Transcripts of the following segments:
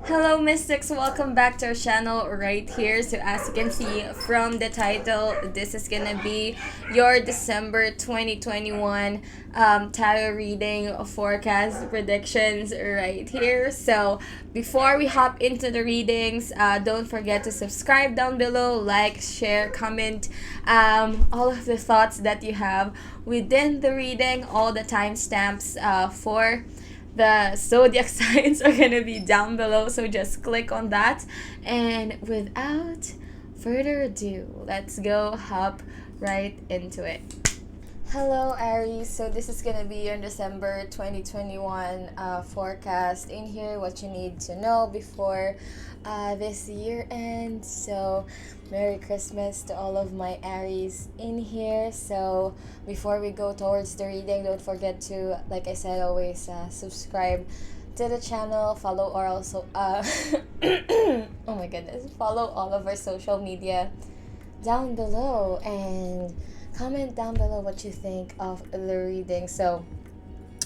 Hello Mystics, welcome back to our channel right here. So as you can see from the title, this is gonna be your December 2021 tarot reading forecast predictions right here. So before we hop into the readings, don't forget to subscribe down below, like, share, comment all of the thoughts that you have within the reading. All the timestamps for the zodiac signs are gonna be down below, so just click on that. And without further ado, let's go hop right into it. Hello Aries, so this is gonna be your December 2021 forecast. In here, what you need to know before this year ends. So Merry Christmas to all of my Aries in here. So before we go towards the reading, don't forget to, like I said, always subscribe to the channel, follow or also oh my goodness, follow all of our social media down below, and comment down below what you think of the reading. So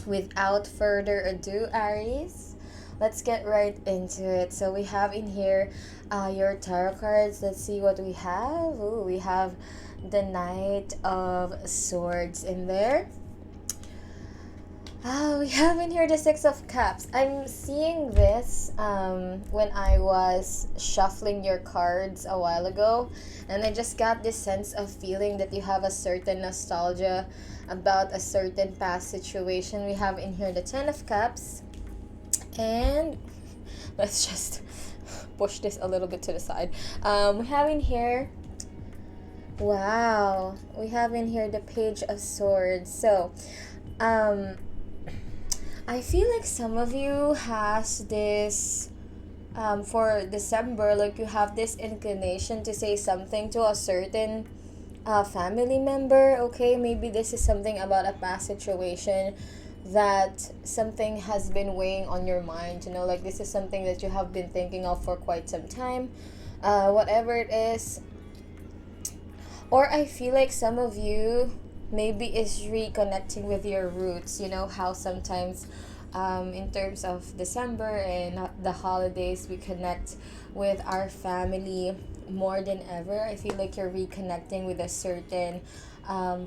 without further ado, Aries, let's get right into it. So we have in here your tarot cards. Let's see what we have. Ooh, we have the Knight of Swords in there. We have in here the Six of Cups. I'm seeing this when I was shuffling your cards a while ago, and I just got this sense of feeling that you have a certain nostalgia about a certain past situation. We have in here the Ten of Cups, and let's just push this a little bit to the side. We have in here, wow, we have in here the Page of Swords. So I feel like some of you has this for December, like you have this inclination to say something to a certain family member. Okay, maybe this is something about a past situation that something has been weighing on your mind, like this is something that you have been thinking of for quite some time, whatever it is. Or I feel like some of you maybe is reconnecting with your roots. How sometimes in terms of December and the holidays, we connect with our family more than ever. I feel like you're reconnecting with a certain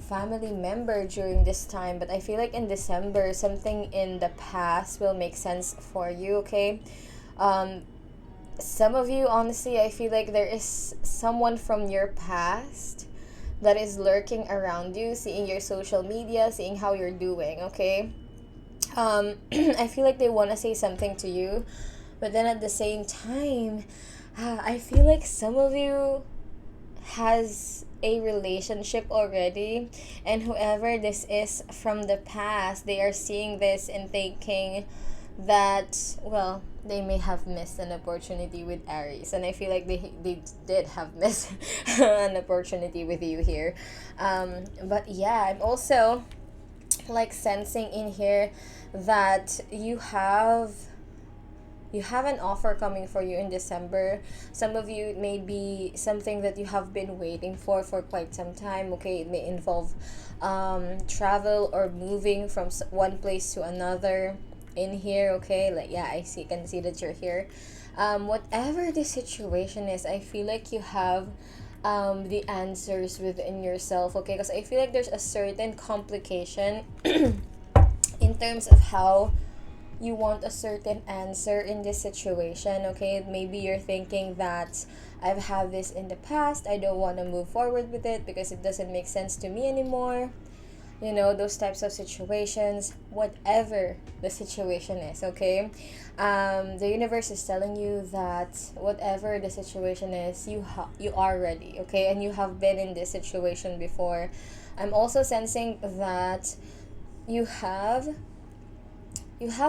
family member during this time, but I feel like in December something in the past will make sense for you. Okay, some of you, honestly, I feel like there is someone from your past that is lurking around you, seeing your social media, seeing how you're doing. Okay, I feel like they want to say something to you, but then at the same time, I feel like some of you has a relationship already, and whoever this is from the past, they are seeing this and thinking that, well, they may have missed an opportunity with Aries, and I feel like they did have missed an opportunity with you here. But yeah, I'm also like sensing in here that you have an offer coming for you in December. Some of you, it may be something that you have been waiting for quite some time. Okay, it may involve travel or moving from one place to another in here. Okay, like, yeah, can see that you're here. Whatever the situation is, I feel like you have the answers within yourself. Okay, because I feel like there's a certain complication in terms of how you want a certain answer in this situation. Okay, maybe you're thinking that I've had this in the past, I don't want to move forward with it because it doesn't make sense to me anymore. Those types of situations, whatever the situation is. Okay, the universe is telling you that whatever the situation is, you are ready. Okay, and you have been in this situation before. I'm also sensing that you have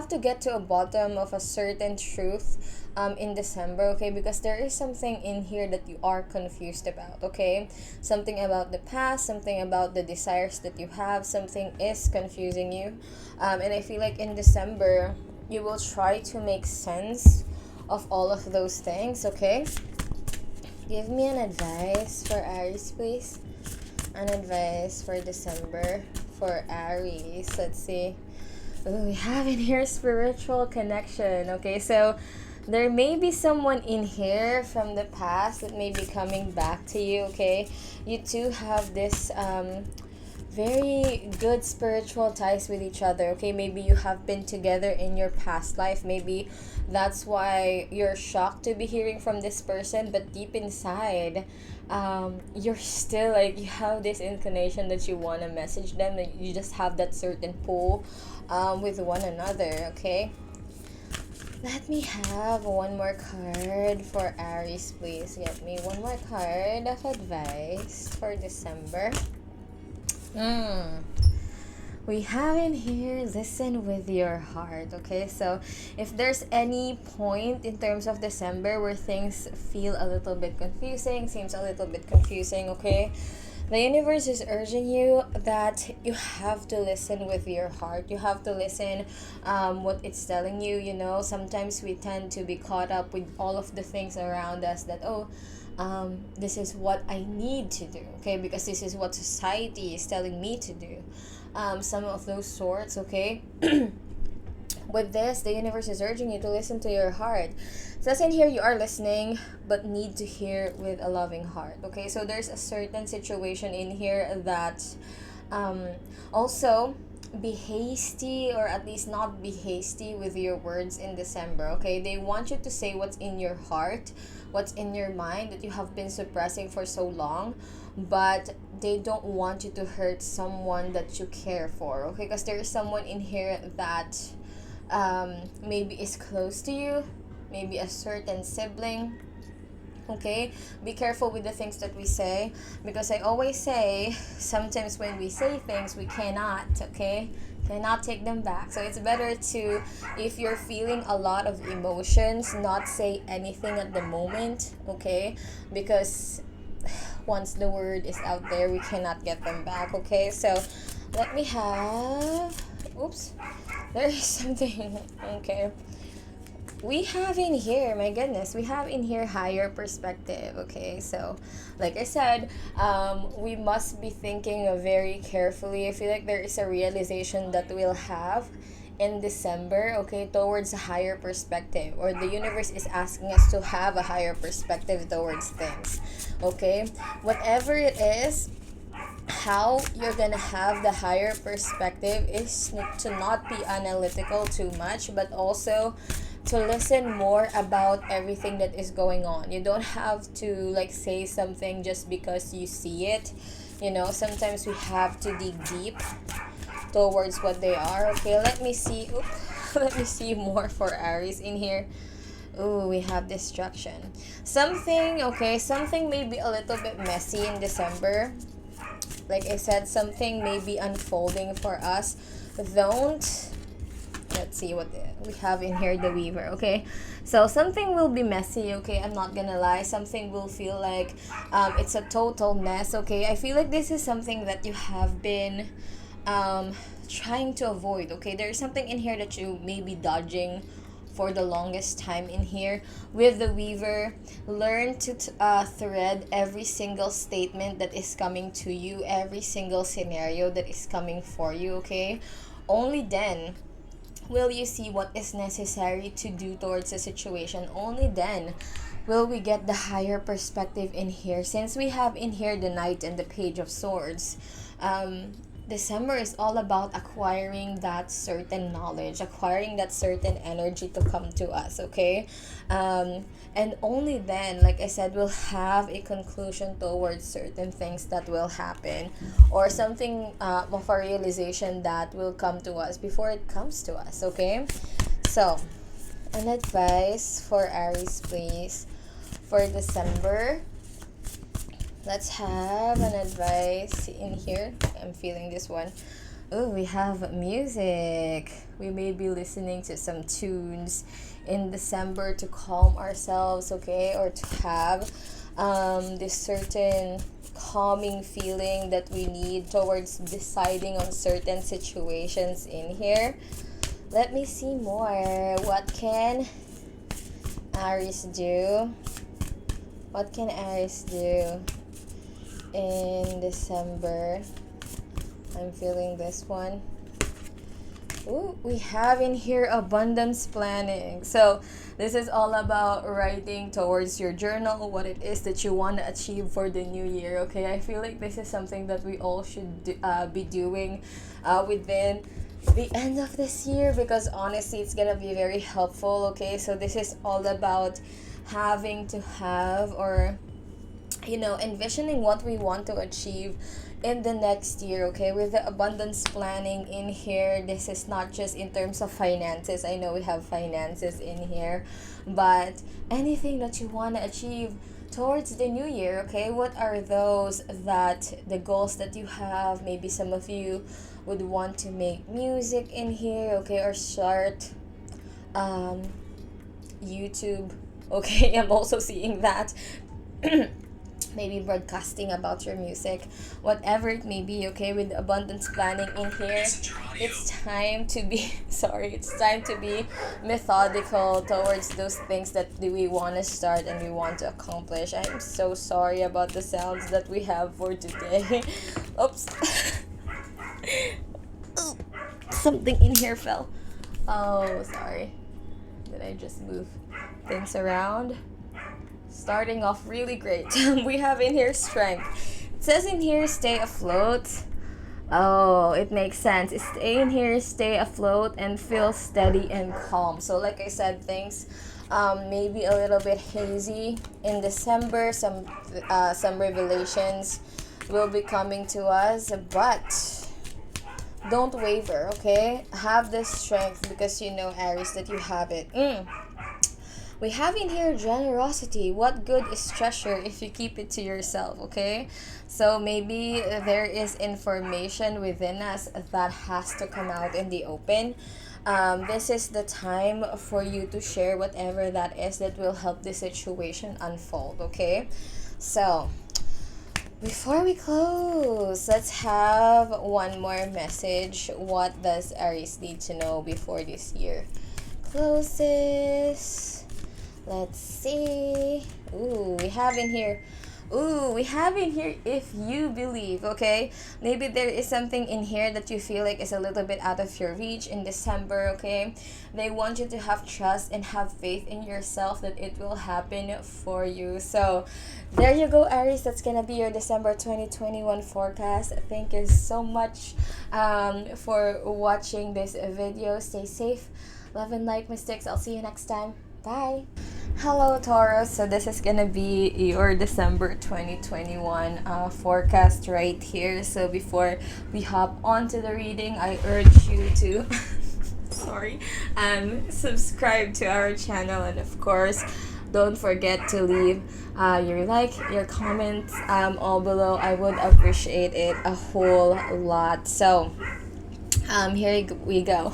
to get to a bottom of a certain truth in December. Okay, because there is something in here that you are confused about. Okay, something about the past, something about the desires that you have, something is confusing you, and I feel like in December you will try to make sense of all of those things. Okay, give me an advice for Aries, please. An advice for December for Aries. Let's see. Ooh, we have in here spiritual connection. Okay, so There may be someone in here from the past that may be coming back to you, okay? You two have this very good spiritual ties with each other, okay? Maybe you have been together in your past life. Maybe that's why you're shocked to be hearing from this person, but deep inside, you're still like, you have this inclination that you want to message them, that you just have that certain pull with one another, okay? Let me have one more card for Aries, please. Get me one more card of advice for December. We have in here, listen with your heart, okay? So if there's any point in terms of December where things feel a little bit confusing, seems a little bit confusing, okay? The universe is urging you that you have to listen with your heart. You have to listen what it's telling you, you know. Sometimes we tend to be caught up with all of the things around us that, this is what I need to do, okay? Because this is what society is telling me to do. Some of those sorts, okay? With this, the universe is urging you to listen to your heart. It says in here, you are listening, but need to hear with a loving heart, okay? So there's a certain situation in here that also be hasty, or at least not be hasty with your words in December, okay? They want you to say what's in your heart, what's in your mind that you have been suppressing for so long, but they don't want you to hurt someone that you care for, okay? Because there is someone in here that maybe is close to you, maybe a certain sibling, okay? Be careful with the things that we say, because I always say, sometimes when we say things, we cannot, okay? Cannot take them back. So it's better to, if you're feeling a lot of emotions, not say anything at the moment, okay? Because once the word is out there, we cannot get them back, okay? So let me have, oops, there is something, okay? We have in here, my goodness, we have in here higher perspective, okay? So like I said, we must be thinking very carefully. I feel like there is a realization that we'll have in December, okay, towards a higher perspective, or the universe is asking us to have a higher perspective towards things, okay? Whatever it is, how you're gonna have the higher perspective is to not be analytical too much, but also to listen more about everything that is going on. You don't have to like say something just because you see it, you know. Sometimes we have to dig deep towards what they are, okay? Let me see. Let me see more for Aries in here. Ooh, we have destruction. Something, okay, something may be a little bit messy in December. Like I said, something may be unfolding for us. Let's see what we have in here, the Weaver, okay? So something will be messy, okay? I'm not gonna lie. Something will feel like it's a total mess, okay? I feel like this is something that you have been trying to avoid, okay? There's something in here that you may be dodging for the longest time in here. With the Weaver, learn to thread every single statement that is coming to you, every single scenario that is coming for you, okay? Only then will you see what is necessary to do towards the situation. Only then will we get the higher perspective in here. Since we have in here the Knight and the Page of Swords, December is all about acquiring that certain knowledge, acquiring that certain energy to come to us, okay? And only then, like I said, we'll have a conclusion towards certain things that will happen, or something of a realization that will come to us before it comes to us, okay? So, an advice for Aries, please, for December. Let's have an advice in here. I'm feeling this one. Oh, we have music. We may be listening to some tunes in December to calm ourselves, okay? Or to have this certain calming feeling that we need towards deciding on certain situations in here. Let me see more. What can Aries do? What can Aries do in December? I'm feeling this one. Ooh, we have in here abundance planning. So this is all about writing towards your journal what it is that you want to achieve for the new year. Okay, I feel like this is something that we all should be doing within the end of this year, because honestly it's gonna be very helpful. Okay, so this is all about having to have, or envisioning what we want to achieve in the next year. Okay, with the abundance planning in here, this is not just in terms of finances. I know we have finances in here, but anything that you want to achieve towards the new year. Okay, what are those, that the goals that you have? Maybe some of you would want to make music in here, okay, or start YouTube. Okay, I'm also seeing that. Maybe broadcasting about your music, whatever it may be. Okay, with abundance planning in here, it's time to be it's time to be methodical towards those things that we want to start and we want to accomplish. I'm so sorry about the sounds that we have for today. Oops. Something in here fell. Oh, sorry. Did I just move things around? Starting off really great. We have in here strength. It says in here stay afloat. Oh, it makes sense. Stay in here, stay afloat, and feel steady and calm. So like I said, things maybe a little bit hazy in December. Some revelations will be coming to us, but don't waver. Okay, have this strength, because you know, Aries, that you have it. We have in here generosity. What good is treasure if you keep it to yourself, okay? So maybe there is information within us that has to come out in the open. This is the time for you to share whatever that is that will help the situation unfold, okay? So, before we close, let's have one more message. What does Aries need to know before this year closes? Let's see. We have in here, if you believe, okay? Maybe there is something in here that you feel like is a little bit out of your reach in December, okay? They want you to have trust and have faith in yourself that it will happen for you. So, there you go, Aries. That's gonna be your December 2021 forecast. Thank you so much for watching this video. Stay safe. Love and light, mystics. I'll see you next time. Bye. Hello, Taurus. So this is gonna be your December 2021 forecast right here. So before we hop onto the reading, I urge you to subscribe to our channel, and of course, don't forget to leave your like, your comments all below. I would appreciate it a whole lot. So here we go.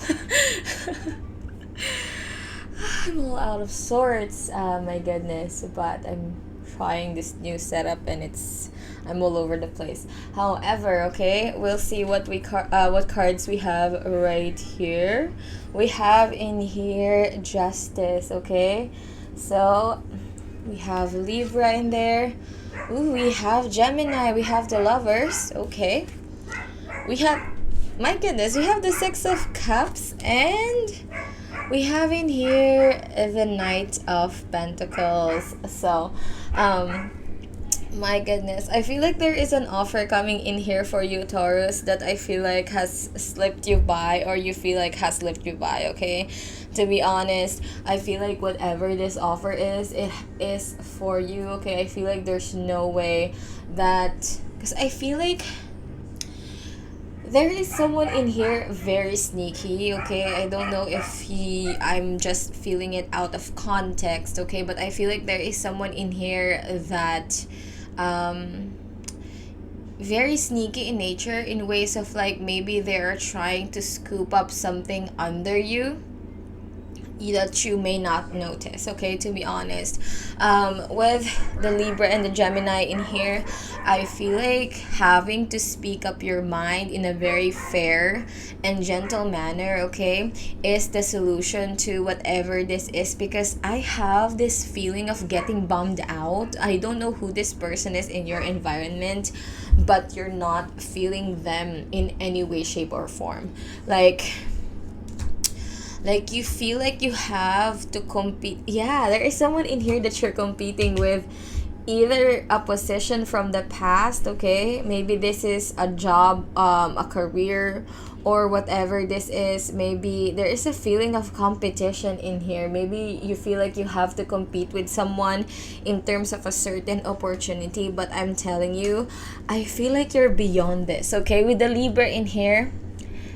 I'm a little out of sorts, my goodness, but I'm trying this new setup and I'm all over the place. However, okay, we'll see what what cards we have right here. We have in here Justice, okay? So we have Libra in there. We have Gemini, we have the Lovers, okay? We have, my goodness, we have the Six of Cups, and we have in here the Knight of Pentacles. So, my goodness, I feel like there is an offer coming in here for you, Taurus, that I feel like has slipped you by, or you feel like has slipped you by, okay? To be honest, I feel like whatever this offer is, it is for you, okay? I feel like there's no way that, because I feel like there is someone in here very sneaky, okay? I don't know if I'm just feeling it out of context, okay? But I feel like there is someone in here that very sneaky in nature, in ways of like maybe they're trying to scoop up something under you that you may not notice, okay? To be honest, with the Libra and the Gemini in here, I feel like having to speak up your mind in a very fair and gentle manner, okay, is the solution to whatever this is, because I have this feeling of getting bummed out. I don't know who this person is in your environment, but you're not feeling them in any way, shape, or form. Like, Like you feel like you have to compete. Yeah, there is someone in here that you're competing with, either a position from the past, okay? Maybe this is a job, a career, or whatever this is. Maybe there is a feeling of competition in here. Maybe you feel like you have to compete with someone in terms of a certain opportunity, but I'm telling you, I feel like you're beyond this, okay? With the Libra in here,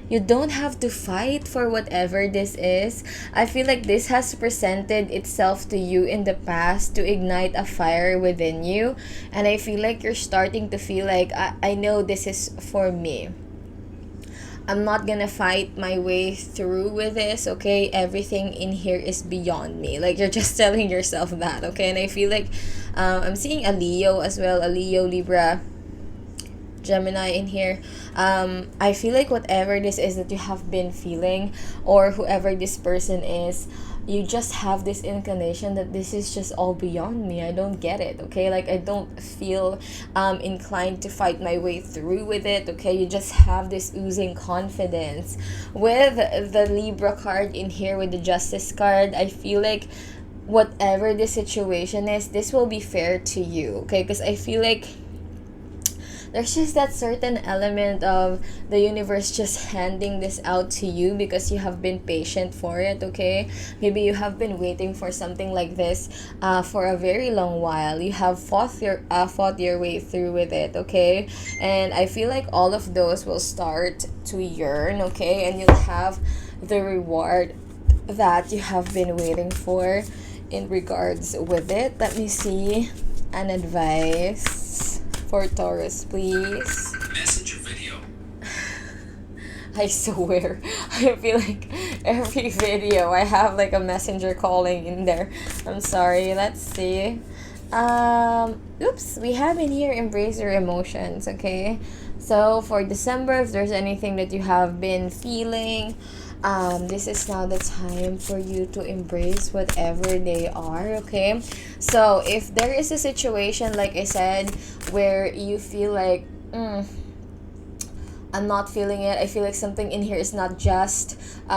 you don't have to fight for whatever this is. I feel like this has presented itself to you in the past to ignite a fire within you. And I feel like you're starting to feel like, I know this is for me. I'm not gonna fight my way through with this, okay? Everything in here is beyond me. Like, you're just telling yourself that, okay? And I feel like I'm seeing a Leo as well, a Leo, Libra, Gemini in here. I feel like whatever this is that you have been feeling, or whoever this person is, you just have this inclination that this is just all beyond me. I don't get it, okay? Like, I don't feel inclined to fight my way through with it, okay? You just have this oozing confidence. With the Libra card in here, with the Justice card, I feel like whatever the situation is, this will be fair to you, okay? Because I feel like there's just that certain element of the universe just handing this out to you because you have been patient for it, okay? Maybe you have been waiting for something like this for a very long while. You have fought your way through with it, okay? And I feel like all of those will start to yearn, okay? And you'll have the reward that you have been waiting for in regards with it. Let me see an advice for Taurus, please. Messenger video. I swear, I feel like every video I have like a messenger calling in there. I'm sorry. Let's see. Oops, we have in here embrace your emotions, okay? So for December, if there's anything that you have been feeling, this is now the time for you to embrace whatever they are, okay? So if there is a situation, like I said, where you feel like, I'm not feeling it, I feel like something in here is not just,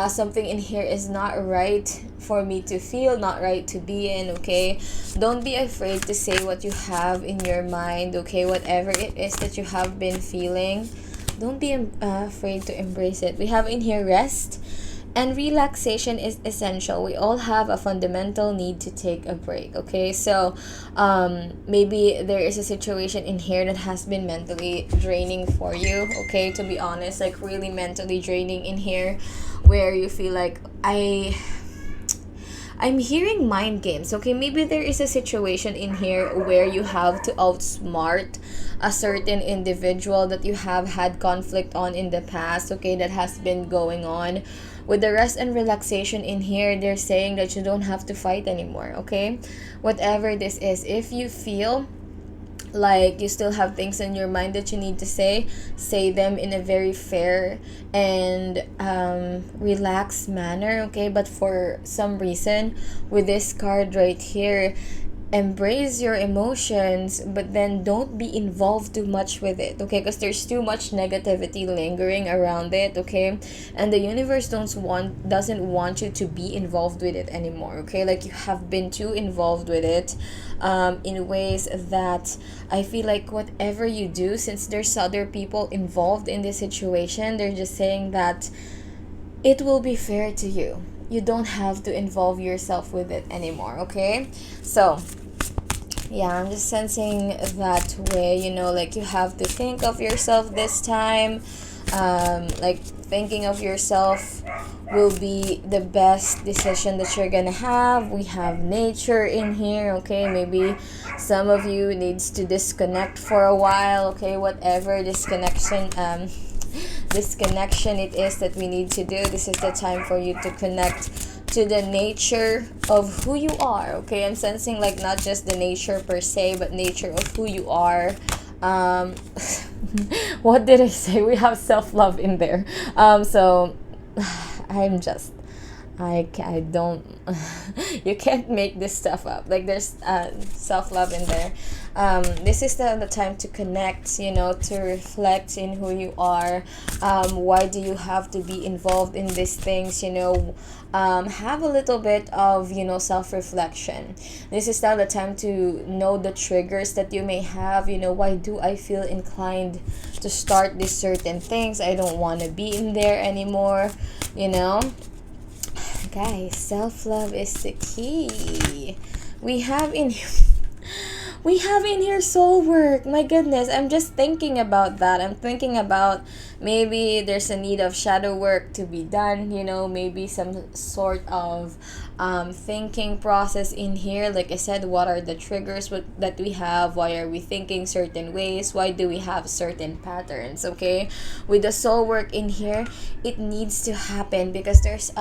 something in here is not right for me to feel, not right to be in, okay? Don't be afraid to say what you have in your mind, okay? Whatever it is that you have been feeling, don't be afraid to embrace it. We have in here rest and relaxation is essential. We all have a fundamental need to take a break, okay? So maybe there is a situation in here that has been mentally draining for you, okay? To be honest, like really mentally draining in here, where you feel like I'm hearing mind games, okay? Maybe there is a situation in here where you have to outsmart a certain individual that you have had conflict on in the past, okay? That has been going on. With the rest and relaxation in here, they're saying that you don't have to fight anymore, okay? Whatever this is, if you feel like you still have things in your mind that you need to say them in a very fair and relaxed manner, okay? But for some reason, with this card right here, embrace your emotions, but then don't be involved too much with it, okay? Because there's too much negativity lingering around it, okay? And the universe doesn't want you to be involved with it anymore, okay? Like, you have been too involved with it in ways that I feel like whatever you do, since there's other people involved in this situation, they're just saying that it will be fair to you. You don't have to involve yourself with it anymore, okay? So yeah, I'm just sensing that way, you know, like you have to think of yourself this time. Like, thinking of yourself will be the best decision that you're gonna have. We have nature in here, okay? Maybe some of you needs to disconnect for a while, okay? Whatever disconnection it is that we need to do, this is the time for you to connect to the nature of who you are, okay? I'm sensing like not just the nature per se, but nature of who you are. What did I say? We have self-love in there. So I'm just I don't you can't make this stuff up. Like there's self-love in there. This is the time to connect, you know, to reflect in who you are. Why do you have to be involved in these things, you know? Have a little bit of, you know, self-reflection. This is now the time to know the triggers that you may have. You know, why do I feel inclined to start these certain things? I don't want to be in there anymore, you know. Guys, self-love is the key. We have in we have in here soul work. My goodness, I'm just thinking about that. I'm thinking about maybe there's a need of shadow work to be done, you know, maybe some sort of thinking process in here. Like I said, what are the triggers that we have? Why are we thinking certain ways? Why do we have certain patterns? Okay, with the soul work in here, it needs to happen because there's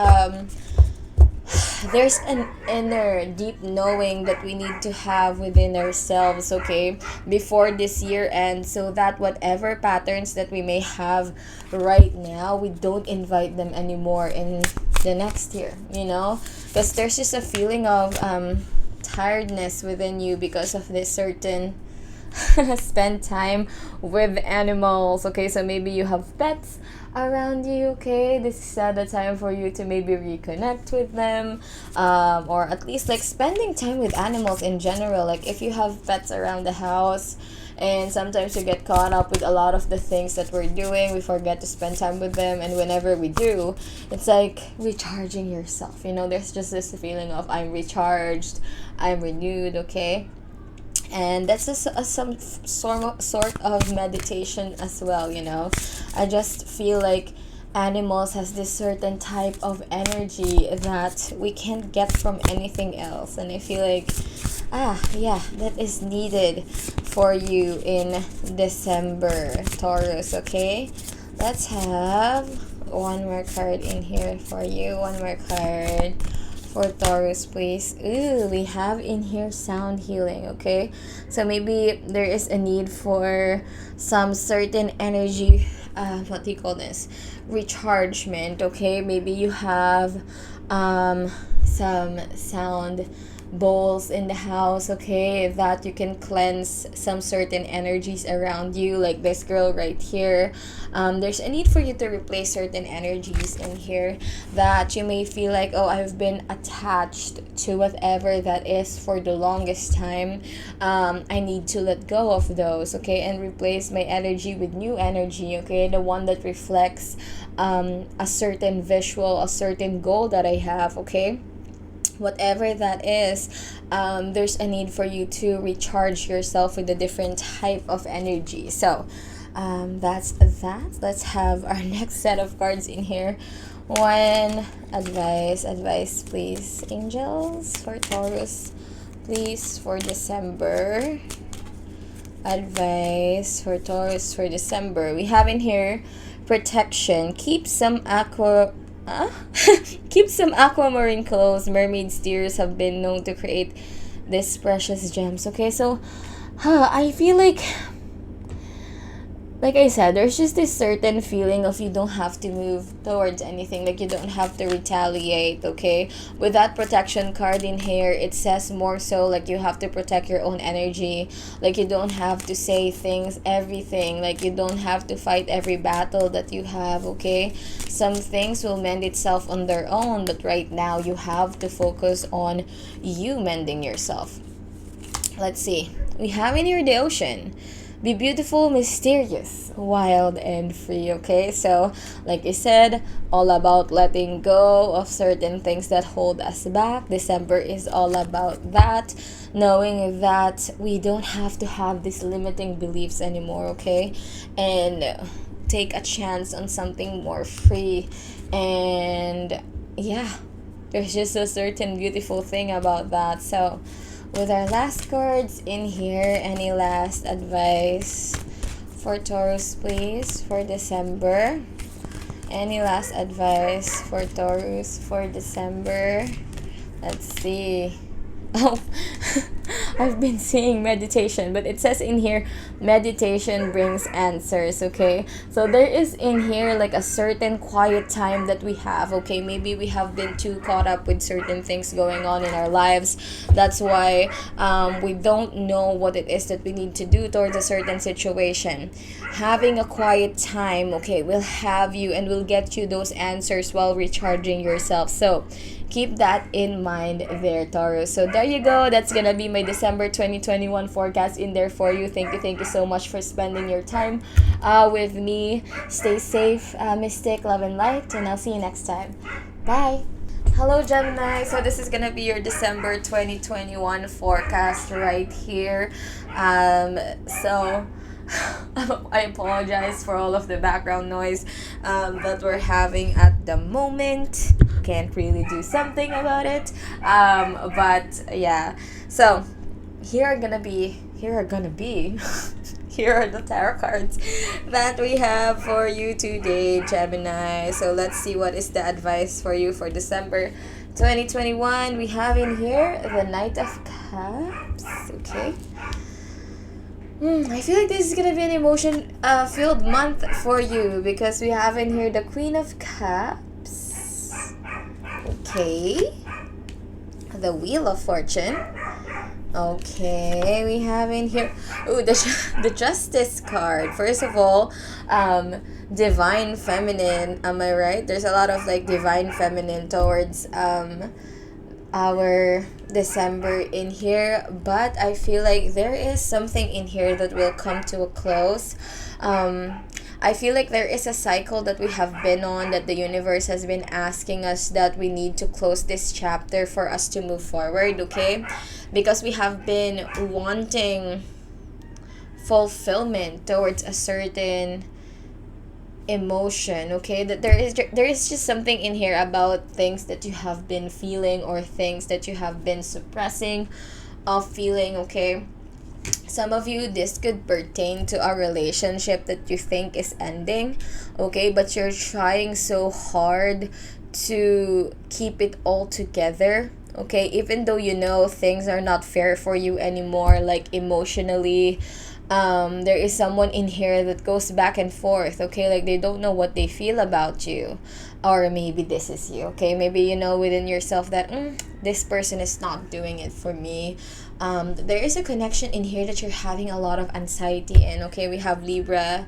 an inner deep knowing that we need to have within ourselves, okay, before this year ends, so that whatever patterns that we may have right now, we don't invite them anymore in the next year, you know, because there's just a feeling of tiredness within you because of this certain spend time with animals. Okay, so maybe you have pets around you. Okay, this is the time for you to maybe reconnect with them, or at least like spending time with animals in general. Like if you have pets around the house, and sometimes we get caught up with a lot of the things that we're doing, we forget to spend time with them, and whenever we do, it's like recharging yourself, you know. There's just this feeling of I'm recharged, I'm renewed. Okay, and that's just some sort of meditation as well, you know. I just feel like animals has this certain type of energy that we can't get from anything else, and I feel like yeah, that is needed for you in December, Taurus. Okay, let's have one more card in here for you. One more card for Taurus, please. Ooh, we have in here sound healing. Okay, so maybe there is a need for some certain energy, what do you call this, rechargement. Okay, maybe you have some sound bowls in the house, okay, that you can cleanse some certain energies around you, like this girl right here. There's a need for you to replace certain energies in here that you may feel like, oh, I've been attached to whatever that is for the longest time. I need to let go of those, okay, and replace my energy with new energy, okay, the one that reflects a certain visual, a certain goal that I have. Okay, whatever that is, there's a need for you to recharge yourself with a different type of energy. So that's that. Let's have our next set of cards in here. One advice please, angels, for Taurus, please, for December. Advice for Taurus for December. We have in here protection. Keep some keep some aquamarine clothes. Mermaids, tears have been known to create these precious gems. Okay, so I feel like I said, there's just this certain feeling of you don't have to move towards anything, like you don't have to retaliate, okay? With that protection card in here, it says more so like you have to protect your own energy, like you don't have to say things, everything, like you don't have to fight every battle that you have, okay? Some things will mend itself on their own, but right now you have to focus on you mending yourself. Let's see. We have in here the ocean. Be beautiful, mysterious, wild, and free. Okay, so like I said, all about letting go of certain things that hold us back. December is all about that, knowing that we don't have to have these limiting beliefs anymore. Okay, and take a chance on something more free. And yeah, there's just a certain beautiful thing about that. So with our last cards in here, any last advice for Taurus, please, for December? Any last advice for Taurus for December? Let's see. Oh, I've been seeing meditation, but it says in here, meditation brings answers, okay? So there is in here like a certain quiet time that we have, okay? Maybe we have been too caught up with certain things going on in our lives. That's why we don't know what it is that we need to do towards a certain situation. Having a quiet time, okay, will have you and will get you those answers while recharging yourself. So keep that in mind there, Taurus. So there you go. That's gonna be my December 2021 forecast in there for you. Thank you so much for spending your time with me. Stay safe, mystic, love and light, and I'll see you next time. Bye. Hello, Gemini. So this is gonna be your December 2021 forecast right here. So I apologize for all of the background noise that we're having at the moment. Can't really do something about it. But yeah. So here are gonna be here are the tarot cards that we have for you today, Gemini. So let's see what is the advice for you for December 2021. We have in here the Knight of Cups. Okay. I feel like this is gonna be an emotion filled month for you because we have in here the Queen of Cups. Okay. The Wheel of Fortune. Okay, we have in here the Justice card. First of all, divine feminine. Am I right? There's a lot of like divine feminine towards our December in here, but I feel like there is something in here that will come to a close. I feel like there is a cycle that we have been on, that the universe has been asking us that we need to close this chapter for us to move forward, okay? Because we have been wanting fulfillment towards a certain emotion, okay? That there is just something in here about things that you have been feeling or things that you have been suppressing of feeling, okay? Some of you, this could pertain to a relationship that you think is ending, okay? But you're trying so hard to keep it all together, okay? Even though you know things are not fair for you anymore, like emotionally, there is someone in here that goes back and forth, okay? Like they don't know what they feel about you. Or maybe this is you, okay? Maybe you know within yourself that this person is not doing it for me. There is a connection in here that you're having a lot of anxiety in, okay? We have Libra.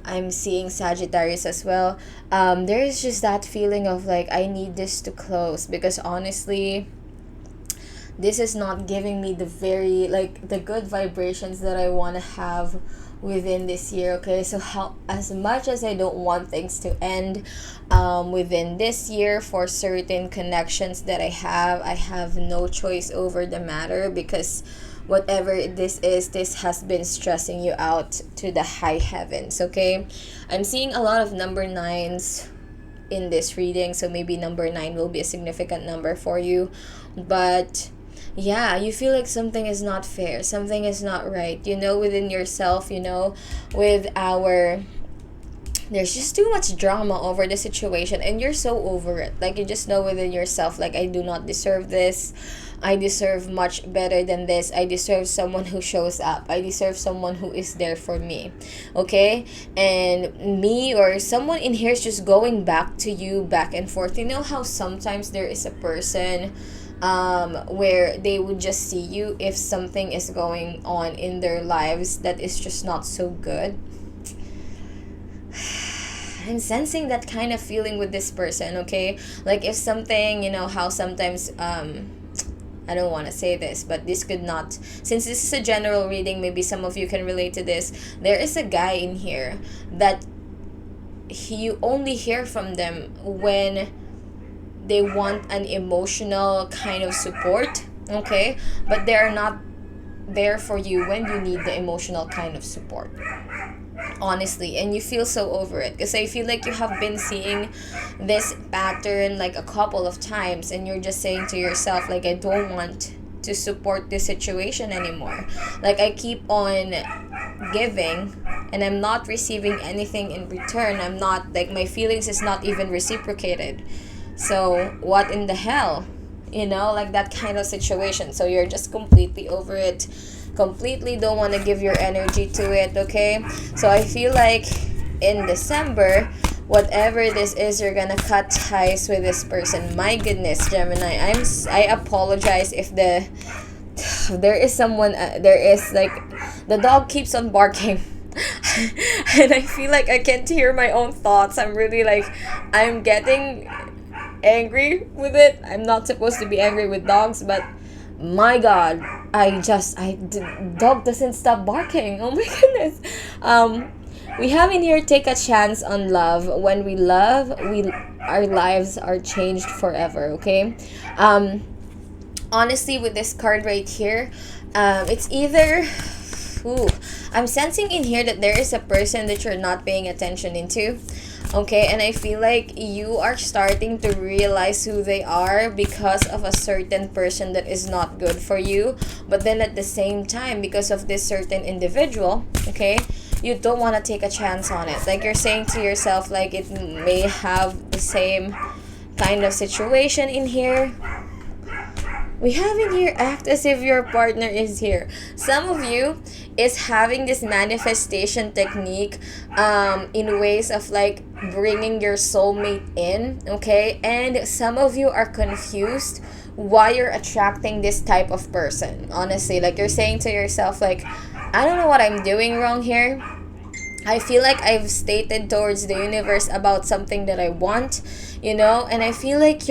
I'm seeing Sagittarius as well. There is just that feeling of like, I need this to close because honestly, this is not giving me the good vibrations that I want to have within this year, okay? So as much as I don't want things to end within this year for certain connections that I have no choice over the matter because whatever this is, this has been stressing you out to the high heavens, okay? I'm seeing a lot of number 9s in this reading, so maybe number 9 will be a significant number for you. But yeah, you feel like something is not fair, something is not right, you know, within yourself, you know, there's just too much drama over the situation and you're so over it. Like you just know within yourself, like, I do not deserve this. I deserve much better than this. I deserve someone who shows up. I deserve someone who is there for me. Okay? And me or someone in here is just going back to you, back and forth. You know how sometimes there is a person where they would just see you if something is going on in their lives that is just not so good. I'm sensing that kind of feeling with this person, okay? Like if something, you know how sometimes I don't want to say this, but this could not, since this is a general reading, maybe some of you can relate to this. There is a guy in here that you only hear from them when they want an emotional kind of support, okay? But they are not there for you when you need the emotional kind of support, honestly. And you feel so over it because I feel like you have been seeing this pattern like a couple of times and you're just saying to yourself, like, I don't want to support this situation anymore. Like I keep on giving and I'm not receiving anything in return. I'm not, like, my feelings is not even reciprocated. So what in the hell? you know, like that kind of situation. So you're just completely over it, completely don't want to give your energy to it, okay? So I feel like in December, whatever this is, you're gonna cut ties with this person. My goodness, Gemini, I apologize if there is someone, there is like, the dog keeps on barking. And I feel like I can't hear my own thoughts. I'm really like, I'm getting angry with it. I'm not supposed to be angry with dogs, but my god, dog doesn't stop barking. Oh my goodness. We have in here, take a chance on love. When we love, our lives are changed forever, okay? Honestly, with this card right here, it's either, ooh, I'm sensing in here that there is a person that you're not paying attention into, okay? And I feel like you are starting to realize who they are because of a certain person that is not good for you. But then at the same time, because of this certain individual, okay, you don't want to take a chance on it. Like, you're saying to yourself, like, it may have the same kind of situation in here. We have in here, act as if your partner is here. Some of you is having this manifestation technique in ways of like bringing your soulmate in, okay? And some of you are confused why you're attracting this type of person. Honestly, like, you're saying to yourself, like, I don't know what I'm doing wrong here. I feel like I've stated towards the universe about something that I want, you know, and I feel like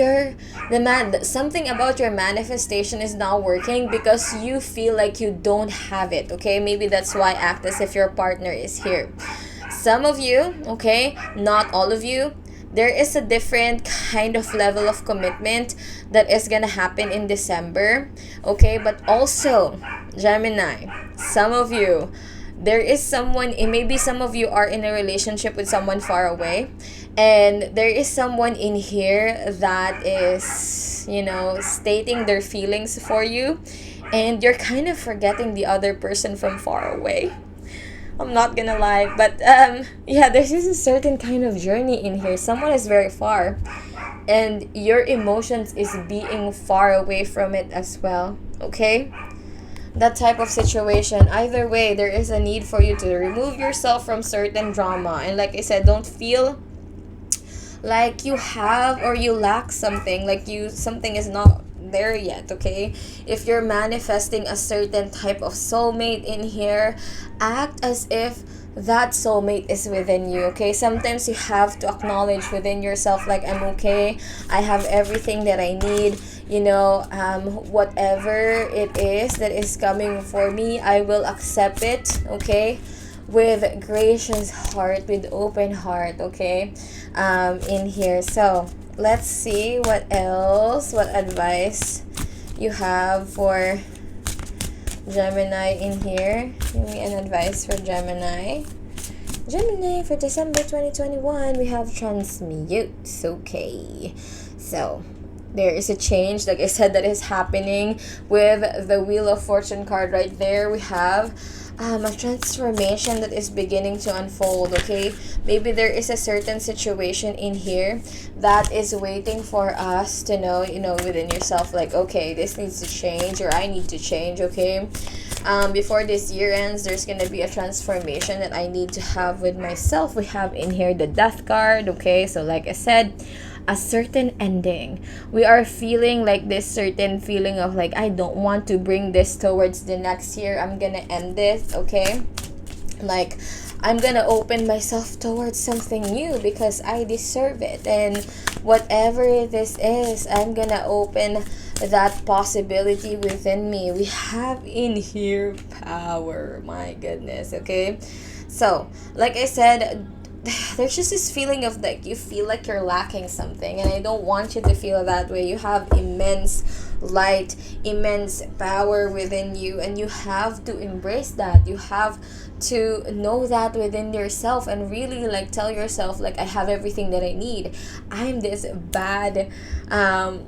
something about your manifestation is not working because you feel like you don't have it, okay? Maybe that's why act as if your partner is here. Some of you, okay, not all of you, there is a different kind of level of commitment that is gonna happen in December, okay? But also, Gemini, some of you, there is someone, maybe some of you are in a relationship with someone far away, and there is someone in here that is, you know, stating their feelings for you, and you're kind of forgetting the other person from far away. I'm not gonna lie, but yeah, there's just a certain kind of journey in here. Someone is very far, and your emotions is being far away from it as well, okay? That type of situation. Either way, there is a need for you to remove yourself from certain drama. And like I said, don't feel like you have or you lack something, like something is not there yet, okay? If you're manifesting a certain type of soulmate in here, act as if that soulmate is within you, okay? Sometimes you have to acknowledge within yourself, like, I'm okay, I have everything that I need, you know, whatever it is that is coming for me, I will accept it, okay, with gracious heart, with open heart, okay, in here. So let's see what advice you have for Gemini in here. Give me an advice for Gemini. Gemini for December 2021, we have transmutes, okay? So there is a change, like I said, that is happening with the Wheel of Fortune card right there. We have a transformation that is beginning to unfold, okay? Maybe there is a certain situation in here that is waiting for us to know, you know, within yourself, like, okay, this needs to change, or I need to change, okay? Before this year ends, there's gonna be a transformation that I need to have with myself. We have in here the Death card, okay? So like I said, a certain ending. We are feeling like this certain feeling of like, I don't want to bring this towards the next year. I'm gonna end this, okay? Like, I'm gonna open myself towards something new because I deserve it. And whatever this is, I'm gonna open that possibility within me. We have in here power. My goodness, okay? So, like I said, there's just this feeling of like you feel like you're lacking something, and I don't want you to feel that way. You have immense light, immense power within you, and you have to embrace that. You have to know that within yourself and really like tell yourself like, I have everything that I need. I'm this bad I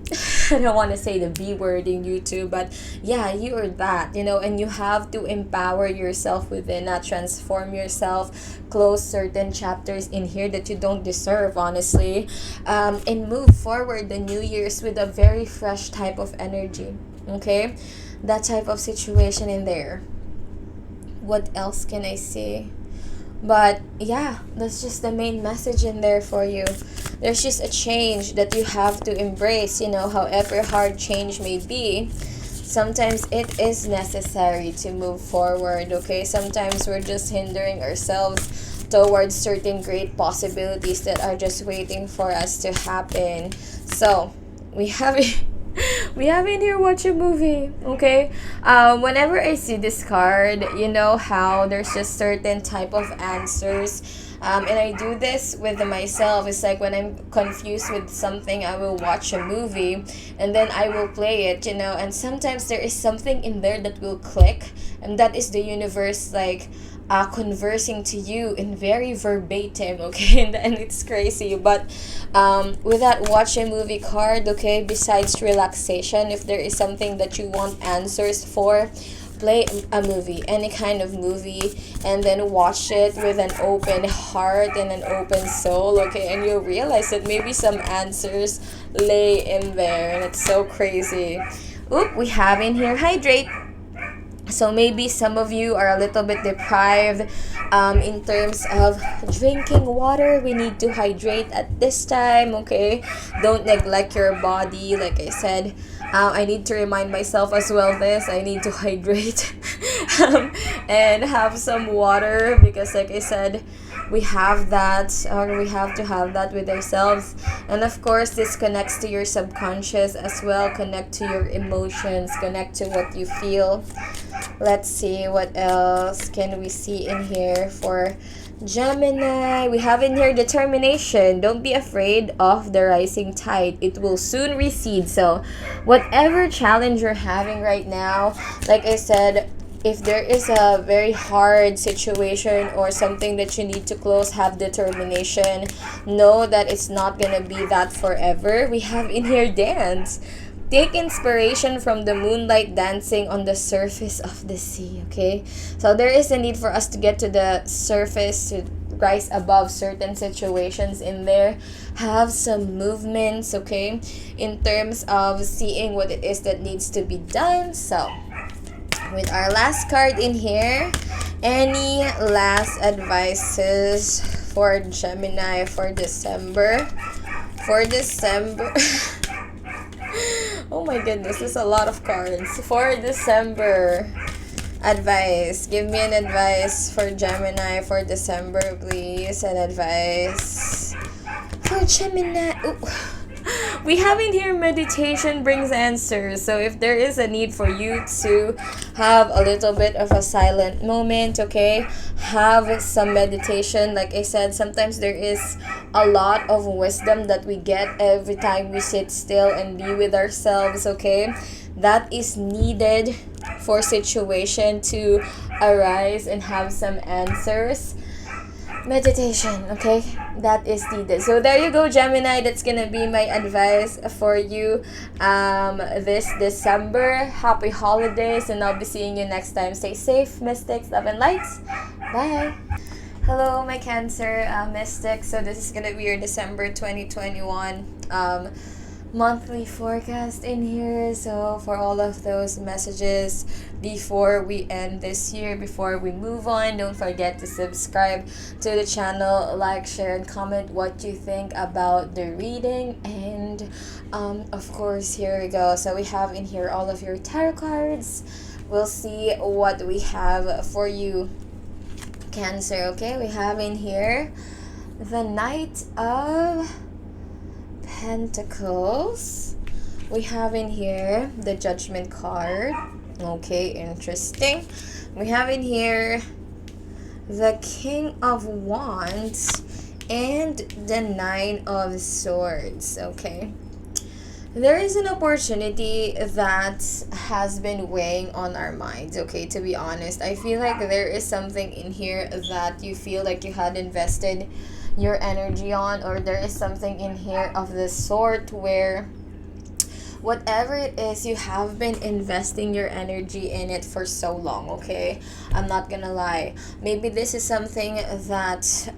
don't want to say the B word in YouTube, but yeah, you are that, and you have to empower yourself within that, transform yourself, close certain chapters in here that you don't deserve, honestly, and move forward the New Year's with a very fresh type of energy. Okay, that type of situation in there. What else can I say? But yeah, that's just the main message in there for you. There's just a change that you have to embrace, however hard change may be. Sometimes it is necessary to move forward, okay? Sometimes we're just hindering ourselves towards certain great possibilities that are just waiting for us to happen. So, we have we haven't here watch a movie, okay? Whenever I see this card, you know how there's just certain type of answers, and I do this with myself. It's like when I'm confused with something, I will watch a movie and then I will play it, and sometimes there is something in there that will click, and that is the universe like conversing to you in very verbatim, okay? And it's crazy, but with that watch a movie card, okay, besides relaxation, if there is something that you want answers for, play a movie, any kind of movie, and then watch it with an open heart and an open soul, okay? And you'll realize that maybe some answers lay in there, and it's so crazy. Oop, we have in here hydrate. So maybe some of you are a little bit deprived in terms of drinking water. We need to hydrate at this time, okay? Don't neglect your body. Like I said, I need to remind myself as well this. I need to hydrate and have some water because like I said, we have that, or we have to have that with ourselves. And of course, this connects to your subconscious as well, connect to your emotions, connect to what you feel. Let's see what else can we see in here for Gemini. We have in here determination. Don't be afraid of the rising tide. It will soon recede. So whatever challenge you're having right now, like I said, if there is a very hard situation or something that you need to close, have determination. Know that it's not gonna be that forever. We have in here dance. Take inspiration from the moonlight dancing on the surface of the sea, okay? So there is a need for us to get to the surface, to rise above certain situations in there. Have some movements, okay? In terms of seeing what it is that needs to be done. So, with our last card in here, any last advices for Gemini for December? For December... Oh my goodness, there's a lot of cards. For December, advice. Give me an advice for Gemini for December, please. An advice for Gemini. Ooh. We have in here meditation brings answers. So if there is a need for you to have a little bit of a silent moment, okay, have some meditation. Like I said, sometimes there is a lot of wisdom that we get every time we sit still and be with ourselves, okay? That is needed for situation to arise and have some answers. Meditation, okay? That is needed. So there you go, Gemini. That's gonna be my advice for you this December. Happy holidays, and I'll be seeing you next time. Stay safe, mystics, love and lights. Bye. Hello, my Cancer mystics. So this is gonna be your December 2021 monthly forecast in here. So for all of those messages before we end this year, before we move on, don't forget to subscribe to the channel, like, share, and comment what you think about the reading. And of course, here we go. So we have in here all of your tarot cards. We'll see what we have for you, Cancer. Okay, we have in here the Knight of Pentacles. We have in here the Judgment card. Okay, interesting. We have in here the King of Wands and the Nine of Swords. Okay, There is an opportunity that has been weighing on our minds, okay, to be honest. I feel like there is something in here that you feel like you had invested your energy on, or there is something in here of this sort where whatever it is, you have been investing your energy in it for so long, okay? I'm not gonna lie. Maybe this is something that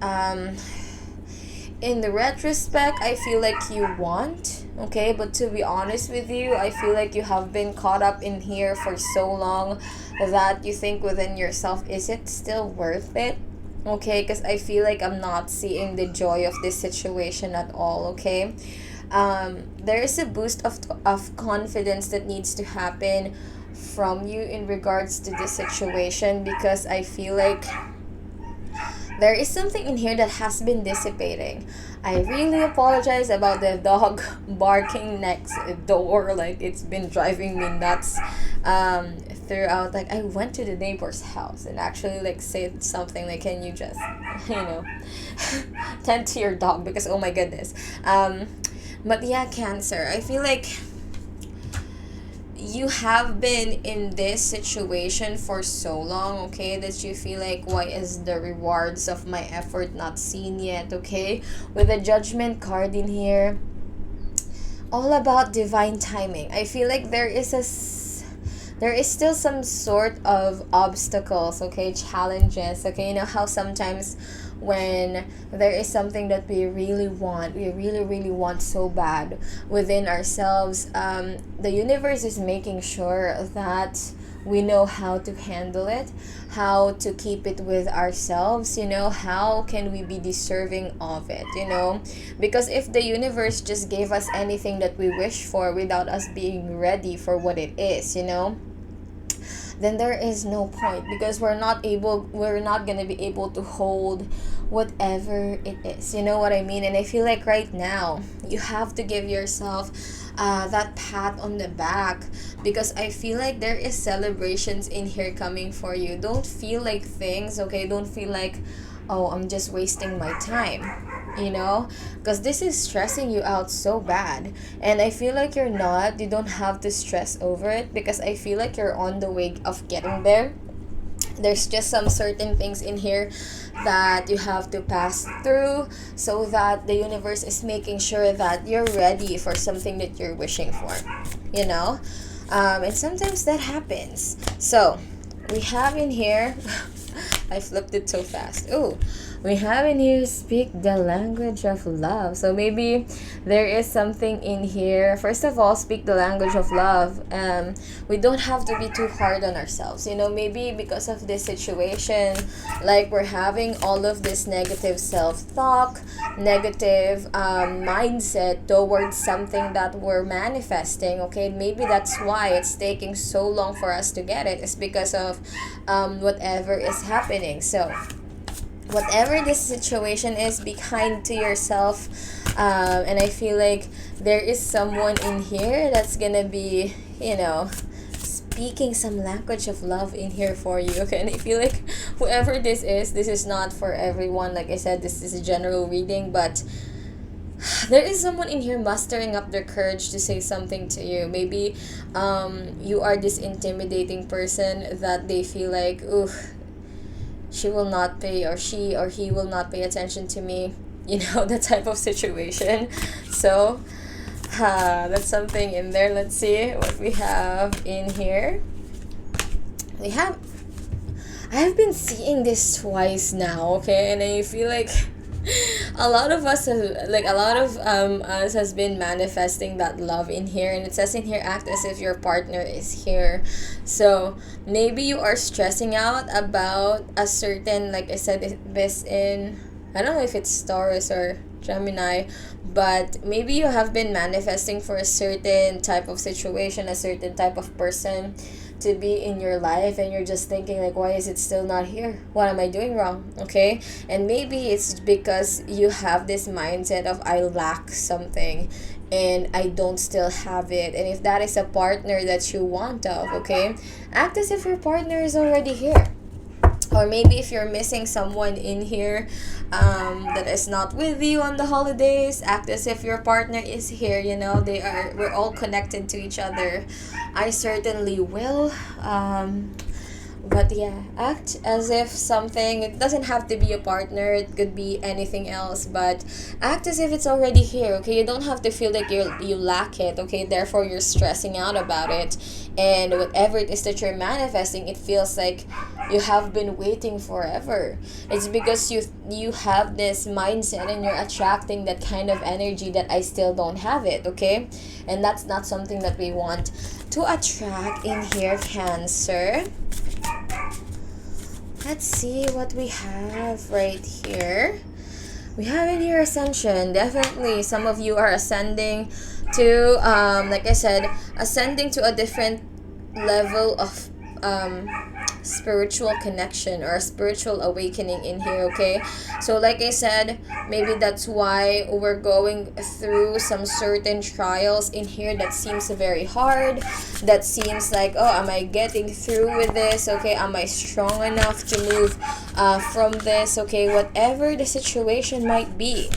in the retrospect I feel like you want, okay, but to be honest with you, I feel like you have been caught up in here for so long that you think within yourself, is it still worth it? Okay, because I feel like I'm not seeing the joy of this situation at all, okay? There is a boost of confidence that needs to happen from you in regards to this situation, because I feel like there is something in here that has been dissipating. I really apologize about the dog barking next door. Like, it's been driving me nuts throughout. Like, I went to the neighbor's house and actually, like, said something like, can you just, you know, tend to your dog, because, oh my goodness. But yeah, Cancer, I feel like you have been in this situation for so long, okay, that you feel like, why is the rewards of my effort not seen yet, okay? With the Judgment card in here, all about divine timing. I feel like there is still some sort of obstacles, okay, challenges, okay? You know how sometimes when there is something that we really really want so bad within ourselves, the universe is making sure that we know how to handle it, how to keep it with ourselves, you know, how can we be deserving of it, you know? Because if the universe just gave us anything that we wish for without us being ready for what it is, you know, then there is no point, because we're not going to be able to hold whatever it is, you know what I mean? And I feel like right now you have to give yourself that pat on the back, because I feel like there is celebrations in here coming for you. Don't feel like things, okay, don't feel like, oh, I'm just wasting my time, you know, because this is stressing you out so bad. And I feel like you don't have to stress over it, because I feel like you're on the way of getting there. There's just some certain things in here that you have to pass through, so that the universe is making sure that you're ready for something that you're wishing for, you know. And sometimes that happens. So we have in here I flipped it so fast. Oh, we have in here, speak the language of love. So maybe there is something in here. First of all, speak the language of love. We don't have to be too hard on ourselves. You know, maybe because of this situation, like we're having all of this negative self-talk, negative mindset towards something that we're manifesting, okay? Maybe that's why it's taking so long for us to get it. It's because of whatever is happening. So whatever this situation is, be kind to yourself. And I feel like there is someone in here that's gonna be, you know, speaking some language of love in here for you, okay? And I feel like whoever this is not for everyone. Like I said, this is a general reading, but there is someone in here mustering up their courage to say something to you. Maybe you are this intimidating person that they feel like, ooh, she will not pay, or she or he will not pay attention to me, you know, that type of situation. So that's something in there. Let's see what we have in here. I've been seeing this twice now, okay? And I feel like a lot of us has been manifesting that love in here. And it says in here, act as if your partner is here. So maybe you are stressing out about a certain, like I said, this in, I don't know if it's Taurus or Gemini, but maybe you have been manifesting for a certain type of situation, a certain type of person to be in your life, and you're just thinking like, why is it still not here? What am I doing wrong? Okay? And maybe it's because you have this mindset of, I lack something and I don't still have it. And if that is a partner that you want of, okay, act as if your partner is already here. Or maybe if you're missing someone in here that is not with you on the holidays, act as if your partner is here. We're all connected to each other. I certainly will. But yeah, act as if something, it doesn't have to be a partner, it could be anything else, but act as if it's already here, okay? You don't have to feel like you lack it, okay? Therefore, you're stressing out about it. And whatever it is that you're manifesting, it feels like you have been waiting forever. It's because you have this mindset and you're attracting that kind of energy that I still don't have it, okay? And that's not something that we want to attract in here, Cancer. Let's see what we have right here. We have in here Ascension. Definitely some of you are ascending to, like I said, ascending to a different level of spiritual connection or spiritual awakening in here, okay? So like I said, maybe that's why we're going through some certain trials in here that seems very hard, that seems like, oh, am I getting through with this, okay? Am I strong enough to move from this, okay? Whatever the situation might be.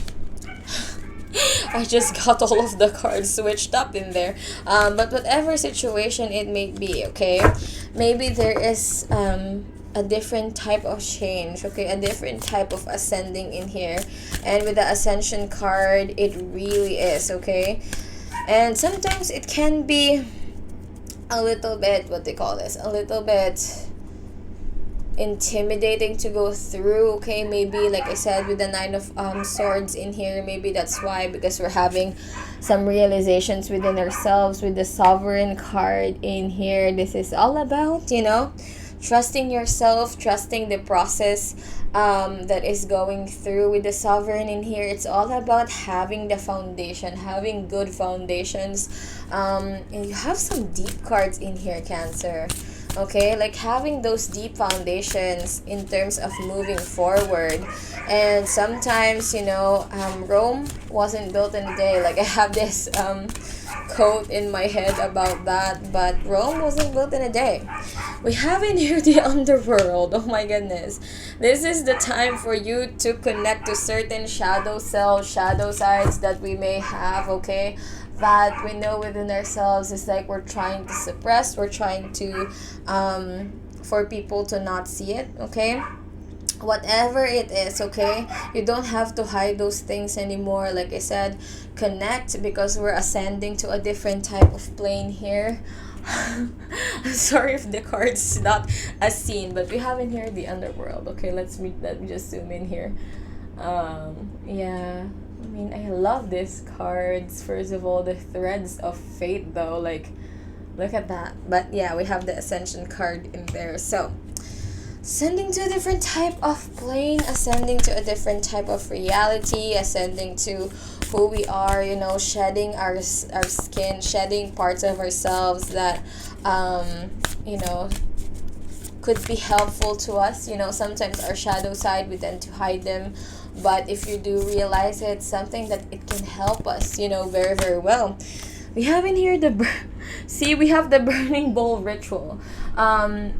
I just got all of the cards switched up in there. But whatever situation it may be, okay? Maybe there is a different type of change, okay? A different type of ascending in here. And with the Ascension card, it really is, okay? And sometimes it can be a little bit, what they call this? A little bit intimidating to go through, okay? Maybe like I said with the Nine of Swords in here, maybe that's why, because we're having some realizations within ourselves. With the Sovereign card in here, this is all about, trusting yourself, trusting the process that is going through. With the Sovereign in here, it's all about having the foundation, having good foundations. And you have some deep cards in here, Cancer. Okay, like having those deep foundations in terms of moving forward. And sometimes, Rome wasn't built in a day. Like I have this quote in my head about that, but Rome wasn't built in a day. We have in here the underworld. Oh my goodness. This is the time for you to connect to certain shadow selves, shadow sides that we may have, okay? That we know within ourselves is like we're trying to suppress, we're trying to for people to not see it, okay? Whatever it is, okay? You don't have to hide those things anymore. Like I said, connect, because we're ascending to a different type of plane here. I'm sorry if the card's not as seen, but we have in here the underworld, okay? Let me just zoom in here. Yeah, I mean, I love these cards. First of all, the threads of fate, though, like, look at that. But yeah, we have the Ascension card in there. So, ascending to a different type of plane, ascending to a different type of reality, ascending to who we are, shedding our skin, shedding parts of ourselves that, could be helpful to us. Sometimes our shadow side, we tend to hide them. But if you do realize it's something that it can help us, very, very well. We have in here we have the burning bowl ritual.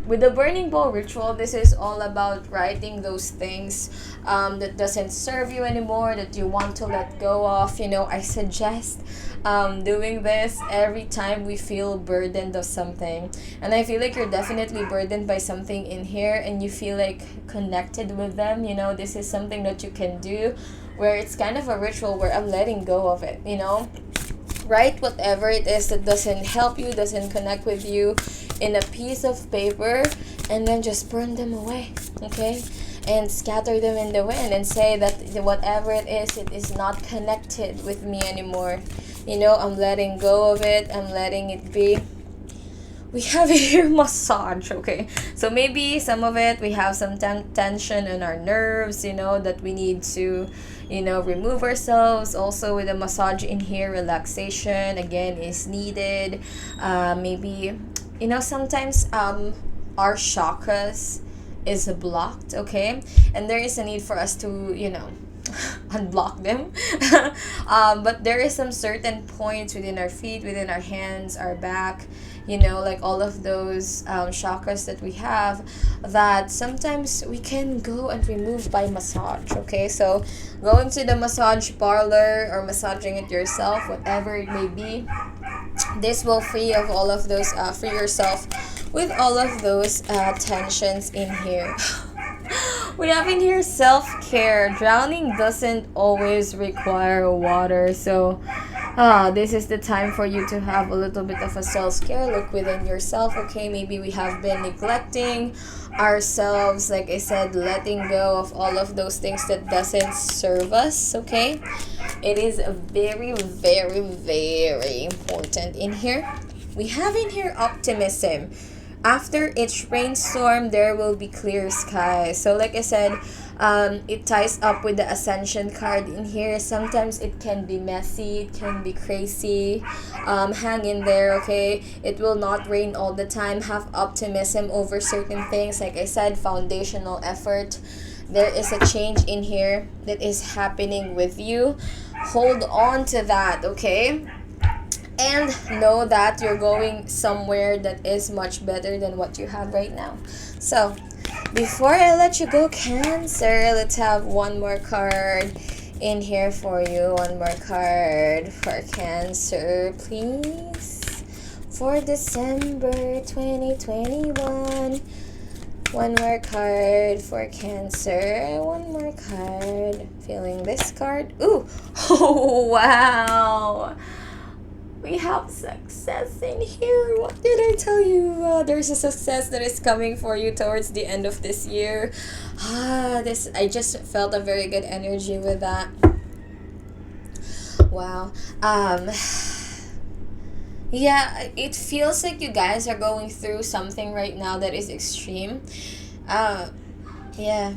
With the burning bowl ritual, this is all about writing those things that doesn't serve you anymore, that you want to let go of. I suggest doing this every time we feel burdened of something. And I feel like you're definitely burdened by something in here, and you feel like connected with them. This is something that you can do where it's kind of a ritual where I'm letting go of it. Write whatever it is that doesn't help you, doesn't connect with you, in a piece of paper, and then just burn them away, okay? And scatter them in the wind and say that whatever it is not connected with me anymore. I'm letting go of it, I'm letting it be. We have here massage, okay? So maybe some of it, we have some tension in our nerves, that we need to, remove ourselves. Also with a massage in here, relaxation, again, is needed. Maybe, sometimes our chakras is blocked, okay? And there is a need for us to, unblock them. But there is some certain points within our feet, within our hands, our back, you know, like all of those chakras that we have, that sometimes we can go and remove by massage. Okay, so going to the massage parlor or massaging it yourself, whatever it may be, this will free of all of those free yourself with all of those tensions in here. We have in here self-care. Drowning doesn't always require water, so this is the time for you to have a little bit of a self-care. Look within yourself. Okay, maybe we have been neglecting ourselves, like I said, letting go of all of those things that doesn't serve us. Okay, it is very, very, very important in here. We have in here optimism. After each rainstorm, there will be clear skies. So like I said, it ties up with the Ascension card in here. Sometimes it can be messy, it can be crazy. Hang in there, okay? It will not rain all the time. Have optimism over certain things. Like I said, foundational effort. There is a change in here that is happening with you. Hold on to that, okay? And know that you're going somewhere that is much better than what you have right now. So, before I let you go, Cancer, let's have one more card in here for you. One more card for Cancer, please. For December 2021. One more card for Cancer. One more card. Feeling this card. Ooh! Oh, wow! We have success in here. What did I tell you? There's a success that is coming for you towards the end of this year. I just felt a very good energy with that. Wow. Yeah, it feels like you guys are going through something right now that is extreme. Yeah,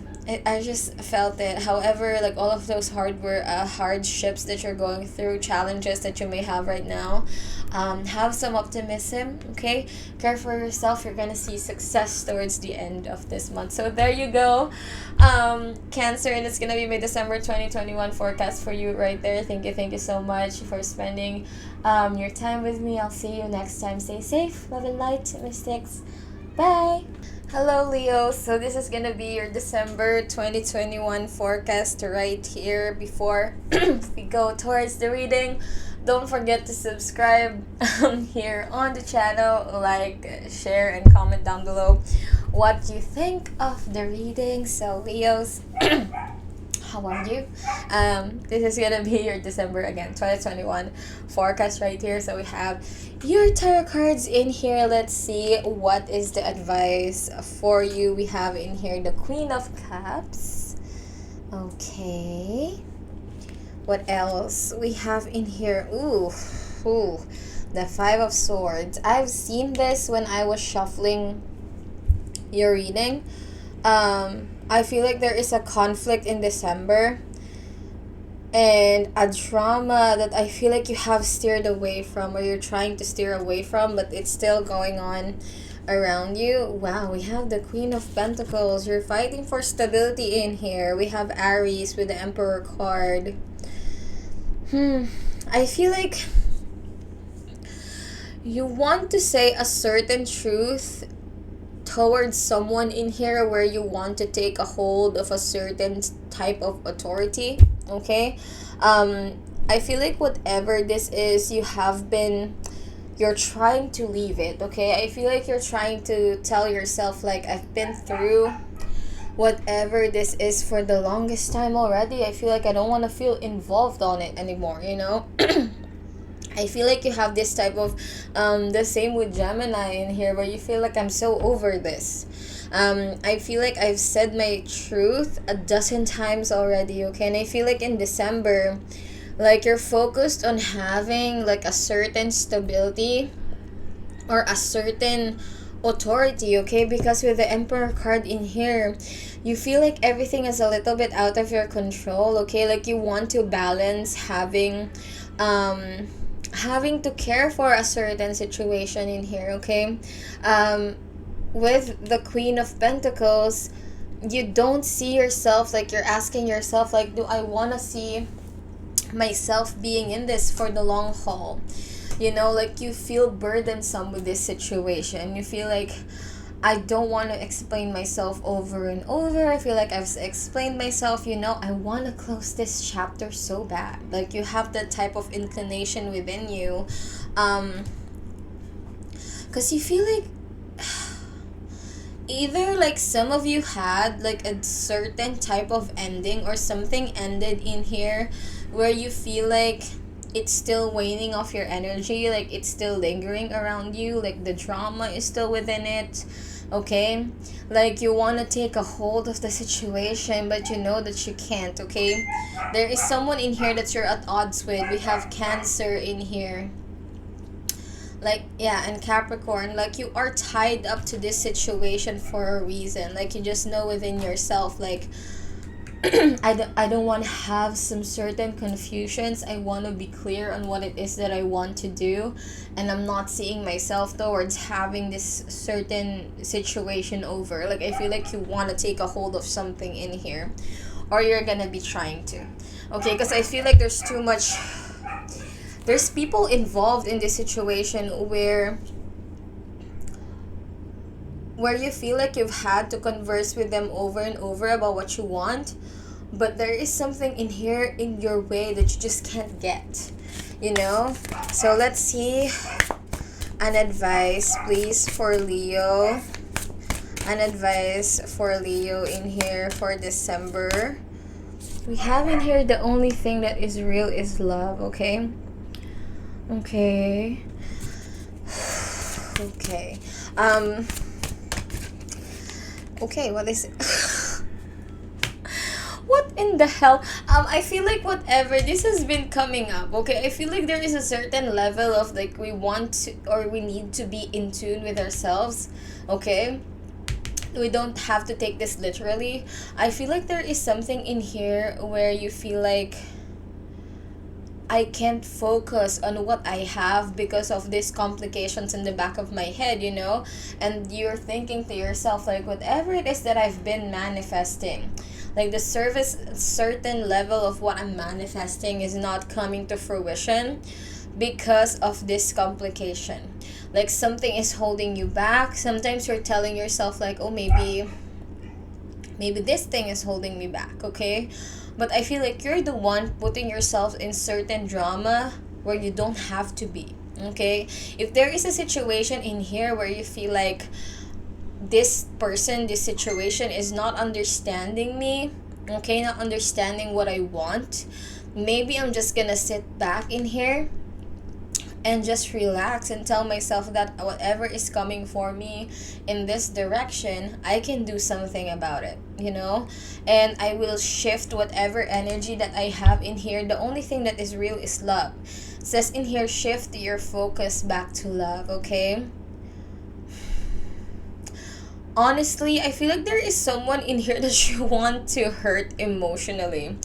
I just felt it. However, like all of those hardships that you're going through, challenges that you may have right now, have some optimism, okay? Care for yourself. You're going to see success towards the end of this month. So there you go. Cancer, and it's going to be my December 2021 forecast for you right there. Thank you so much for spending your time with me. I'll see you next time. Stay safe. Love and light, mystics. Bye. Hello, Leo. So this is gonna be your December 2021 forecast right here. Before we go towards the reading, don't forget to subscribe here on the channel, like, share, and comment down below what you think of the reading. So Leos, how are you? This is gonna be your December, again, 2021 forecast right here. So we have your tarot cards in here. Let's see what is the advice for you. We have in here the Queen of Cups. Okay. What else we have in here? Ooh, the Five of Swords. I've seen this when I was shuffling your reading. I feel like there is a conflict in December and a drama that I feel like you have steered away from, or you're trying to steer away from, but it's still going on around you. Wow, we have the Queen of Pentacles. You're fighting for stability in here. We have Aries with the Emperor card. I feel like you want to say a certain truth towards someone in here, where you want to take a hold of a certain type of authority, okay? I feel like whatever this is, you're trying to leave it, okay? I feel like you're trying to tell yourself, like, I've been through whatever this is for the longest time already. I feel like I don't want to feel involved on it anymore, you know? I feel like you have this type of, the same with Gemini in here, where you feel like, I'm so over this. I feel like I've said my truth a dozen times already, okay? And I feel like in December, like, you're focused on having, like, a certain stability or a certain authority, okay? Because with the Emperor card in here, you feel like everything is a little bit out of your control, okay? Like, you want to balance having to care for a certain situation in here, okay? With the Queen of Pentacles, you don't see yourself, like you're asking yourself, like, do I want to see myself being in this for the long haul? You know, like you feel burdensome with this situation. You feel like, I don't want to explain myself over and over. I feel like I've explained myself, you know, I want to close this chapter so bad. Like you have that type of inclination within you. Because you feel like either like some of you had like a certain type of ending, or something ended in here where you feel like it's still waning off your energy, like it's still lingering around you, like the drama is still within it. Okay, like you want to take a hold of the situation, but you know that you can't. Okay, there is someone in here that you're at odds with. We have Cancer in here, like, yeah, and Capricorn. Like you are tied up to this situation for a reason. Like you just know within yourself, like, I don't want to have some certain confusions. I want to be clear on what it is that I want to do, and I'm not seeing myself towards having this certain situation over. Like I feel like you want to take a hold of something in here, or you're gonna be trying to. Okay, because I feel like there's too much, there's people involved in this situation where you feel like you've had to converse with them over and over about what you want, but there is something in here in your way that you just can't get, you know? So let's see an advice, please, for Leo. An advice for Leo in here for December. We have in here, the only thing that is real is love. Okay, okay, okay. Okay, what is it? What in the hell? I feel like whatever, this has been coming up, okay? I feel like there is a certain level of like we want to, or we need to be in tune with ourselves, okay? We don't have to take this literally. I feel like there is something in here where you feel like, I can't focus on what I have because of these complications in the back of my head, you know? And you're thinking to yourself, like, whatever it is that I've been manifesting, like the certain level of what I'm manifesting is not coming to fruition because of this complication. Like something is holding you back. Sometimes you're telling yourself like, oh, maybe this thing is holding me back, okay? But I feel like you're the one putting yourself in certain drama where you don't have to be, okay? If there is a situation in here where you feel like this person, this situation is not understanding me, okay, not understanding what I want, maybe I'm just gonna sit back in here and just relax and tell myself that whatever is coming for me in this direction, I can do something about it, you know? And I will shift whatever energy that I have in here. The only thing that is real is love. It says in here, shift your focus back to love, okay? Honestly, I feel like there is someone in here that you want to hurt emotionally.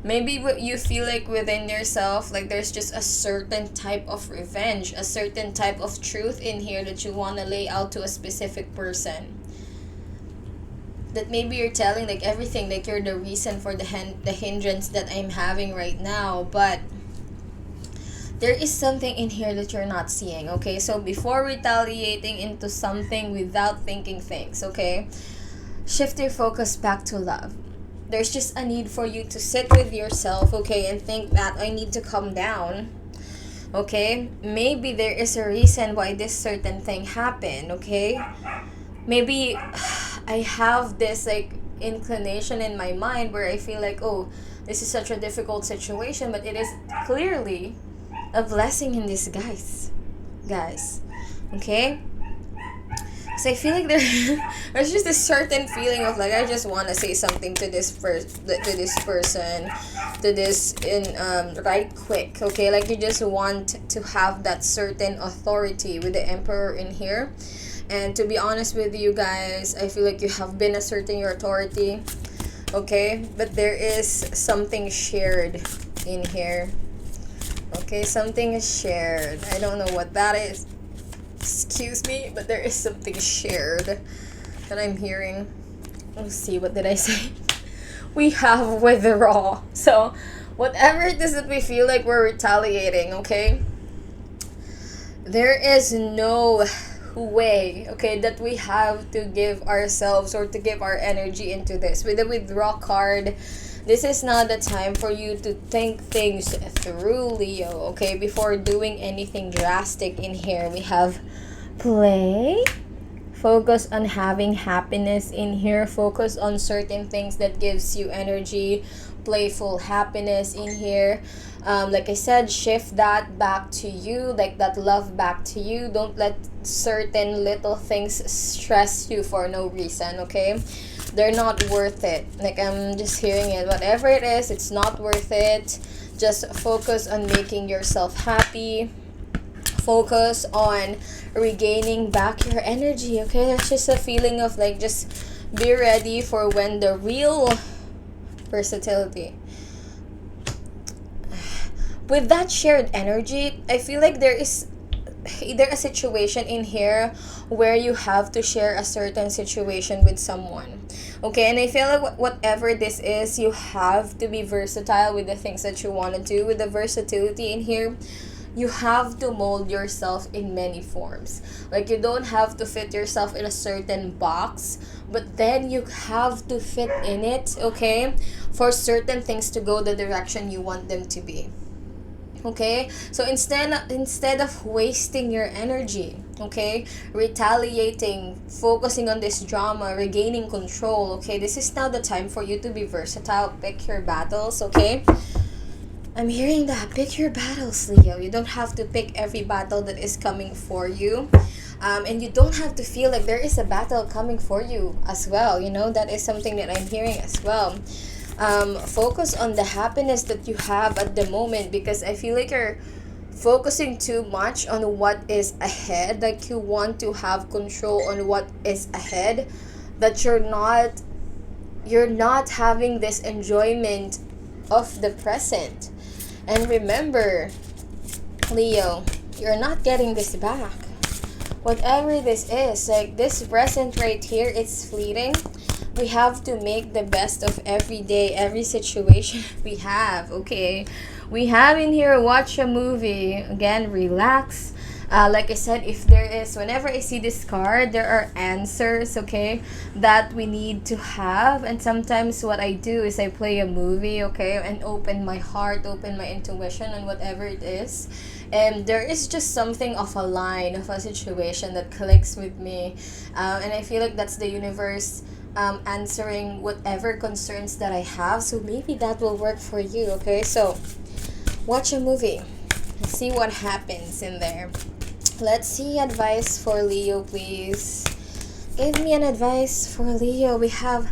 Maybe what you feel like within yourself, like there's just a certain type of revenge, a certain type of truth in here that you want to lay out to a specific person. That maybe you're telling like everything, like you're the reason for the hindrance that I'm having right now, but there is something in here that you're not seeing, okay? So before retaliating into something without thinking things, okay? Shift your focus back to love. There's just a need for you to sit with yourself, okay, and think that I need to calm down, okay? Maybe there is a reason why this certain thing happened, okay? Maybe I have this like inclination in my mind where I feel like, oh, this is such a difficult situation, but it is clearly a blessing in disguise, guys, okay? So I feel like there's just a certain feeling of like I just want to say something to this person, to this in right quick, okay? Like you just want to have that certain authority with the Emperor in here. And to be honest with you guys, I feel like you have been asserting your authority, okay? But there is something shared in here, okay? Something is shared. I don't know what that is. Excuse me, but there is something shared that I'm hearing. let's see, what did I say? We have withdraw. So whatever it is that we feel like we're retaliating, okay, there is no way, okay, that we have to give ourselves or to give our energy into this. With the withdraw card, this is not the time for you to think things through, Leo, okay? Before doing anything drastic in here, we have play. Focus on having happiness in here. Focus on certain things that gives you energy, playful happiness in here. Like I said, shift that back to you, like that love back to you. Don't let certain little things stress you for no reason, okay? They're not worth it. Like, I'm just hearing it. Whatever it is, it's not worth it. Just focus on making yourself happy. Focus on regaining back your energy, okay? That's just a feeling of like, just be ready for when the real versatility. With that shared energy, I feel like there is either a situation in here where you have to share a certain situation with someone, okay? And I feel like whatever this is, you have to be versatile with the things that you want to do. With the versatility in here, you have to mold yourself in many forms. Like, you don't have to fit yourself in a certain box, but then you have to fit in it, okay, for certain things to go the direction you want them to be. Okay, so instead of wasting your energy, okay, retaliating, focusing on this drama, regaining control, okay, this is now the time for you to be versatile. Pick your battles, okay? I'm hearing that. Pick your battles, Leo. You don't have to pick every battle that is coming for you. And you don't have to feel like there is a battle coming for you as well. You know, that is something that I'm hearing as well. Focus on the happiness that you have at the moment, because I feel like you're focusing too much on what is ahead. Like, you want to have control on what is ahead, that you're not having this enjoyment of the present. And remember, Leo, you're not getting this back. Whatever this is, like this present right here, it's fleeting. We have to make the best of every day, every situation we have, okay? We have in here, watch a movie. Again, relax. Like I said, if there is, whenever I see this card, there are answers, okay, that we need to have. And sometimes what I do is I play a movie, okay, and open my heart, open my intuition on whatever it is. And there is just something of a line, of a situation that clicks with me. And I feel like that's the universe answering whatever concerns that I have. So maybe that will work for you, okay? So watch a movie. Let's see what happens in there. Let's see advice for Leo, please. Give me an advice for Leo. We have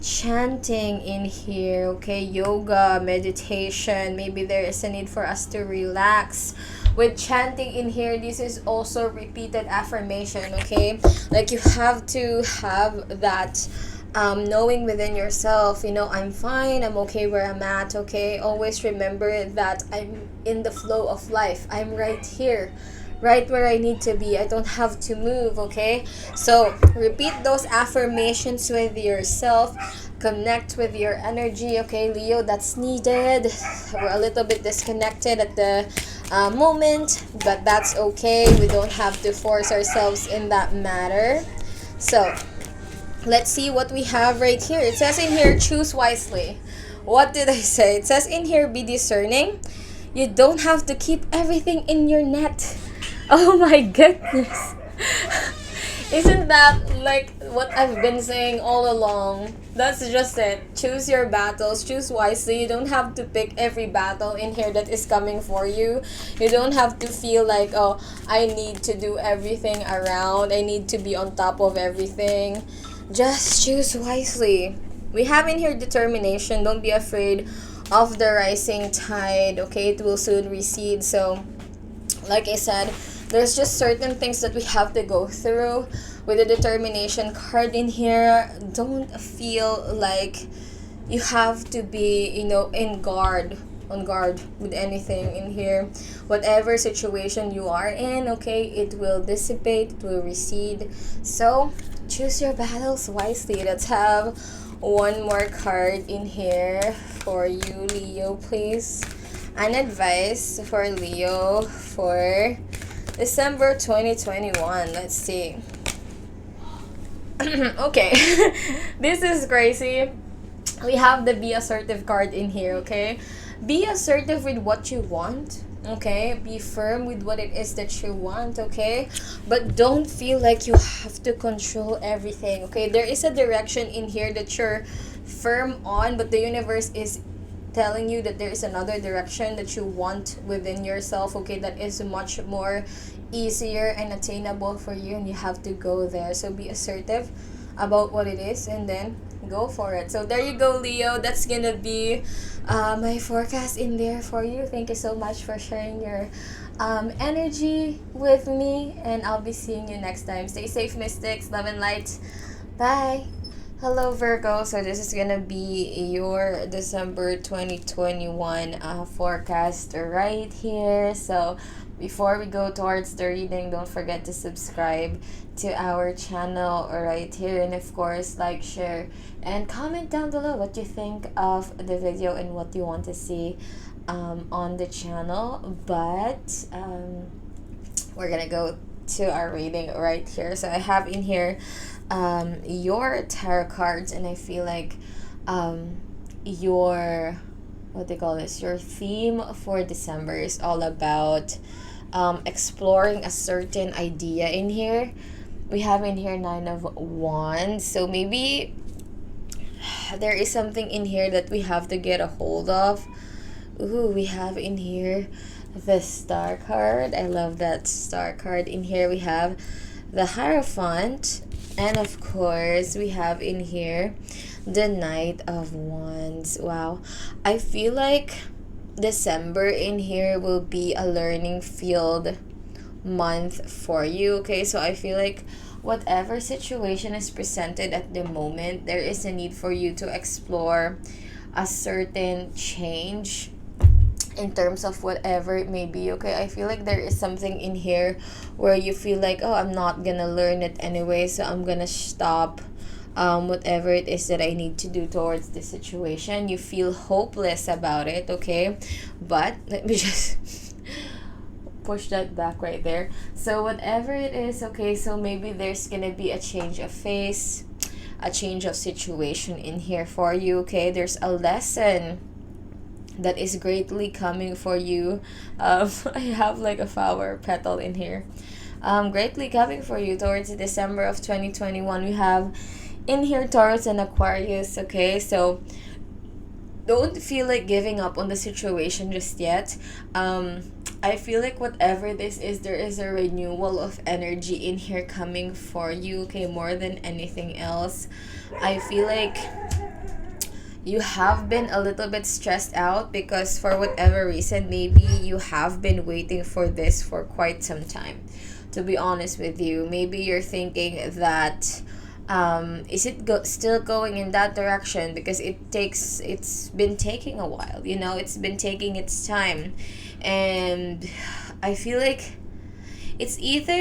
chanting in here, okay? Yoga, meditation. Maybe there is a need for us to relax. With chanting in here, this is also repeated affirmation, okay? Like, you have to have that knowing within yourself, you know, I'm fine, I'm okay where I'm at, okay? Always remember that I'm in the flow of life. I'm right here, right where I need to be. I don't have to move, okay? So repeat those affirmations with yourself. Connect with your energy, okay, Leo? That's needed. We're a little bit disconnected at the moment, but that's okay. We don't have to force ourselves in that matter. So let's see what we have right here. It says in here, choose wisely. What did I say? It says in here, be discerning. You don't have to keep everything in your net. Oh my goodness. Isn't that like what I've been saying all along? That's just it. Choose your battles. Choose wisely. You don't have to pick every battle in here that is coming for you. You don't have to feel like, oh, I need to do everything around. I need to be on top of everything. Just choose wisely. We have in here determination. Don't be afraid of the rising tide, okay? It will soon recede. So, like I said, there's just certain things that we have to go through. With the determination card in here, don't feel like you have to be, you know, on guard with anything in here. Whatever situation you are in, okay, it will dissipate, it will recede. So choose your battles wisely. Let's have one more card in here for you, Leo, please. An advice for Leo for December 2021. Let's see. Okay. This is crazy. We have the be assertive card in here, okay? Be assertive with what you want, okay? Be firm with what it is that you want, okay? But don't feel like you have to control everything, okay? There is a direction in here that you're firm on, but the universe is telling you that there is another direction that you want within yourself, okay? That is much more easier and attainable for you, and you have to go there. So be assertive about what it is and then go for it. So there you go, Leo. That's gonna be my forecast in there for you. Thank you so much for sharing your energy with me, and I'll be seeing you next time. Stay safe, mystics. Love and light. Bye. Hello, Virgo. So this is gonna be your December 2021 forecast right here. So before we go towards the reading, don't forget to subscribe to our channel right here, and of course like, share, and comment down below what you think of the video and what you want to see on the channel. But we're gonna go to our reading right here. So I have in here your tarot cards, and I feel like your, what they call this, your theme for December is all about exploring a certain idea in here. We have in here 9 of Wands, so maybe there is something in here that we have to get a hold of. Ooh, we have in here the Star card. I love that Star card. In here we have the Hierophant, and of course we have in here the Knight of Wands. Wow, I feel like December in here will be a learning field month for you, okay? So I feel like whatever situation is presented at the moment, there is a need for you to explore a certain change in terms of whatever it may be, okay? I feel like there is something in here where you feel like, oh, I'm not gonna learn it anyway, so I'm gonna stop whatever it is that I need to do towards the situation. You feel hopeless about it, okay? But let me just push that back right there. So whatever it is, okay, so maybe there's gonna be a change of phase, a change of situation in here for you, okay? There's a lesson that is greatly coming for you. I have like a flower petal in here. Greatly coming for you towards December of 2021. We have in here Taurus and Aquarius, okay? So don't feel like giving up on the situation just yet. I feel like whatever this is, there is a renewal of energy in here coming for you, okay? More than anything else, I feel like you have been a little bit stressed out because for whatever reason, maybe you have been waiting for this for quite some time. To be honest with you, maybe you're thinking that is it still going in that direction, because it's been taking a while, you know, it's been taking its time. And I feel like it's either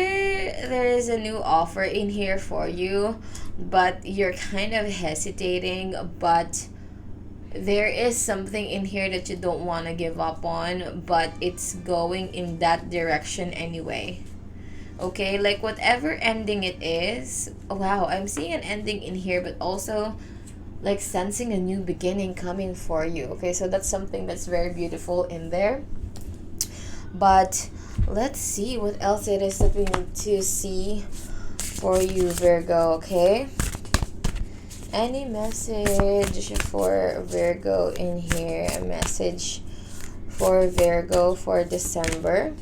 there is a new offer in here for you, but you're kind of hesitating, but there is something in here that you don't want to give up on, but it's going in that direction anyway. Okay, like whatever ending it is, wow, I'm seeing an ending in here, but also like sensing a new beginning coming for you. Okay, so that's something that's very beautiful in there. But let's see what else it is that we need to see for you, Virgo, okay? Any message for Virgo in here? A message for Virgo for December.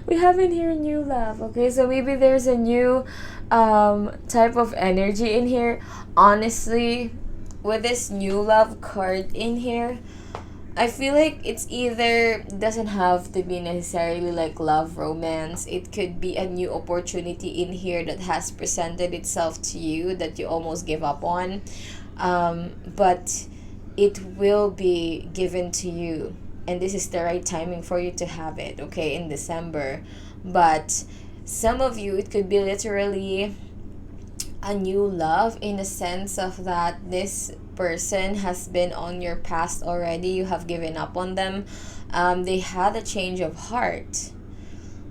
We have in here new love, okay? So maybe there's a new type of energy in here. Honestly, with this new love card in here, I feel like it's either doesn't have to be necessarily like love, romance. It could be a new opportunity in here that has presented itself to you that you almost give up on. But it will be given to you. And this is the right timing for you to have it, okay, in December. But Some of you, it could be literally a new love, in the sense of that this person has been on your past already. You have given up on them. They had a change of heart.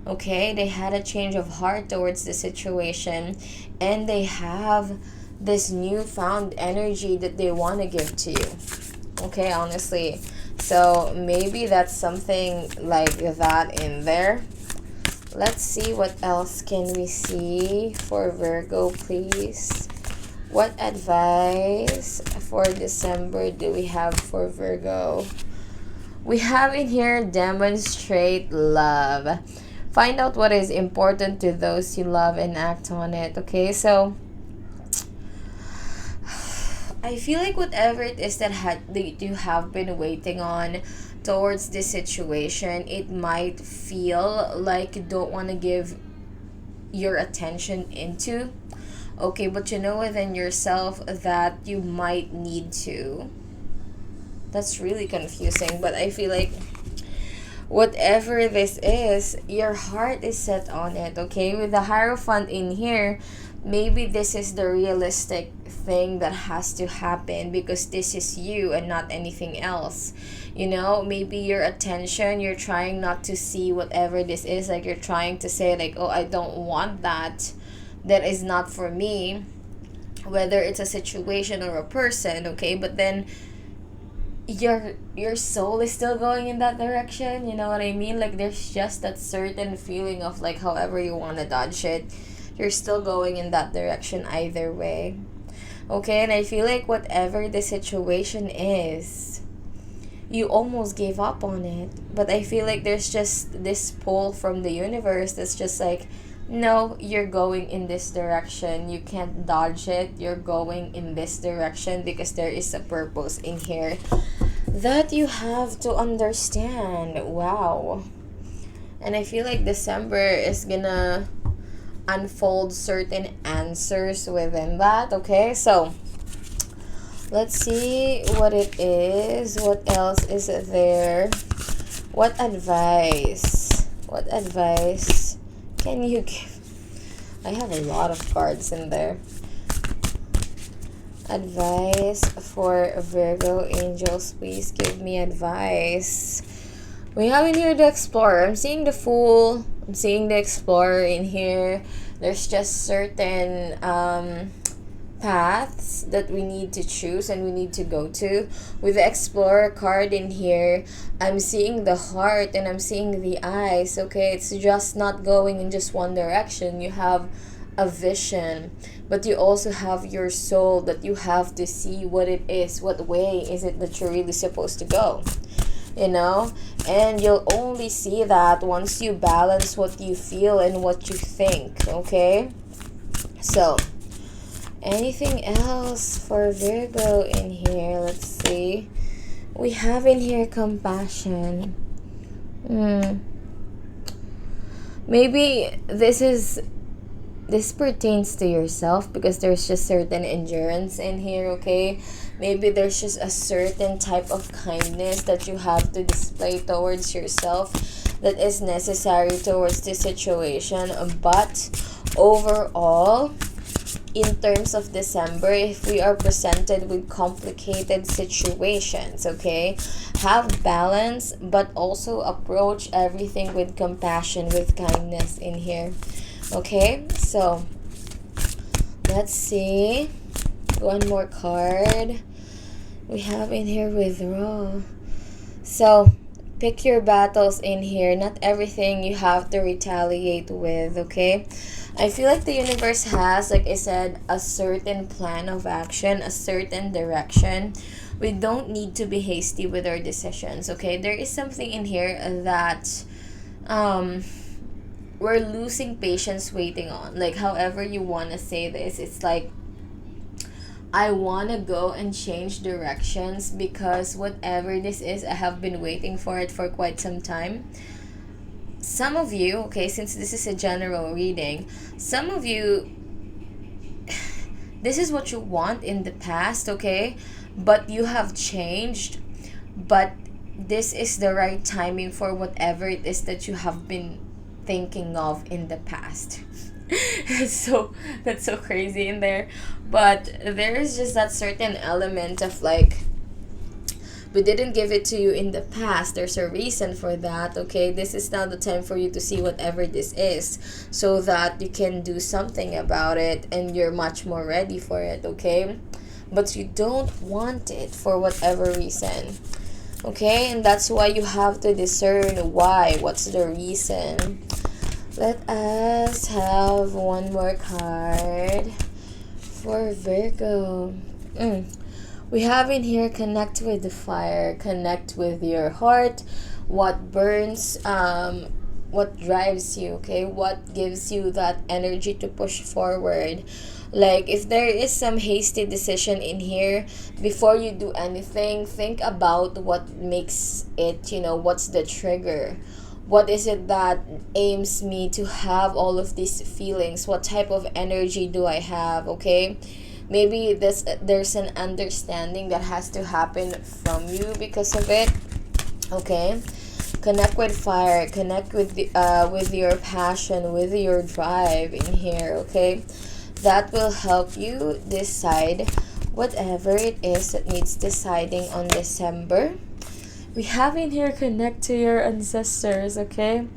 Okay, they had a change of heart towards the situation, and they have this newfound energy that they want to give to you. Okay, honestly. So maybe that's something like that in there. Let's see what else can we see for Virgo, please. What advice for December do we have for Virgo? We have in here, demonstrate love. Find out what is important to those you love and act on it. Okay, so I feel like whatever it is that you have been waiting on towards this situation, it might feel like you don't want to give your attention into. Okay, but you know within yourself that you might need to. That's really confusing, but I feel like whatever this is, your heart is set on it. Okay, with the Hierophant in here, maybe this is the realistic thing that has to happen, because this is you and not anything else. You know, maybe your attention, you're trying not to see whatever this is. Like, you're trying to say like, oh, I don't want that. That is not for me. Whether it's a situation or a person, okay? But then your soul is still going in that direction. You know what I mean? Like, there's just that certain feeling of like, however you want to dodge it, you're still going in that direction either way. Okay, and I feel like whatever the situation is, you almost gave up on it. But I feel like there's just this pull from the universe that's just like, no, you're going in this direction. You can't dodge it. You're going in this direction because there is a purpose in here that you have to understand. Wow. And I feel like December is gonna unfold certain answers within that. Okay, so let's see what it is. What else is there? What advice can you give? I have a lot of cards in there. Advice for Virgo angels, please give me advice. We have in here the Explorer. I'm seeing the Fool. I'm seeing the Explorer in here. There's just certain paths that we need to choose and we need to go to. With the Explorer card in here, I'm seeing the heart and I'm seeing the eyes. Okay, it's just not going in just one direction. You have a vision, but you also have your soul that you have to see what it is. What way is it that you're really supposed to go? You know, and you'll only see that once you balance what you feel and what you think. Okay, so anything else for Virgo in here? Let's see. We have in here compassion. Maybe this pertains to yourself, because there's just certain endurance in here. Okay, maybe there's just a certain type of kindness that you have to display towards yourself that is necessary towards this situation. But overall, in terms of December, if we are presented with complicated situations, okay, have balance, but also approach everything with compassion, with kindness in here. Okay, so let's see. One more card. We have in here withdraw. So pick your battles in here. Not everything you have to retaliate with. Okay, I feel like the universe has, like I said, a certain plan of action, a certain direction. We don't need to be hasty with our decisions. Okay, there is something in here that we're losing patience waiting on. Like, however you want to say this, it's like, I want to go and change directions because whatever this is, I have been waiting for it for quite some time. Some of you, okay, since this is a general reading, some of you, this is what you want in the past, okay, but you have changed. But this is the right timing for whatever it is that you have been thinking of in the past. So that's so crazy in there. But there is just that certain element of like, we didn't give it to you in the past. There's a reason for that, okay? This is now the time for you to see whatever this is so that you can do something about it and you're much more ready for it, okay? But you don't want it for whatever reason, okay? And that's why you have to discern why. What's the reason? Let us have one more card for Virgo. We have in here, connect with the fire, connect with your heart, what burns, what drives you, okay? What gives you that energy to push forward. Like, if there is some hasty decision in here, before you do anything, think about what makes it, what's the trigger. What is it that aims me to have all of these feelings? What type of energy do I have, okay? Maybe there's an understanding that has to happen from you because of it, okay? Connect with fire, connect with your passion, with your drive in here, okay? That will help you decide whatever it is that needs deciding on December. We have in here, connect to your ancestors, okay?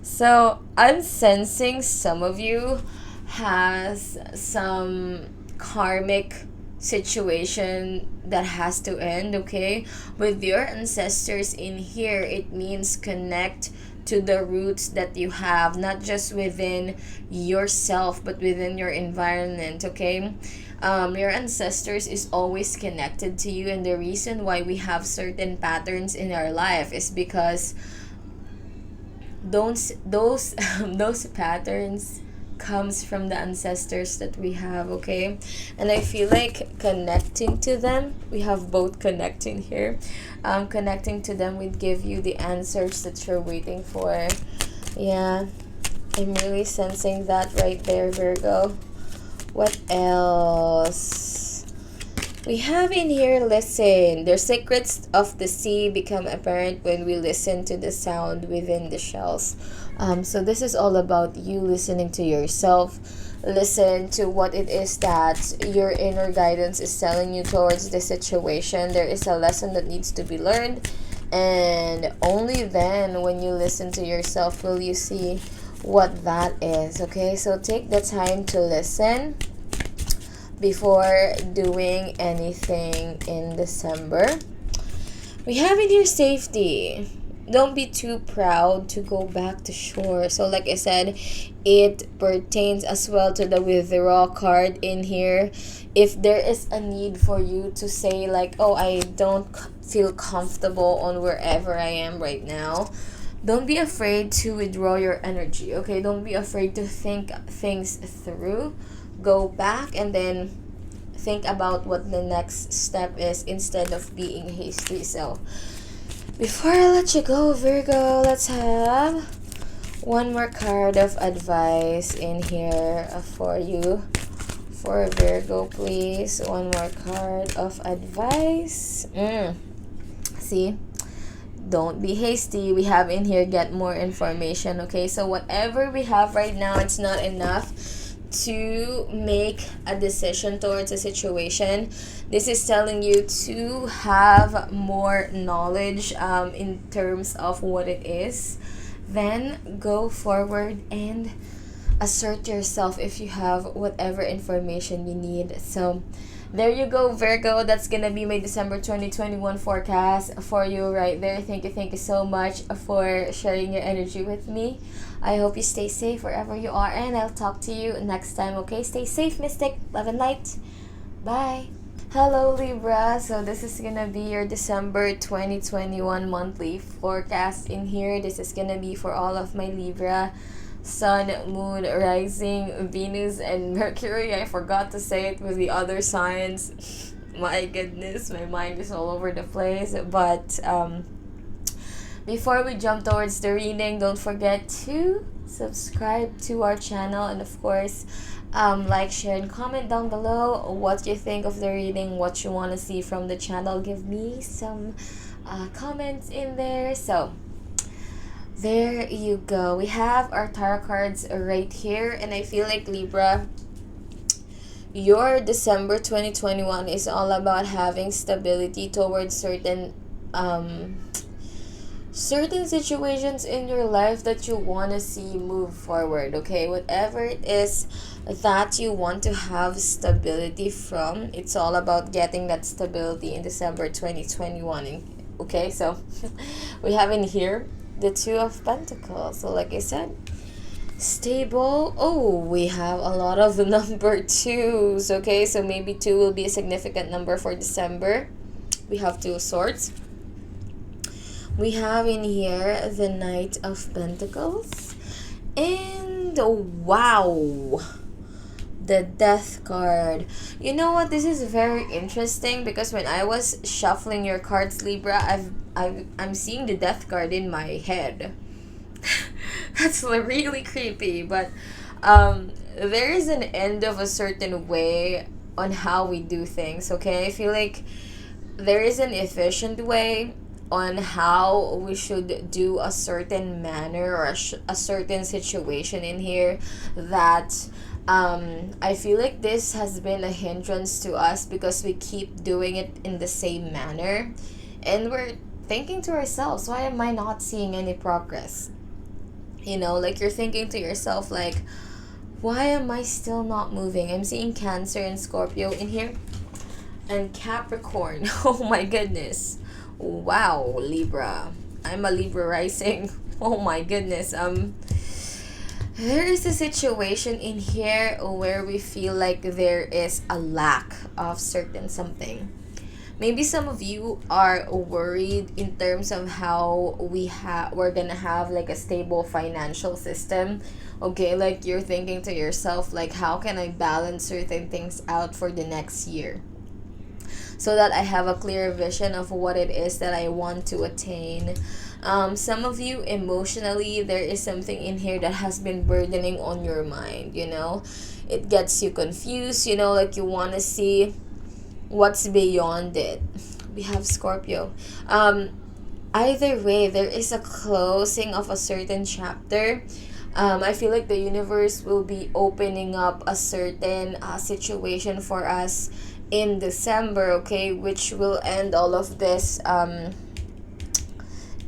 So I'm sensing some of you has some karmic situation that has to end, okay? With your ancestors in here, it means connect to the roots that you have, not just within yourself but within your environment, okay? Your ancestors is always connected to you, and the reason why we have certain patterns in our life is because those those patterns comes from the ancestors that we have, okay? And I feel like connecting to them, we have both connecting here, connecting to them would give you the answers that you're waiting for. Yeah, I'm really sensing that right there, Virgo. What else? We have in here, listen. The secrets of the sea become apparent when we listen to the sound within the shells. So this is all about you listening to yourself. Listen to what it is that your inner guidance is telling you towards the situation. There is a lesson that needs to be learned. And only then, when you listen to yourself, will you see what that is, okay? So take the time to listen before doing anything in December. We have in here safety. Don't be too proud to go back to shore. So like I said, it pertains as well to the withdraw card in here. If there is a need for you to say like, oh, I don't feel comfortable on wherever I am right now, don't be afraid to withdraw your energy, okay? Don't be afraid to think things through. Go back and then think about what the next step is instead of being hasty. So before I let you go, Virgo, let's have one more card of advice in here for you. For Virgo, please. One more card of advice. See? Don't be hasty. We have in here, get more information, okay? So whatever we have right now, it's not enough to make a decision towards a situation. This is telling you to have more knowledge in terms of what it is. Then go forward and assert yourself if you have whatever information you need. So there you go, Virgo. That's gonna be my December 2021 forecast for you right there. Thank you so much for sharing your energy with me. I hope you stay safe wherever you are, and I'll talk to you next time, okay? Stay safe, Mystic. Love and light. Bye. Hello, Libra. So this is gonna be your December 2021 monthly forecast in here. This is gonna be for all of my Libra Sun, Moon, Rising, Venus, and Mercury. I forgot to say it with the other signs. My goodness, my mind is all over the place. But before we jump towards the reading, don't forget to subscribe to our channel, and of course, like, share, and comment down below what you think of the reading, what you want to see from the channel. Give me some comments in there. So There you go. We have our tarot cards right here, and I feel like Libra, your December 2021 is all about having stability towards certain situations in your life that you want to see move forward, okay? Whatever it is that you want to have stability from, it's all about getting that stability in December 2021, okay? So we have in here the Two of Pentacles. So like I said, stable. Oh, we have a lot of number twos, okay? So maybe two will be a significant number for December. We have Two of Swords. We have in here the Knight of Pentacles. And wow, the Death card. You know what? This is very interesting because when I was shuffling your cards, Libra, I'm seeing the Death card in my head. That's really creepy, but there is an end of a certain way on how we do things, okay? I feel like there is an efficient way on how we should do a certain manner or a certain situation in here that I feel like this has been a hindrance to us because we keep doing it in the same manner, and we're thinking to ourselves, why am I not seeing any progress? You know, like you're thinking to yourself, like, why am I still not moving? I'm seeing Cancer and Scorpio in here, and Capricorn. Oh my goodness. Wow, Libra. I'm a Libra rising. Oh my goodness. There is a situation in here where we feel like there is a lack of certain something. Maybe some of you are worried in terms of how we're gonna have like a stable financial system. Okay, like you're thinking to yourself, like, how can I balance certain things out for the next year so that I have a clear vision of what it is that I want to attain. Some of you emotionally, there is something in here that has been burdening on your mind, you know. It gets you confused, you know, like you want to see what's beyond it. We have Scorpio. Either way, there is a closing of a certain chapter. I feel like the universe will be opening up a certain situation for us in December, okay, which will end all of this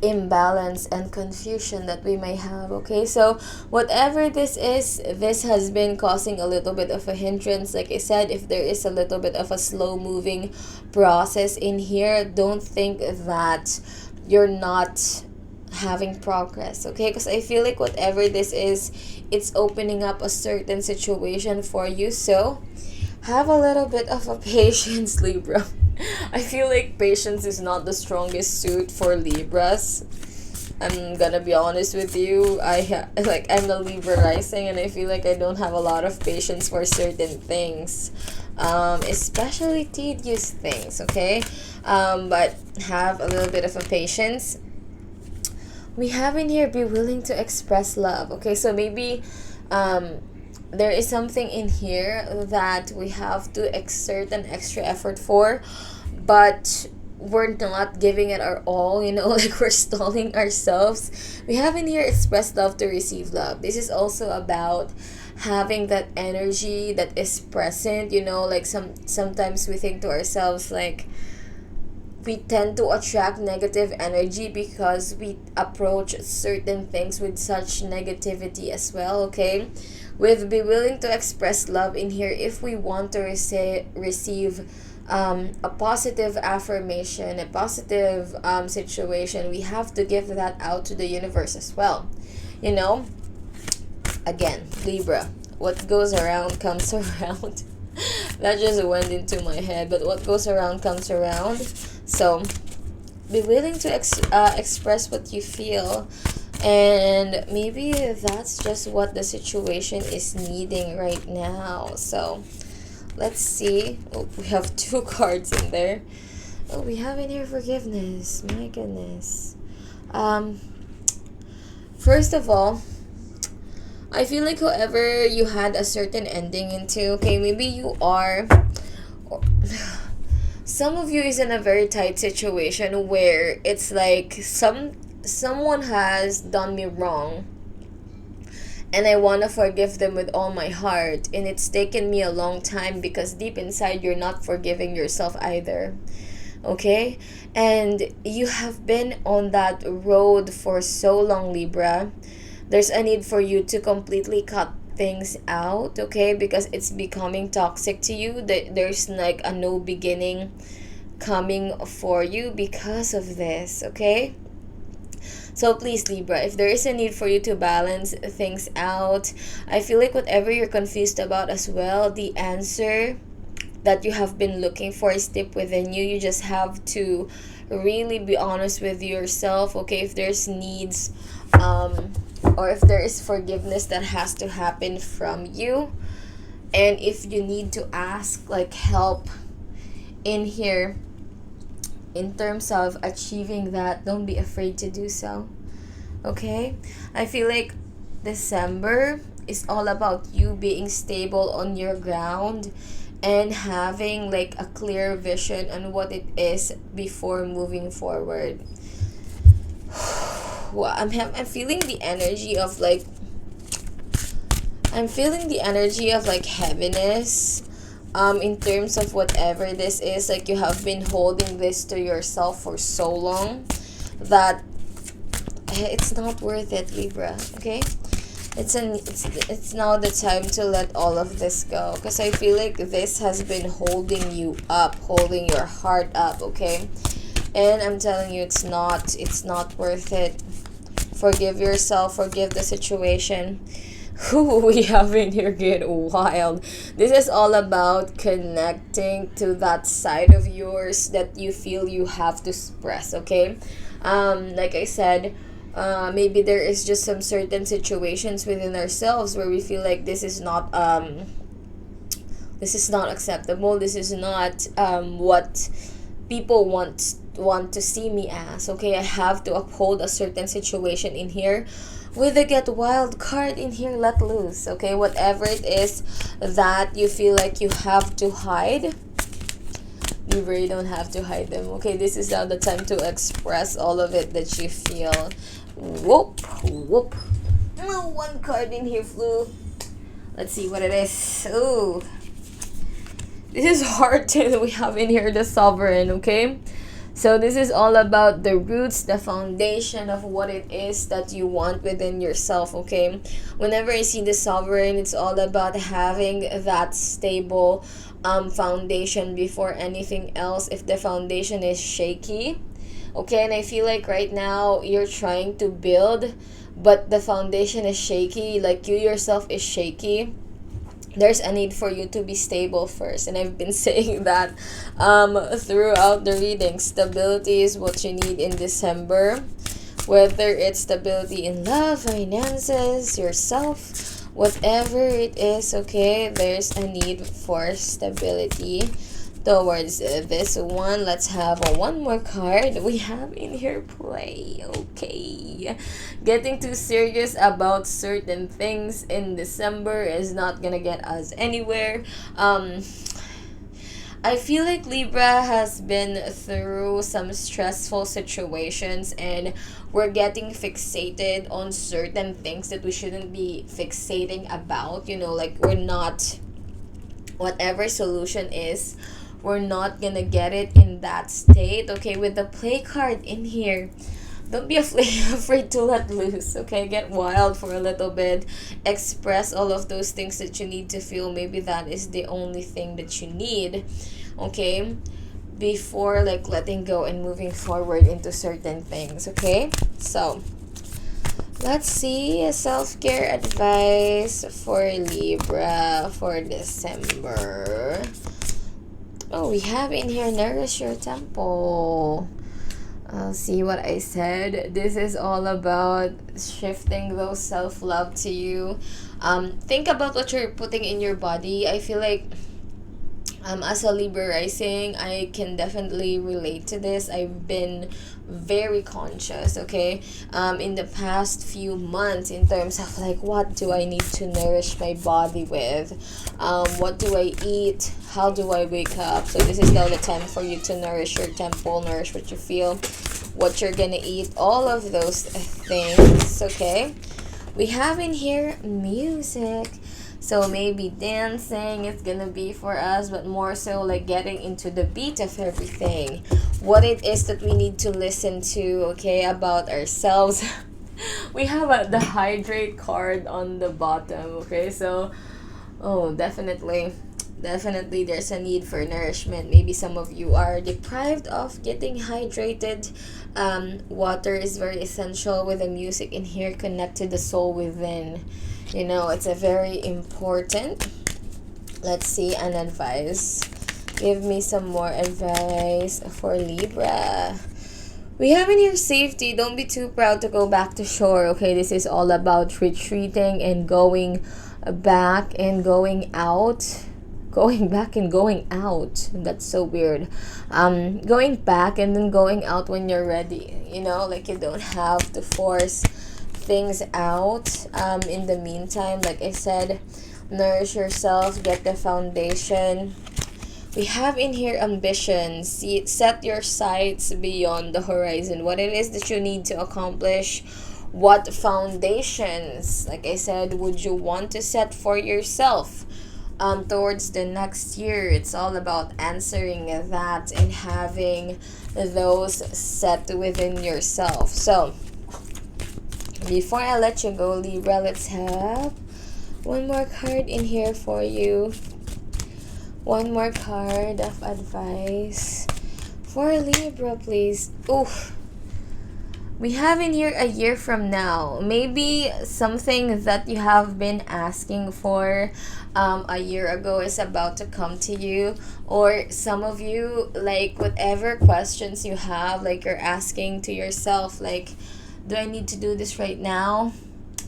imbalance and confusion that we may have, okay? So whatever this is, this has been causing a little bit of a hindrance. Like I said, if there is a little bit of a slow moving process in here, don't think that you're not having progress, okay? Because I feel like whatever this is, it's opening up a certain situation for you. So have a little bit of a patience, Libra. I feel like patience is not the strongest suit for Libras. I'm gonna be honest with you. I'm a Libra rising, and I feel like I don't have a lot of patience for certain things, especially tedious things. Okay, but have a little bit of a patience. We have in here, be willing to express love. Okay, so maybe there is something in here that we have to exert an extra effort for, but we're not giving it our all, you know, like we're stalling ourselves. We have in here, express love to receive love. This is also about having that energy that is present, you know, like sometimes we think to ourselves, like, we tend to attract negative energy because we approach certain things with such negativity as well, okay? With be willing to express love in here, if we want to receive a positive affirmation, a positive situation, we have to give that out to the universe as well. You know, again, Libra, what goes around comes around. That just went into my head, but what goes around comes around. So be willing to express what you feel, and maybe that's just what the situation is needing right now. So let's see. Oh, we have two cards in there. Oh, we have in here forgiveness. My goodness. First of all, I feel like whoever you had a certain ending into, okay, maybe you are, some of you is in a very tight situation where it's like someone has done me wrong, and I want to forgive them with all my heart, and it's taken me a long time because deep inside you're not forgiving yourself either. Okay? And you have been on that road for so long, Libra. There's a need for you to completely cut things out, okay? Because it's becoming toxic to you. There's like a no beginning coming for you because of this, okay? So please, Libra, if there is a need for you to balance things out, I feel like whatever you're confused about as well, the answer that you have been looking for is deep within you. You just have to really be honest with yourself, okay? If there's needs, or if there is forgiveness that has to happen from you, and if you need to ask like help in here in terms of achieving that, don't be afraid to do so, okay? I feel like December is all about you being stable on your ground and having like a clear vision on what it is before moving forward. Well, I'm feeling the energy of like, I'm feeling the energy of like heaviness, in terms of whatever this is. Like you have been holding this to yourself for so long that it's not worth it, Libra, okay? It's now the time to let all of this go, because I feel like this has been holding you up, holding your heart up, okay? And I'm telling you, it's not worth it. Forgive yourself, forgive the situation. Who we have in here get wild. This is all about connecting to that side of yours that you feel you have to express, okay? Like I said, maybe there is just some certain situations within ourselves where we feel like this is not acceptable. This is not what people want to see me as, okay? I have to uphold a certain situation in here with the get wild card in here. Let loose, okay? Whatever it is that you feel like you have to hide, you really don't have to hide them, okay? This is now the time to express all of it that you feel. Whoop whoop. Oh, one card in here flew. Let's see what it is. Ooh, this is hard too. We have in here the Sovereign, okay? So this is all about the roots, the foundation of what it is that you want within yourself, okay? Whenever I see the Sovereign, it's all about having that stable foundation before anything else. If the foundation is shaky, okay, and I feel like right now you're trying to build, but the foundation is shaky, like you yourself is shaky, there's a need for you to be stable first. And I've been saying that throughout the reading. Stability is what you need in December, whether it's stability in love, finances, yourself, whatever it is, okay? There's a need for stability towards this one. Let's have one more card. We have in here play, okay? Getting too serious about certain things in December is not gonna get us anywhere. I feel like Libra has been through some stressful situations, and we're getting fixated on certain things that we shouldn't be fixating about. You know, like we're not, whatever solution is, we're not gonna get it in that state, okay? With the play card in here, don't be afraid to let loose, okay? Get wild for a little bit. Express all of those things that you need to feel. Maybe that is the only thing that you need, okay? Before like letting go and moving forward into certain things, okay? So let's see, self-care advice for Libra for December. Oh, we have in here nourish your temple. I'll see what I said. This is all about shifting those self-love to you. Think about what you're putting in your body. I feel like as a Libra rising, I can definitely relate to this. I've been very conscious, okay, in the past few months in terms of like, what do I need to nourish my body with? What do I eat? How do I wake up? So this is now the time for you to nourish your temple, nourish what you feel. what you're gonna eat, all of those things, okay? We have in here music. So maybe dancing is gonna be for us, but more so like getting into the beat of everything. What it is that we need to listen to, okay, about ourselves. We have the hydrate card on the bottom, okay? So, oh, definitely there's a need for nourishment. Maybe some of you are deprived of getting hydrated. Water is very essential with the music in here. Connect to the soul within. You know, it's a very important. Let's see an advice. Give me some more advice for Libra. We have in here safety. Don't be too proud to go back to shore. Okay, this is all about retreating and going back and going out. Going back and going out. That's so weird. Going back and then going out when you're ready. You know, like you don't have to force things out. In the meantime, like I said, nourish yourself, get the foundation. We have in here ambition. See, set your sights beyond the horizon. What it is that you need to accomplish. What foundations, like I said, would you want to set for yourself towards the next year? It's all about answering that and having those set within yourself. So, before I let you go, Libra, let's have one more card in here for you. One more card of advice for Libra, please. Oof. We have in here a year from now. Maybe something that you have been asking for a year ago is about to come to you. Or some of you, like whatever questions you have, like you're asking to yourself, like, do I need to do this right now?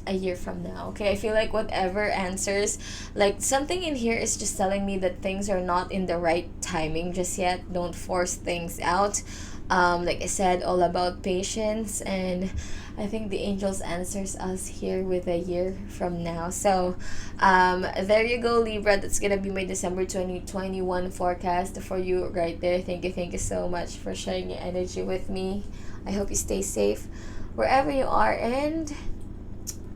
A year from now, okay? I feel like whatever answers, like something in here is just telling me that things are not in the right timing just yet. Don't force things out. Like I said, all about patience, and I think the angels answers us here with a year from now. So there you go, Libra. That's gonna be my December 2021 forecast for you right there. Thank you so much for sharing your energy with me. I hope you stay safe wherever you are, and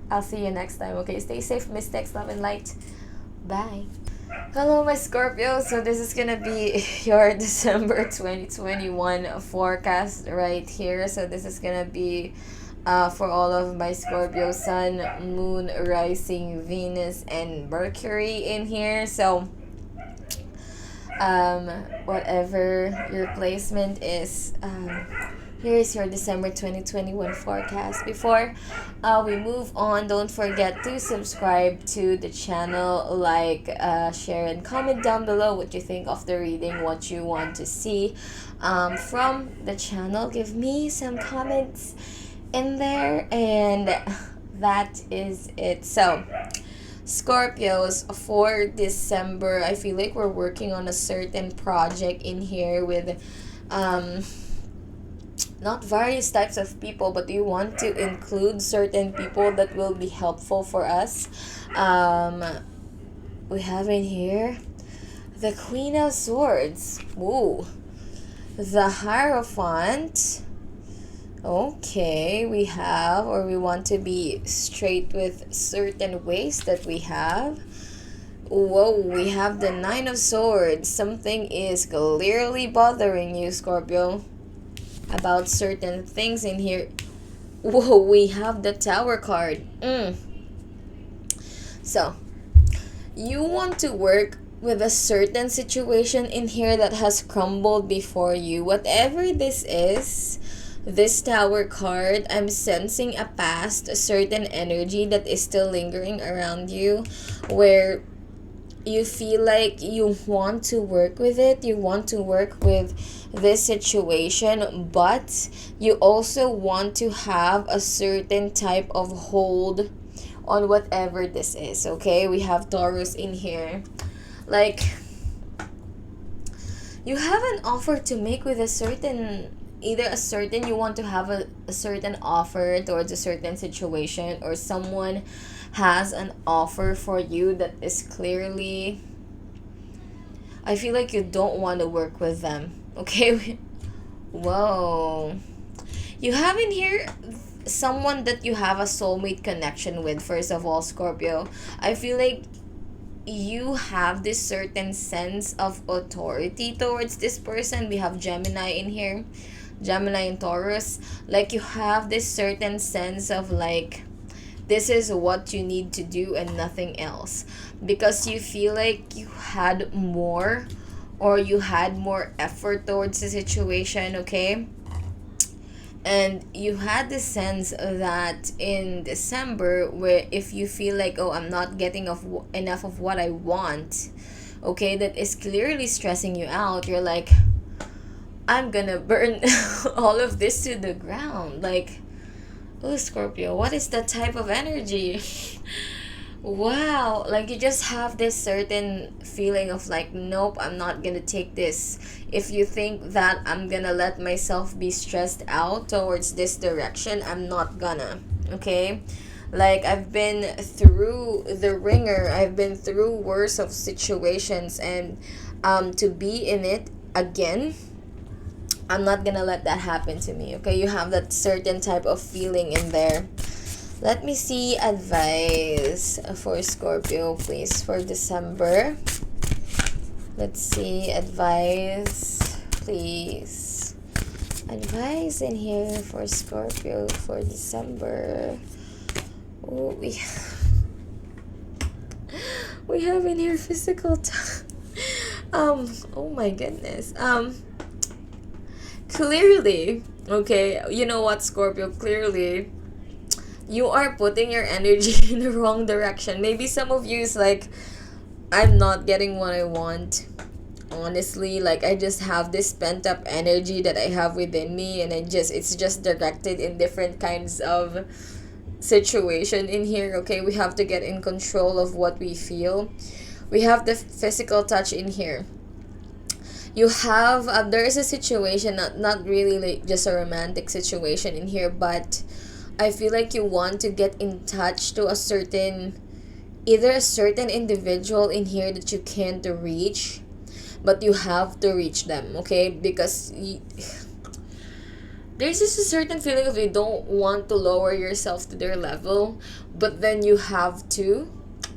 I'll see you next time, okay? Stay safe, mystics, love and light. Bye. Hello, my Scorpio. So this is gonna be your December 2021 forecast right here. So this is gonna be for all of my Scorpio Sun, Moon, Rising, Venus, and Mercury in here. So whatever your placement is, here is your December 2021 forecast. Before we move on, don't forget to subscribe to the channel, like, share, and comment down below what you think of the reading, what you want to see from the channel. Give me some comments in there, and that is it. So, Scorpios, for December, I feel like we're working on a certain project in here with not various types of people, but you want to include certain people that will be helpful for us. We have in here the Queen of Swords. Ooh. The Hierophant. Okay, we have, or we want to be straight with certain ways that we have. Whoa, we have the Nine of Swords. Something is clearly bothering you, Scorpio, about certain things in here. Whoa, we have the Tower card. So, you want to work with a certain situation in here that has crumbled before you. Whatever this is, this Tower card, I'm sensing a past, a certain energy that is still lingering around you, where you feel like you want to work with it, you want to work with this situation, but you also want to have a certain type of hold on whatever this is, okay? We have Taurus in here. Like, you have an offer to make with a certain, either a certain, you want to have a certain offer towards a certain situation, or someone has an offer for you that is clearly, I feel like you don't want to work with them, okay? Whoa. You have in here someone that you have a soulmate connection with. First of all, Scorpio, I feel like you have this certain sense of authority towards this person. We have Gemini in here, Gemini and Taurus. Like, you have this certain sense of like, this is what you need to do and nothing else, because you feel like you had more, or you had more effort towards the situation, okay? And you had the sense that in December, where if you feel like, oh, I'm not getting enough of what I want, okay, that is clearly stressing you out. You're like, I'm gonna burn all of this to the ground. Like, oh, Scorpio, what is that type of energy? Wow, like you just have this certain feeling of like, nope, I'm not gonna take this. If you think that I'm gonna let myself be stressed out towards this direction, I'm not gonna, okay? Like, I've been through the ringer, I've been through worse of situations, and to be in it again, I'm not gonna let that happen to me, okay? You have that certain type of feeling in there. Let me see advice for Scorpio, please, for December. Let's see advice, please. Advice in here for Scorpio for December. Oh, we have in here physical oh my goodness. Clearly, okay, you know what, Scorpio, clearly you are putting your energy in the wrong direction. Maybe some of you is like, I'm not getting what I want. Honestly, like, I just have this pent up energy that I have within me, and it's just directed in different kinds of situation in here, okay? We have to get in control of what we feel. We have the physical touch in here. You have there is a situation, not really like just a romantic situation in here, but I feel like you want to get in touch to either a certain individual in here that you can't reach, but you have to reach them, okay? Because there's just a certain feeling of you don't want to lower yourself to their level, but then you have to,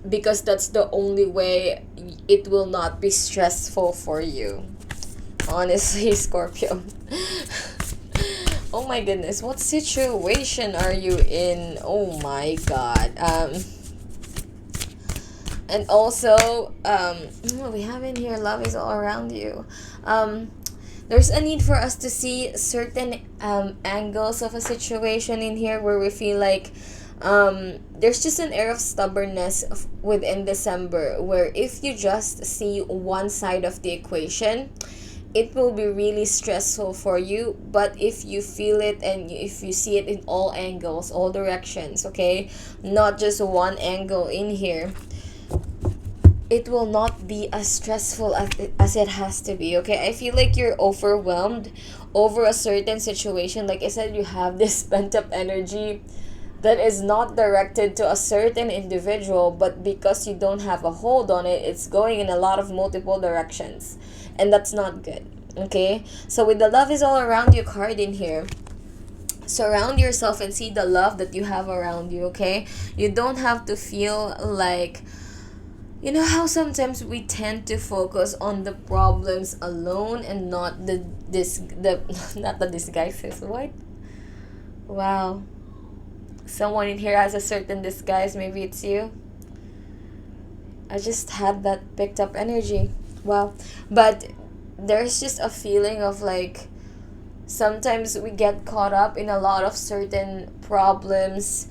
because that's the only way it will not be stressful for you. Honestly, Scorpio. Oh my goodness, what situation are you in? Oh my god. And also, we have in here, love is all around you. There's a need for us to see certain angles of a situation in here where we feel like there's just an air of stubbornness within December, where if you just see one side of the equation, it will be really stressful for you. But if you feel it and if you see it in all angles, all directions, okay, not just one angle in here, it will not be as stressful as it has to be, okay? I feel like you're overwhelmed over a certain situation. Like I said, you have this pent up energy that is not directed to a certain individual, but because you don't have a hold on it, it's going in a lot of multiple directions, and that's not good, okay? So with the love is all around you card in here, surround yourself and see the love that you have around you, okay? You don't have to feel like, you know how sometimes we tend to focus on the problems alone and not the not the disguises. What? Wow. Someone in here has a certain disguise. Maybe it's you. I just had that picked up energy. Wow. But there's just a feeling of like, sometimes we get caught up in a lot of certain problems,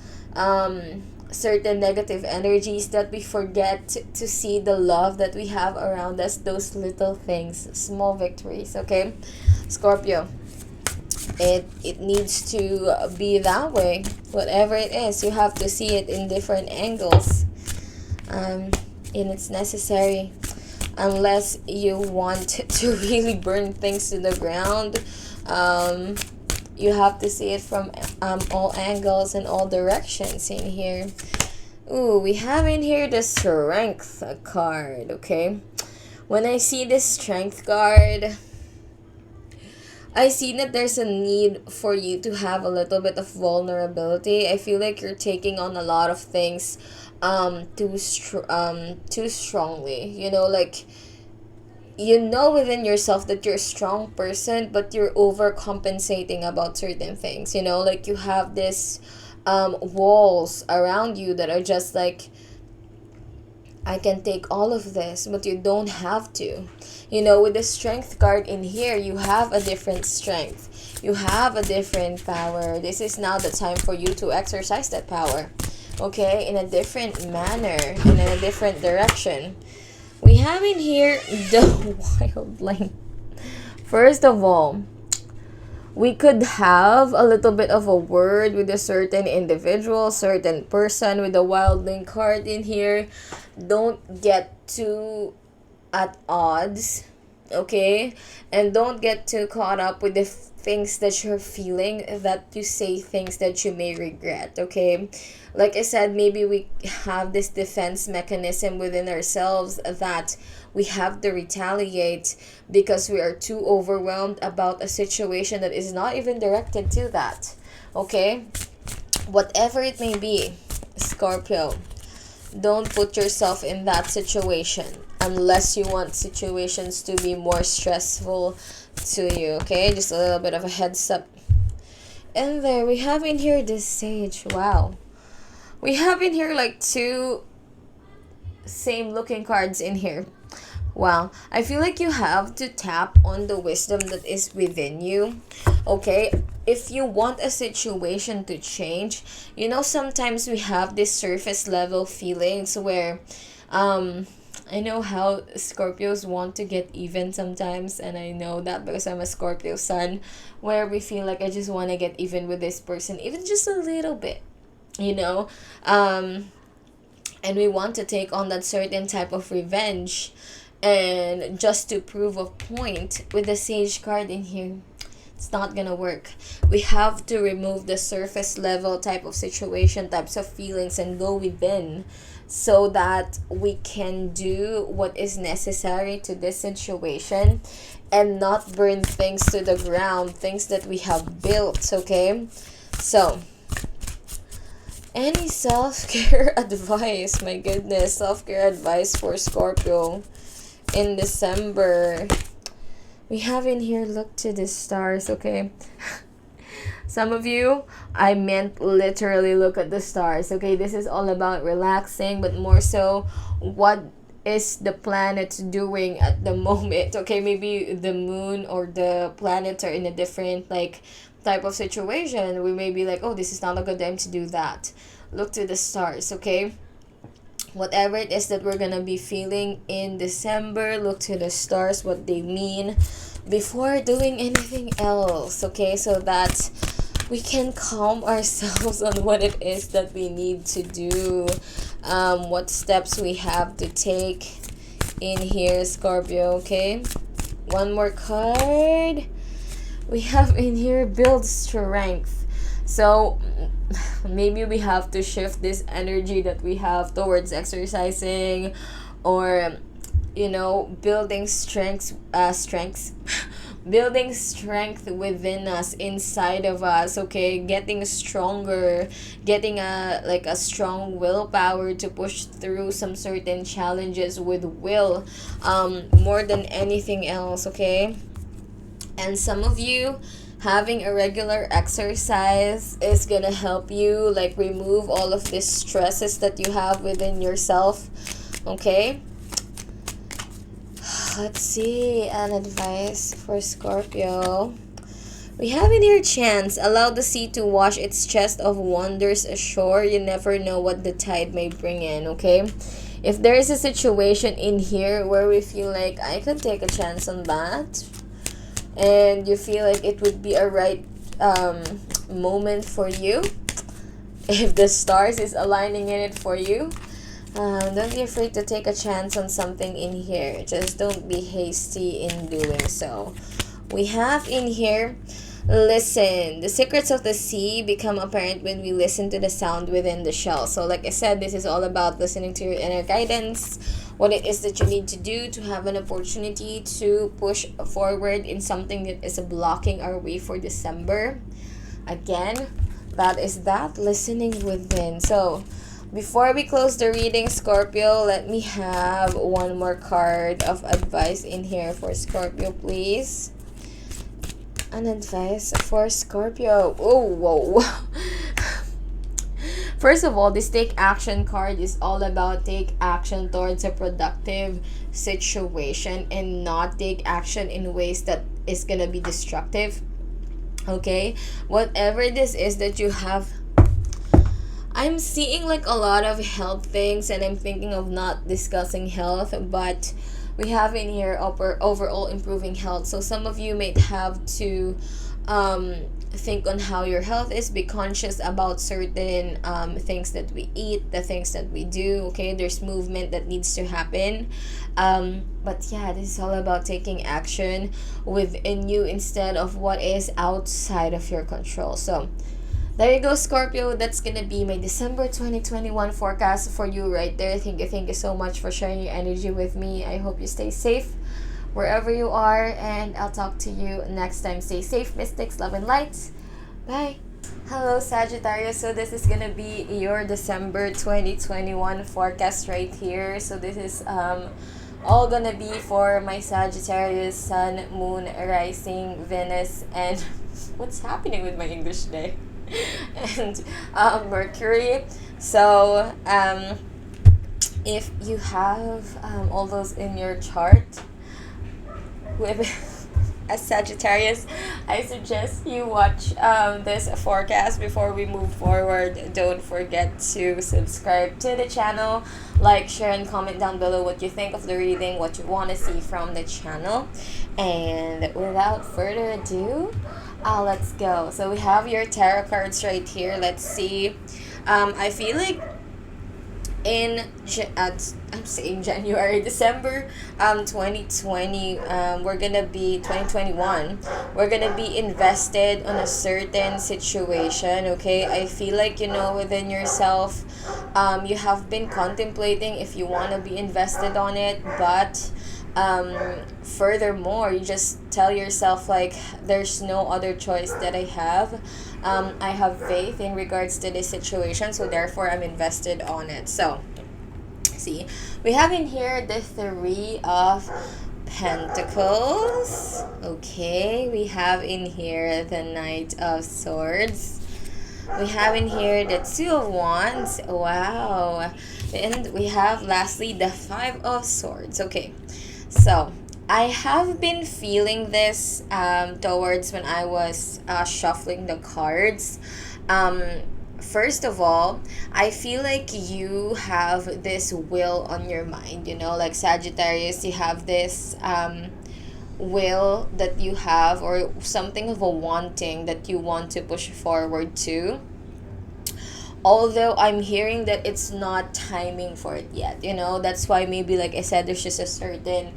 certain negative energies, that we forget to see the love that we have around us, those little things, small victories, okay? Scorpio, it needs to be that way. Whatever it is, you have to see it in different angles, and it's necessary. Unless you want to really burn things to the ground, you have to see it from all angles and all directions in here. Ooh, we have in here the Strength card, okay? When I see this Strength card, I see that there's a need for you to have a little bit of vulnerability. I feel like you're taking on a lot of things too strongly. You know, like, you know within yourself that you're a strong person, but you're overcompensating about certain things. You know, like you have this walls around you that are just like, I can take all of this, but you don't have to. You know, with the strength card in here, you have a different strength. You have a different power. This is now the time for you to exercise that power. Okay, in a different manner, in a different direction. We have in here the wild line. First of all, we could have a little bit of a word with a certain individual, certain person with a wildling card in here. Don't get too at odds, okay? And don't get too caught up with the things that you're feeling, that you say things that you may regret, okay? Like I said, maybe we have this defense mechanism within ourselves that we have to retaliate because we are too overwhelmed about a situation that is not even directed to that, okay? Whatever it may be, Scorpio, don't put yourself in that situation unless you want situations to be more stressful to you, okay? Just a little bit of a heads up. And there we have in here this sage. Wow. We have in here like two same looking cards in here. Wow. I feel like you have to tap on the wisdom that is within you, okay? If you want a situation to change, you know, sometimes we have this surface level feelings where I know how Scorpios want to get even sometimes, and I know that because I'm a Scorpio sun, where we feel like I just want to get even with this person, even just a little bit, you know, and we want to take on that certain type of revenge, and just to prove a point with the Sage card in here, it's not gonna work. We have to remove the surface level type of situation, types of feelings, and go within so that we can do what is necessary to this situation and not burn things to the ground, things that we have built, okay? So, any self-care advice? My goodness, self-care advice for Scorpio in December. We have in here, look to the stars, okay? Some of you, I meant literally look at the stars, okay? This is all about relaxing, but more so, what is the planet doing at the moment, okay? Maybe the moon or the planets are in a different, like, type of situation. We may be like, oh, this is not a good time to do that. Look to the stars, okay? Whatever it is that we're gonna be feeling in December, look to the stars, what they mean, before doing anything else, okay? So that we can calm ourselves on what it is that we need to do, what steps we have to take in here, Scorpio, okay? One more card. We have in here, build strength. So maybe we have to shift this energy that we have towards exercising, or, you know, building strengths building strength within us, inside of us, okay? Getting stronger, getting a strong willpower to push through some certain challenges with will, more than anything else, okay? And some of you, having a regular exercise is gonna help you, like, remove all of these stresses that you have within yourself, okay? Let's see, an advice for Scorpio. We have in here, chance. Allow the sea to wash its chest of wonders ashore. You never know what the tide may bring in, okay? If there is a situation in here where we feel like I could take a chance on that, and you feel like it would be a right moment for you, if the stars is aligning in it for you, don't be afraid to take a chance on something in here. Just don't be hasty in doing so. We have in here, listen. The secrets of the sea become apparent when we listen to the sound within the shell. So like I said, this is all about listening to your inner guidance, what it is that you need to do to have an opportunity to push forward in something that is blocking our way for December. Again, that is that listening within. So before we close the reading, Scorpio, let me have one more card of advice in here for Scorpio, please. An advice for Scorpio. Oh, whoa. First of all, this take action card is all about take action towards a productive situation and not take action in ways that is gonna be destructive. Okay? Whatever this is that you have, I'm seeing like a lot of health things, and I'm thinking of not discussing health, but we have in here overall improving health. So some of you might have to think on how your health is, be conscious about certain things that we eat, the things that we do. Okay, there's movement that needs to happen, but yeah, this is all about taking action within you instead of what is outside of your control. So there you go, Scorpio. That's gonna be my December 2021 forecast for you right there. Thank you so much for sharing your energy with me. I hope you stay safe wherever you are, and I'll talk to you next time. Stay safe, mystics, love and light. Bye. Hello, Sagittarius. So this is gonna be your December 2021 forecast right here. So this is all gonna be for my Sagittarius, Sun, Moon, Rising, Venus, and what's happening with my English today? And Mercury. So if you have all those in your chart with as Sagittarius, I suggest you watch this forecast before we move forward. Don't forget to subscribe to the channel, like, share, and comment down below what you think of the reading, what you want to see from the channel. And without further ado, let's go. So we have your tarot cards right here. Let's see. I feel like I'm saying January, December 2020, we're gonna be 2021, we're gonna be invested on a certain situation. Okay, I feel like, you know, within yourself, you have been contemplating if you want to be invested on it, but furthermore, you just tell yourself like, there's no other choice that I have. I have faith in regards to this situation, so therefore I'm invested on it. So see, we have in here the Three of Pentacles. Okay, we have in here the Knight of Swords. We have in here the Two of Wands. Wow. And we have lastly the Five of Swords. Okay, so I have been feeling this towards when I was shuffling the cards. First of all, I feel like you have this will on your mind, you know, like Sagittarius, you have this will that you have, or something of a wanting that you want to push forward to. Although I'm hearing that it's not timing for it yet, you know, that's why maybe, like I said, there's just a certain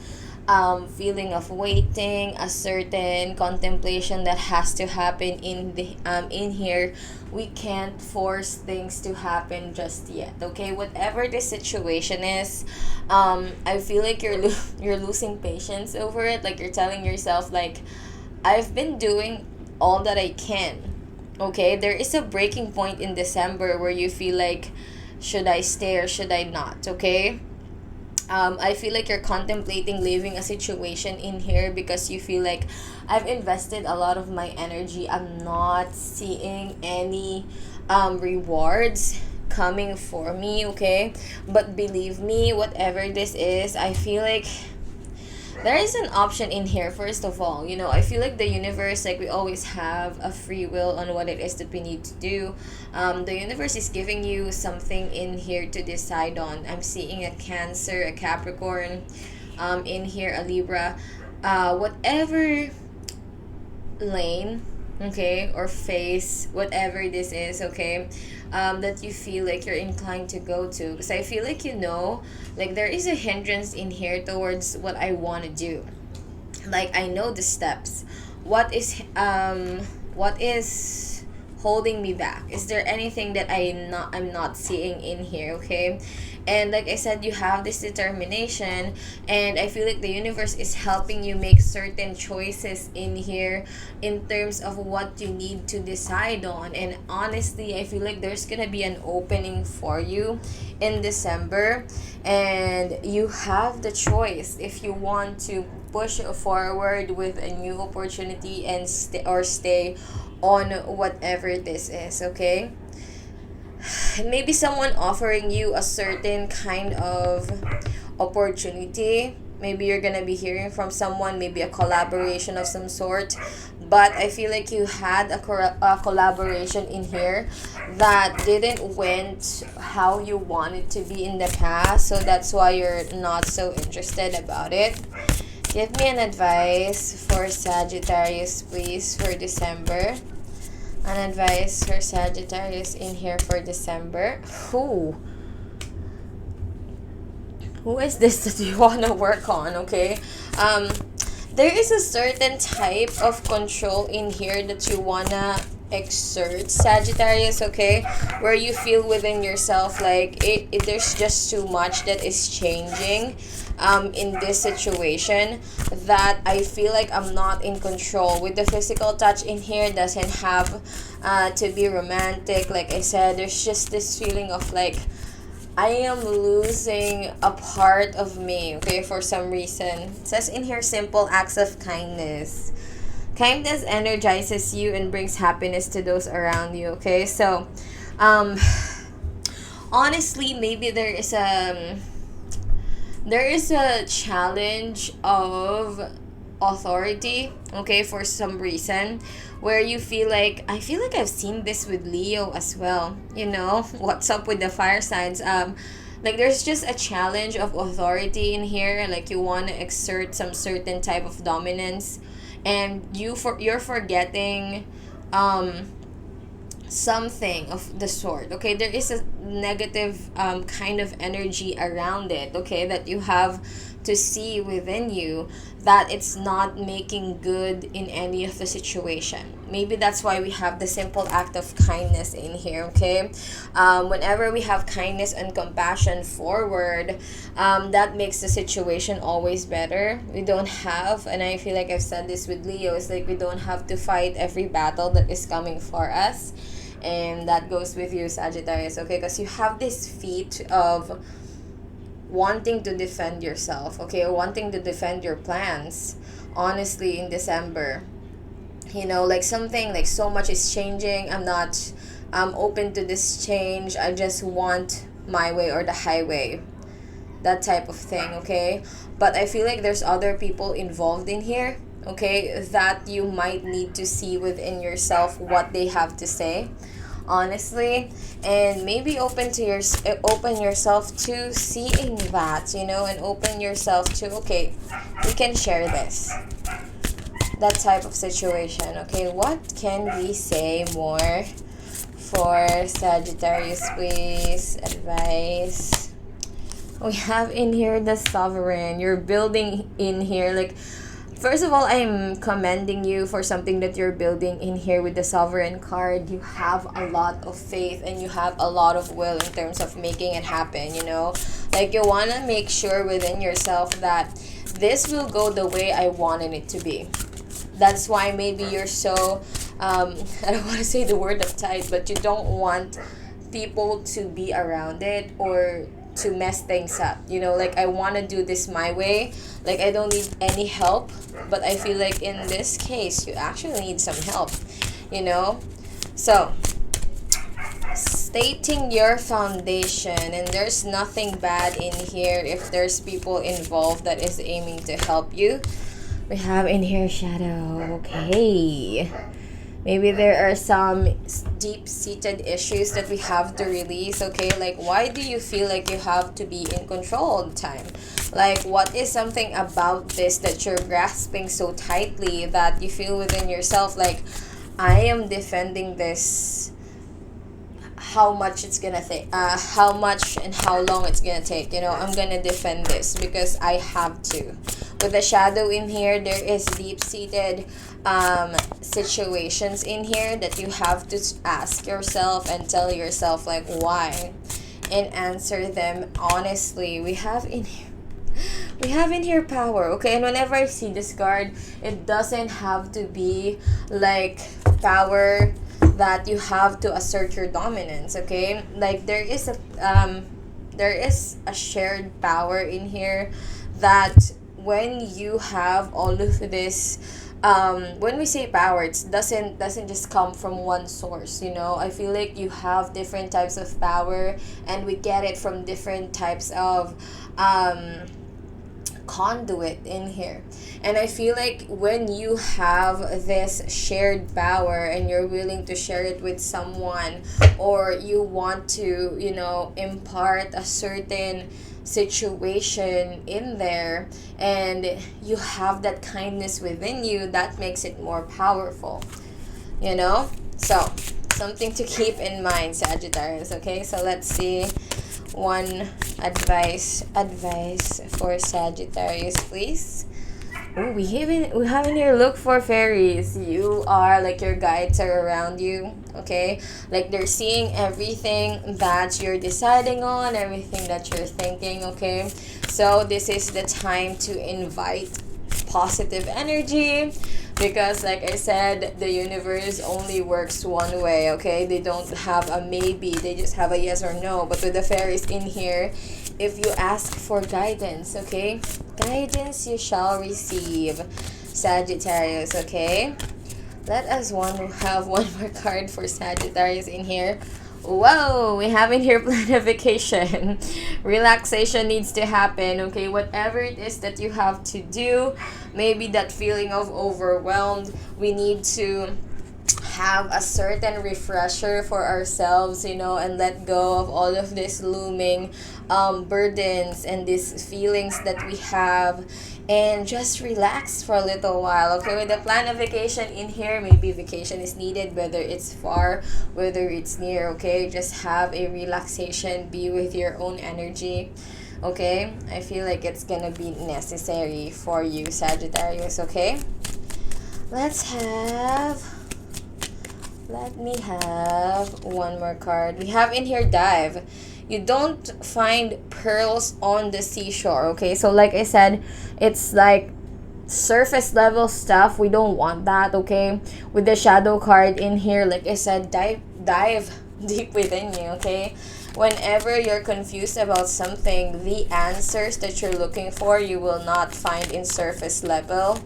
feeling of waiting, a certain contemplation that has to happen in the in here. We can't force things to happen just yet. Okay, whatever the situation is, I feel like you're losing patience over it. Like, you're telling yourself like, I've been doing all that I can. Okay, there is a breaking point in December where you feel like, should I stay or should I not? Okay, I feel like you're contemplating leaving a situation in here because you feel like, I've invested a lot of my energy. I'm not seeing any rewards coming for me. Okay, but believe me, whatever this is, I feel like there is an option in here. First of all, you know, I feel like the universe, like, we always have a free will on what it is that we need to do. The universe is giving you something in here to decide on. I'm seeing a Cancer, a Capricorn, in here a Libra, whatever lane, okay, or phase, whatever this is, okay, that you feel like you're inclined to go to. Because I feel like, you know, like, there is a hindrance in here towards what I want to do. Like, I know the steps. What is holding me back? Is there anything that I'm not seeing in here? Okay. And like I said, you have this determination, and I feel like the universe is helping you make certain choices in here in terms of what you need to decide on. And honestly, I feel like there's gonna be an opening for you in December, and you have the choice if you want to push forward with a new opportunity and stay on whatever this is. Okay, maybe someone offering you a certain kind of opportunity. Maybe you're gonna be hearing from someone, maybe a collaboration of some sort. But I feel like you had a collaboration in here that didn't went how you wanted to be in the past, so that's why you're not so interested about it. Give me an advice for Sagittarius, please, for December. An advice for Sagittarius in here for December. Who is this that you want to work on? Okay, there is a certain type of control in here that you wanna exert, Sagittarius. Okay, where you feel within yourself like there's just too much that is changing in this situation, that I feel like I'm not in control. With the physical touch in here, doesn't have to be romantic. Like I said, there's just this feeling of like I am losing a part of me, okay, for some reason. It says in here, simple acts of kindness. Kindness energizes you and brings happiness to those around you, okay? So, honestly, maybe there is a challenge of authority, okay, for some reason, where you feel like, I feel like I've seen this with Leo as well. You know, what's up with the fire signs? Like there's just a challenge of authority in here, like you want to exert some certain type of dominance, and you're forgetting something of the sort. Okay, there is a negative kind of energy around it, okay, that you have to see within you, that it's not making good in any of the situation. Maybe that's why we have the simple act of kindness in here. Okay, whenever we have kindness and compassion forward, that makes the situation always better. We don't have, and I feel like I've said this with Leo, it's like we don't have to fight every battle that is coming for us. And that goes with you, Sagittarius, okay? Because you have this feat of wanting to defend yourself, okay? Wanting to defend your plans, honestly, in December. You know, like something, like so much is changing. I'm not open to this change. I just want my way or the highway. That type of thing, okay? But I feel like there's other people involved in here, okay, that you might need to see within yourself what they have to say, honestly, and maybe open yourself to seeing that, you know, and open yourself to, okay, we can share this, that type of situation. Okay, what can we say more for Sagittarius, please? Advice. We have in here the Sovereign. You're building in here, like, first of all, I'm commending you for something that you're building in here with the Sovereign card. You have a lot of faith and you have a lot of will in terms of making it happen, you know? Like, you want to make sure within yourself that this will go the way I wanted it to be. That's why maybe you're so, I don't want to say the word uptight, but you don't want people to be around it or to mess things up, you know, like I want to do this my way, like I don't need any help. But I feel like in this case you actually need some help, you know. So stating your foundation, and there's nothing bad in here if there's people involved that is aiming to help you. We have in here Shadow. Okay, maybe there are some deep-seated issues that we have to release, okay? Like, why do you feel like you have to be in control all the time? Like, what is something about this that you're grasping so tightly that you feel within yourself like, I am defending this, how much it's gonna take, how much and how long it's gonna take, you know, I'm gonna defend this because I have to. With the shadow in here, there is deep-seated situations in here that you have to ask yourself and tell yourself like why, and answer them honestly. We have in here power, okay? And whenever I see this card, it doesn't have to be like power that you have to assert your dominance, okay? Like there is a shared power in here that when you have all of this, when we say power, it doesn't just come from one source, you know. I feel like you have different types of power, and we get it from different types of conduit in here. And I feel like when you have this shared power and you're willing to share it with someone, or you want to, you know, impart a certain situation in there, and you have that kindness within you, that makes it more powerful, you know. So something to keep in mind, Sagittarius. Okay, so let's see one advice for Sagittarius, please. Oh, we have in here, look for fairies. You are like, your guides are around you, okay? Like they're seeing everything that you're deciding on, everything that you're thinking, okay? So this is the time to invite positive energy, because like I said, the universe only works one way, okay? They don't have a maybe, they just have a yes or no. But with the fairies in here, if you ask for guidance, okay, guidance you shall receive, Sagittarius. Okay, let us have one more card for Sagittarius in here. Whoa, we have in here planification. Relaxation needs to happen, okay? Whatever it is that you have to do, maybe that feeling of overwhelmed, we need to have a certain refresher for ourselves, you know, and let go of all of this looming burdens and these feelings that we have, and just relax for a little while, okay? With the plan of vacation in here, maybe vacation is needed, whether it's far, whether it's near, okay? Just have a relaxation, be with your own energy, okay? I feel like it's gonna be necessary for you, Sagittarius, okay? Let me have one more card. We have in here dive. You don't find pearls on the seashore, okay? So like I said, it's like surface level stuff. We don't want that, okay? With the shadow card in here, like I said, dive deep within you, okay? Whenever you're confused about something, the answers that you're looking for, you will not find in surface level,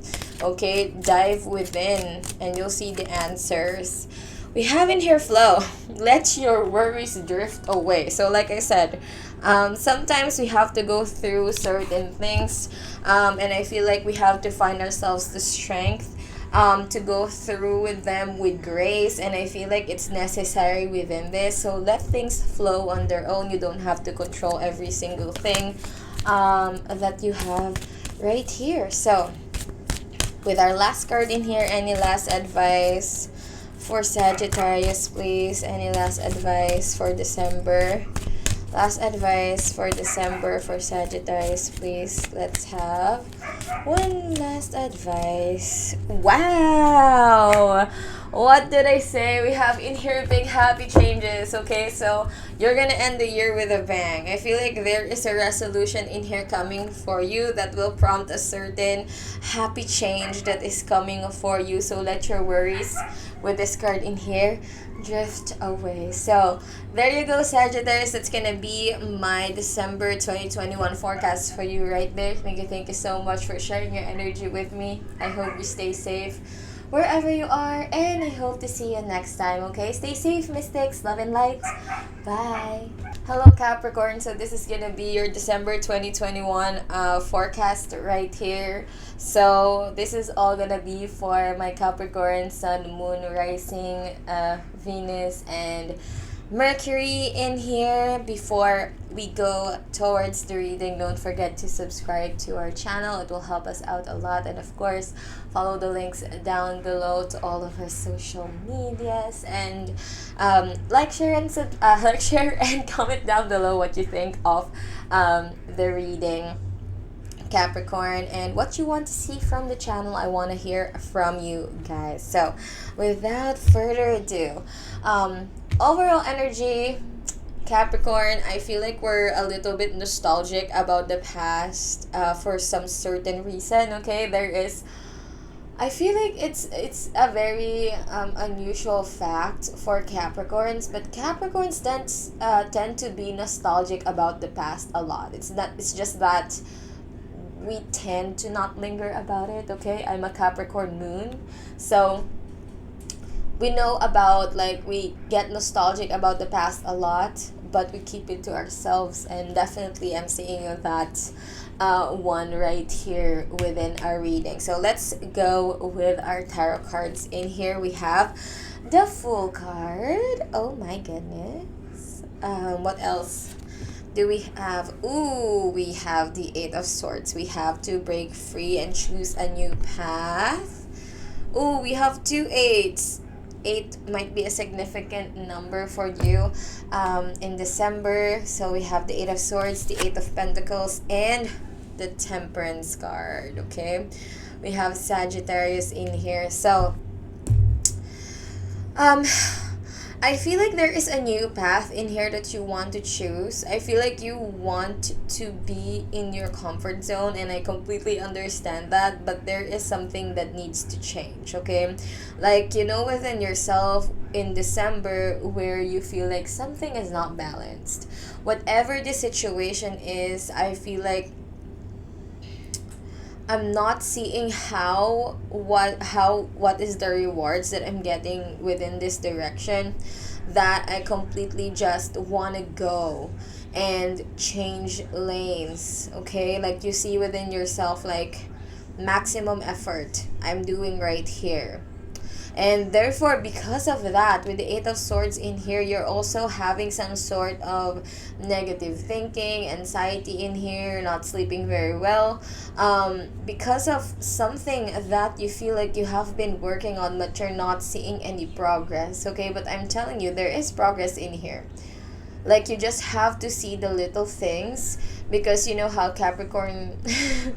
okay? Dive within and you'll see the answers. We have in here flow. Let your worries drift away. So like I said, sometimes we have to go through certain things, and I feel like we have to find ourselves the strength to go through with them with grace, and I feel like it's necessary within this. So let things flow on their own. You don't have to control every single thing that you have right here. So with our last card in here, any last advice for Sagittarius, please? Any last advice for December? Last advice for December for Sagittarius, please. Let's have one last advice. Wow! What did I say? We have in here big happy changes, okay? So you're gonna end the year with a bang. I feel like there is a resolution in here coming for you that will prompt a certain happy change that is coming for you. So let your worries with this card in here drift away. So there you go, Sagittarius. That's gonna be my December 2021 forecast for you right there. Thank you so much for sharing your energy with me. I hope you stay safe wherever you are, and I hope to see you next time, okay? Stay safe, mystics. Love and light. Bye. Hello, Capricorn. So this is gonna be your December 2021 forecast right here. So this is all gonna be for my Capricorn, Sun, Moon, Rising, Venus, and Mercury in here. Before we go towards the reading, don't forget to subscribe to our channel. It will help us out a lot. And of course, follow the links down below to all of our social medias. And like, share, and comment down below what you think of the reading. Capricorn, and what you want to see from the channel. I want to hear from you guys. So without further ado, overall energy, Capricorn, I feel like we're a little bit nostalgic about the past for some certain reason. Okay, I feel like it's a very unusual fact for Capricorns, but Capricorns tend to be nostalgic about the past a lot. It's just that we tend to not linger about it. Okay, I'm a Capricorn moon, so we know about, like, we get nostalgic about the past a lot, but we keep it to ourselves. And definitely I'm seeing that one right here within our reading. So let's go with our tarot cards. In here we have the Fool card. Oh my goodness. What else do we have? Ooh, we have the Eight of Swords. We have to break free and choose a new path. Ooh, we have two eights. 8 might be a significant number for you in December. So we have the Eight of Swords, the Eight of Pentacles, and the Temperance card. Okay, we have Sagittarius in here. So I feel like there is a new path in here that you want to choose. I feel like you want to be in your comfort zone, and I completely understand that, but there is something that needs to change, okay? Like, you know, within yourself in December, where you feel like something is not balanced. Whatever the situation is, I feel like I'm not seeing what is the rewards that I'm getting within this direction, that I completely just want to go and change lanes. Okay, like you see within yourself, like, maximum effort I'm doing right here. And therefore, because of that, with the Eight of Swords in here, you're also having some sort of negative thinking, anxiety in here, not sleeping very well, because of something that you feel like you have been working on, but you're not seeing any progress. Okay, but I'm telling you, there is progress in here. Like, you just have to see the little things, because you know how Capricorns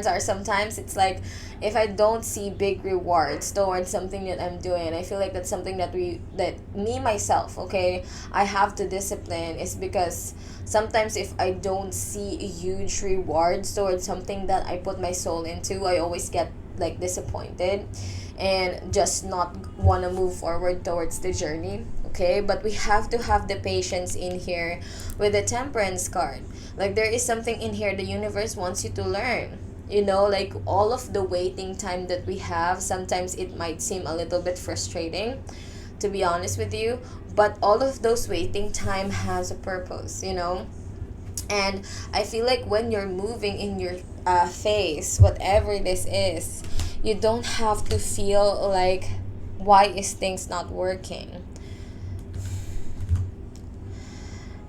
are sometimes. It's like, if I don't see big rewards towards something that I'm doing, and I feel like that's something that me myself, okay, I have to discipline, is because sometimes if I don't see huge rewards towards something that I put my soul into, I always get, like, disappointed and just not want to move forward towards the journey. Okay, but we have to have the patience in here with the Temperance card. Like, there is something in here the universe wants you to learn. You know, like, all of the waiting time that we have, sometimes it might seem a little bit frustrating, to be honest with you, but all of those waiting time has a purpose, you know. And I feel like when you're moving in your phase, whatever this is, you don't have to feel like, why is things not working?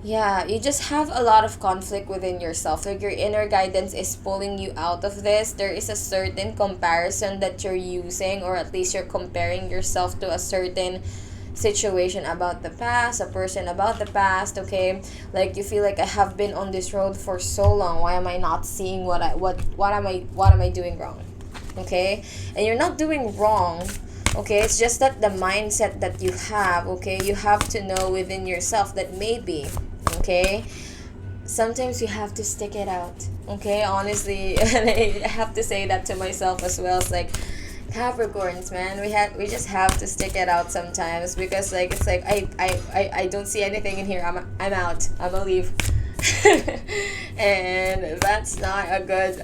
Yeah, you just have a lot of conflict within yourself. Like, your inner guidance is pulling you out of this. There is a certain comparison that you're using, or at least you're comparing yourself to a certain situation about the past, a person about the past, okay? Like, you feel like, I have been on this road for so long. Why am I not seeing what am I doing wrong? Okay? And you're not doing wrong. Okay, it's just that the mindset that you have, okay, you have to know within yourself that maybe, okay, sometimes you have to stick it out. Okay, honestly, and I have to say that to myself as well. It's like, Capricorns, man, we just have to stick it out sometimes, because, like, it's like, I don't see anything in here. I'm out. I'm gonna leave. And that's not a good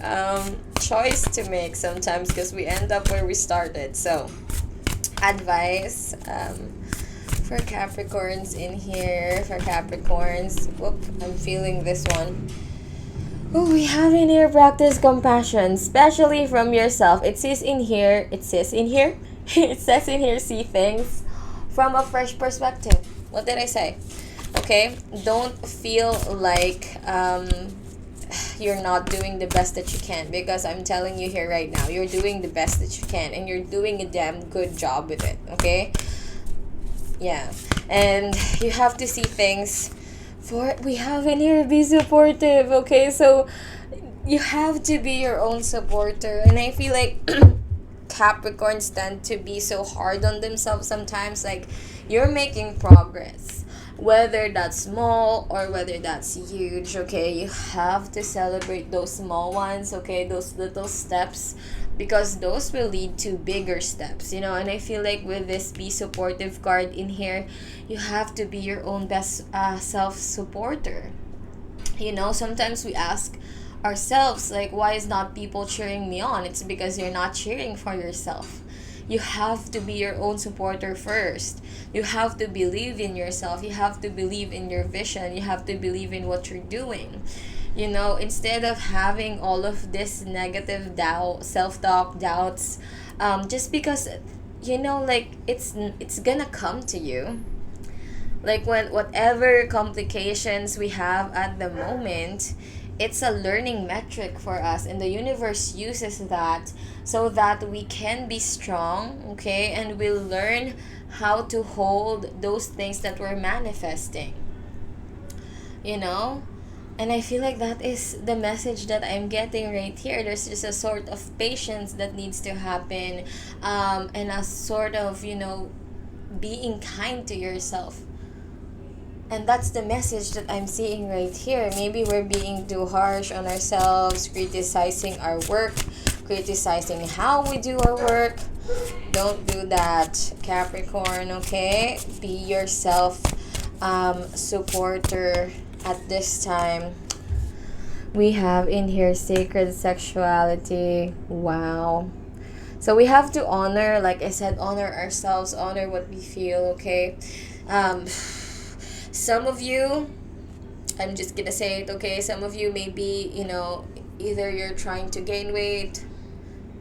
choice to make sometimes, because we end up where we started. So, advice for Capricorns in here. For Capricorns, whoop, I'm feeling this one. Oh, we have in here, practice compassion, especially from yourself. It says in here, it says in here, see things from a fresh perspective. What did I say? Okay, don't feel like you're not doing the best that you can, because I'm telling you here right now, you're doing the best that you can, and you're doing a damn good job with it. Okay, yeah, and you have to see things for, we have in here, be supportive. Okay, so you have to be your own supporter. And I feel like Capricorns tend to be so hard on themselves sometimes. Like, you're making progress, whether that's small or whether that's huge, okay? You have to celebrate those small ones, okay? Those little steps, because those will lead to bigger steps, you know? And I feel like with this be supportive card in here, you have to be your own best self supporter. You know, sometimes we ask ourselves, like, why is not people cheering me on? It's because you're not cheering for yourself. You have to be your own supporter first. You have to believe in yourself. You have to believe in your vision. You have to believe in what you're doing. You know, instead of having all of this negative doubt, self-talk, doubts, just because, you know, like, it's gonna come to you. Like, when whatever complications we have at the moment, it's a learning metric for us, and the universe uses that so that we can be strong, okay, and we'll learn how to hold those things that we're manifesting, you know. And I feel like that is the message that I'm getting right here. There's just a sort of patience that needs to happen, and a sort of, you know, being kind to yourself. And that's the message that I'm seeing right here. Maybe we're being too harsh on ourselves, criticizing our work, criticizing how we do our work. Don't do that, Capricorn, okay? Be yourself, supporter at this time. We have in here sacred sexuality. Wow. So we have to honor, like I said, honor ourselves, honor what we feel, okay? Some of you, I'm just gonna say it, okay? Some of you may be, you know, either you're trying to gain weight,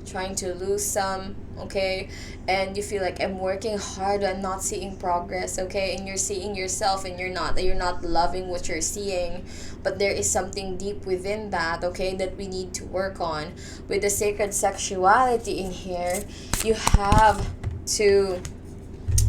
trying to lose some, okay? And you feel like, I'm working hard, I'm not seeing progress, okay? And you're seeing yourself and you're not loving what you're seeing. But there is something deep within that, okay, that we need to work on. With the sacred sexuality in here, you have to,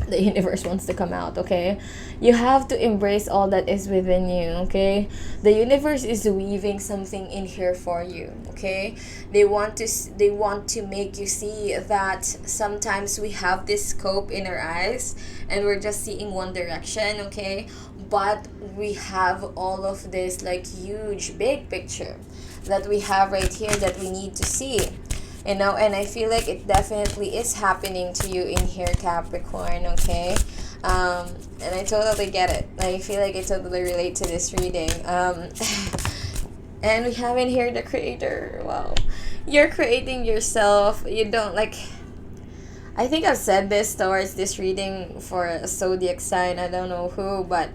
the universe wants to come out, okay? You have to embrace all that is within you, okay? The universe is weaving something in here for you, okay? They want to make you see that sometimes we have this scope in our eyes and we're just seeing one direction, okay? But we have all of this, like, huge big picture that we have right here that we need to see, you know. And I feel like it definitely is happening to you in here, Capricorn, okay? And I totally get it. I feel like I totally relate to this reading. And we have in here the creator. Wow. You're creating yourself. You don't, like, I think I've said this towards this reading for a zodiac sign, I don't know who, but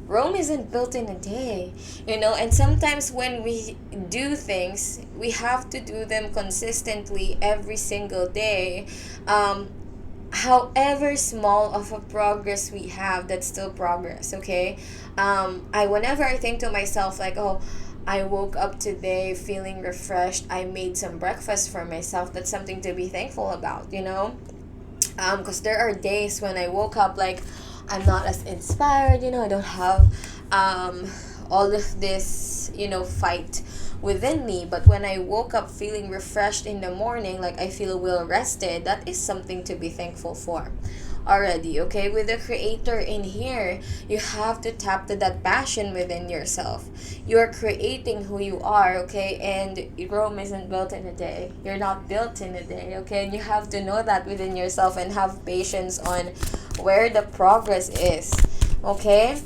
Rome isn't built in a day, you know. And sometimes when we do things, we have to do them consistently every single day. However small of a progress we have, that's still progress, okay? Whenever I think to myself, like, oh, I woke up today feeling refreshed, I made some breakfast for myself, that's something to be thankful about, you know. Because there are days when I woke up like, I'm not as inspired, you know, I don't have all of this, you know, fight within me. But when I woke up feeling refreshed in the morning, like I feel well rested, that is something to be thankful for already, okay? With the creator in here, you have to tap to that passion within yourself. You're creating who you are, okay? And Rome isn't built in a day. You're not built in a day, okay? And you have to know that within yourself and have patience on where the progress is, okay?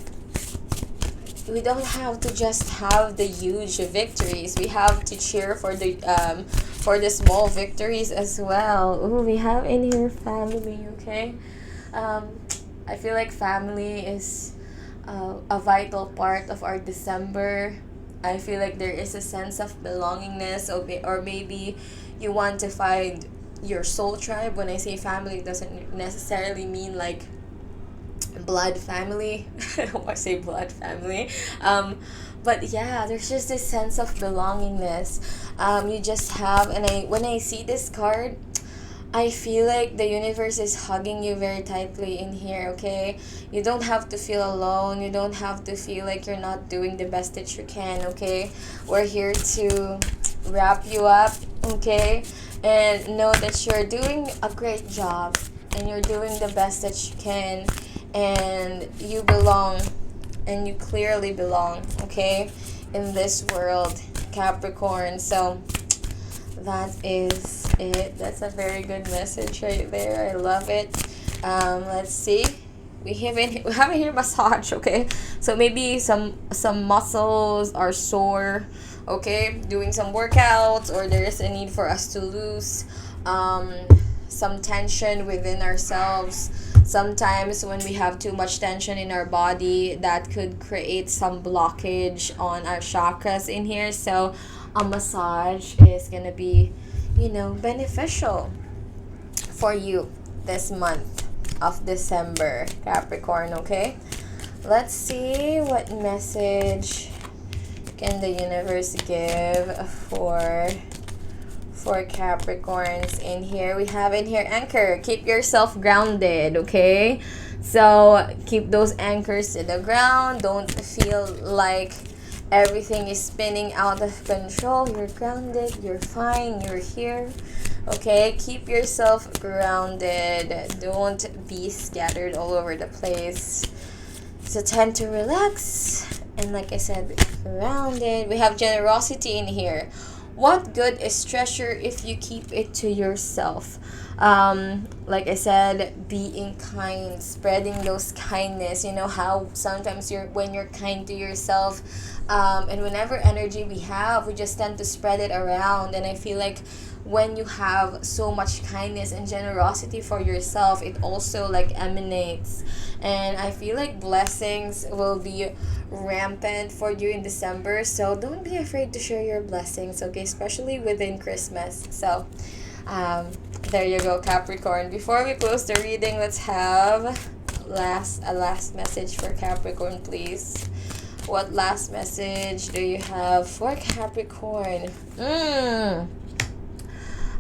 We don't have to just have the huge victories. We have to cheer for the small victories as well. Ooh, we have in here family, okay? I feel like family is a vital part of our December. I feel like there is a sense of belongingness, or maybe you want to find your soul tribe. When I say family, it doesn't necessarily mean like blood family. I don't want to say blood family. But yeah, there's just this sense of belongingness. You just have, and when I see this card, I feel like the universe is hugging you very tightly in here, okay? You don't have to feel alone. You don't have to feel like you're not doing the best that you can, okay? We're here to wrap you up, okay? And know that you're doing a great job and you're doing the best that you can, and you belong, and you clearly belong, okay, in this world, Capricorn. So that is it. That's a very good message right there. I love it. Let's see. We haven't here massage, okay? So maybe some muscles are sore, okay? Doing some workouts, or there is a need for us to lose some tension within ourselves. Sometimes when we have too much tension in our body, that could create some blockage on our chakras in here. So a massage is gonna be, beneficial for you this month of December, Capricorn, okay? Let's see what message can the universe give for Capricorns in here. We have in here anchor. Keep yourself grounded, okay? So keep those anchors to the ground. Don't feel like everything is spinning out of control. You're grounded, you're fine, you're here, okay? Keep yourself grounded. Don't be scattered all over the place. It's a time to relax, and like I said, grounded. We have generosity in here. What good is treasure if you keep it to yourself? Like I said, being kind, spreading those kindness. You know how sometimes when you're kind to yourself, and whenever energy we have, we just tend to spread it around. And I feel like when you have so much kindness and generosity for yourself, it also like emanates. And I feel like blessings will be rampant for you in December. So don't be afraid to share your blessings, okay? Especially within Christmas. So there you go, Capricorn. Before we close the reading, let's have a last message for Capricorn, please. What last message do you have for Capricorn?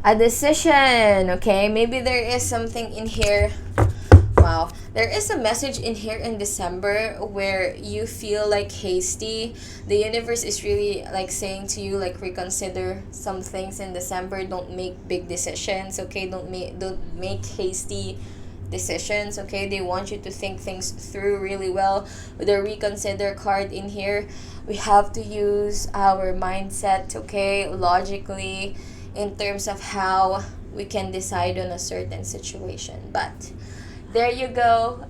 A decision, okay? Maybe there is something in here. Wow, there is a message in here in December where you feel like hasty. The universe is really like saying to you, like, reconsider some things in December. Don't make big decisions, okay? Don't make hasty decisions, okay? They want you to think things through really well. With the reconsider card in here, we have to use our mindset, okay, logically, in terms of how we can decide on a certain situation. But there you go,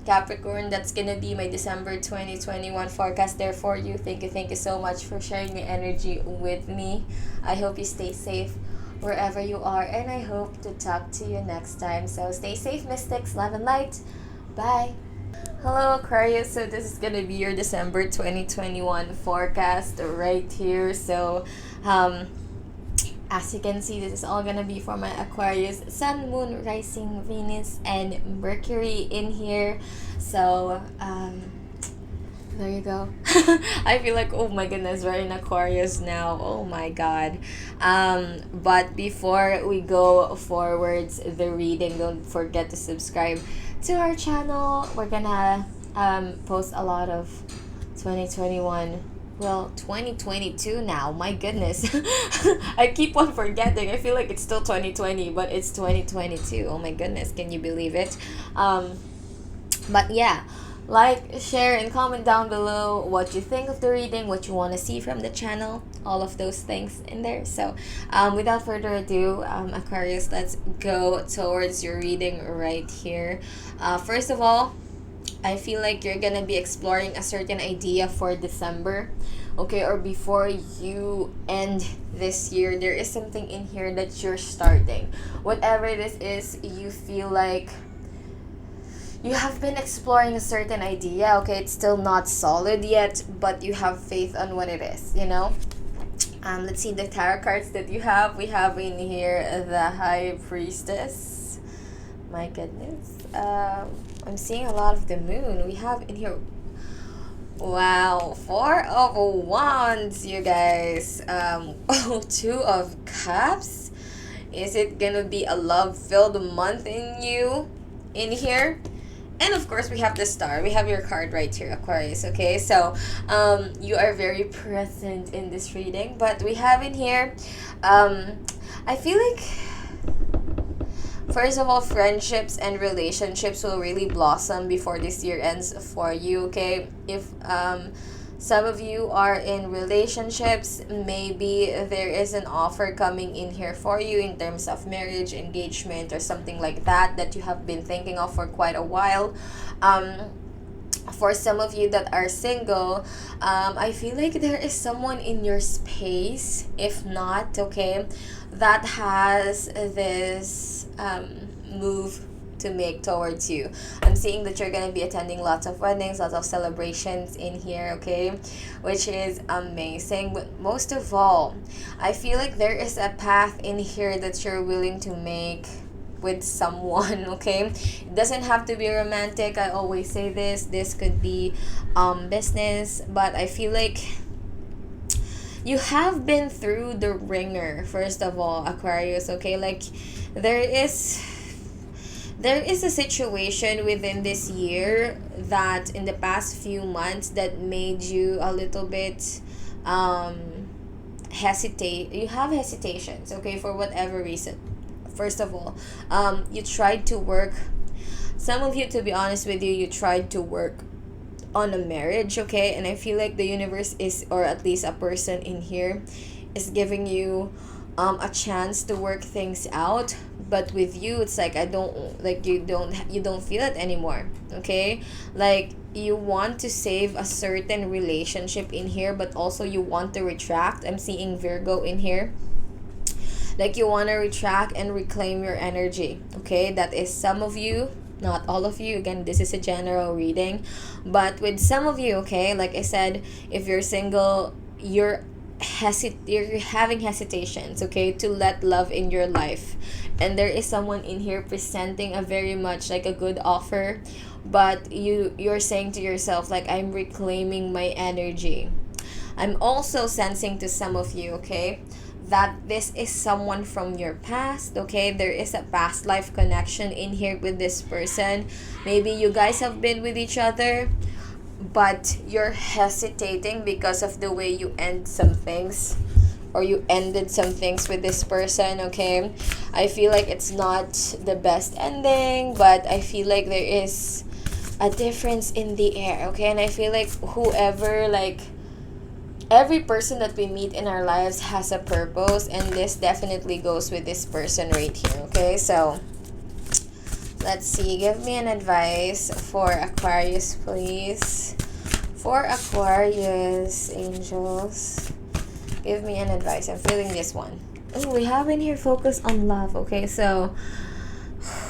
Capricorn. That's gonna be my December 2021 forecast there for you. Thank you so much for sharing your energy with me. I hope you stay safe wherever you are, and I hope to talk to you next time. So stay safe, mystics. Love and light. Bye. Hello, Aquarius. So this is gonna be your December 2021 forecast right here. So as you can see, this is all gonna be for my Aquarius, Sun, Moon, Rising, Venus, and Mercury in here. So there you go. I feel like, oh my goodness, we're in Aquarius now. Oh my god. But before we go forwards the reading, don't forget to subscribe to our channel. We're gonna post a lot of 2021, well, 2022 now. My goodness. I keep on forgetting. I feel like it's still 2020, but it's 2022. Oh my goodness, can you believe it? But yeah, like, share, and comment down below what you think of the reading, what you want to see from the channel, all of those things in there. So without further ado, Aquarius, let's go towards your reading right here. First of all, I feel like you're gonna be exploring a certain idea for December, okay, or before you end this year. There is something in here that you're starting. Whatever this is, you feel like you have been exploring a certain idea, okay? It's still not solid yet, but you have faith on what it is, you know? Let's see the tarot cards that you have. We have in here the High Priestess. My goodness. I'm seeing a lot of the moon. We have in here, wow, 4 of Wands, you guys. 2 of Cups. Is it gonna be a love-filled month in here? And of course, we have the star. We have your card right here, Aquarius. Okay, so you are very present in this reading. But we have in here, I feel like, first of all, friendships and relationships will really blossom before this year ends for you, okay? If some of you are in relationships, maybe there is an offer coming in here for you in terms of marriage, engagement, or something like that that you have been thinking of for quite a while. For some of you that are single, I feel like there is someone in your space, if not, okay, that has this move to make towards you. I'm seeing that you're gonna be attending lots of weddings, lots of celebrations in here, okay, which is amazing. But most of all, I feel like there is a path in here that you're willing to make with someone, okay? It doesn't have to be romantic. I always say this could be business, but I feel like you have been through the ringer, first of all, Aquarius, okay? Like there is a situation within this year that in the past few months that made you a little bit hesitate. You have hesitations, okay, for whatever reason. First of all, you tried to work, some of you, to be honest with you, you tried to work on a marriage, okay, and I feel like the universe is, or at least a person in here is giving you a chance to work things out. But with you, it's like, I don't, like, you don't feel it anymore, okay? Like you want to save a certain relationship in here, but also you want to retract. I'm seeing Virgo in here. Like you want to retract and reclaim your energy, okay? That is some of you, not all of you. Again, this is a general reading, but with some of you, okay, like I said, if you're single, you're having hesitations, okay, to let love in your life, and there is someone in here presenting a very much like a good offer, but you're saying to yourself, like, I'm reclaiming my energy. I'm also sensing to some of you, okay, that this is someone from your past, okay? There is a past life connection in here with this person. Maybe you guys have been with each other, but you're hesitating because of the way you end some things, or you ended some things with this person, okay? I feel like it's not the best ending, but I feel like there is a difference in the air, okay? And I feel like whoever, like, every person that we meet in our lives has a purpose, and this definitely goes with this person right here, okay? So let's see, give me an advice for Aquarius, please. For Aquarius, angels, give me an advice. I'm feeling this one. Oh, we have in here focus on love, okay? So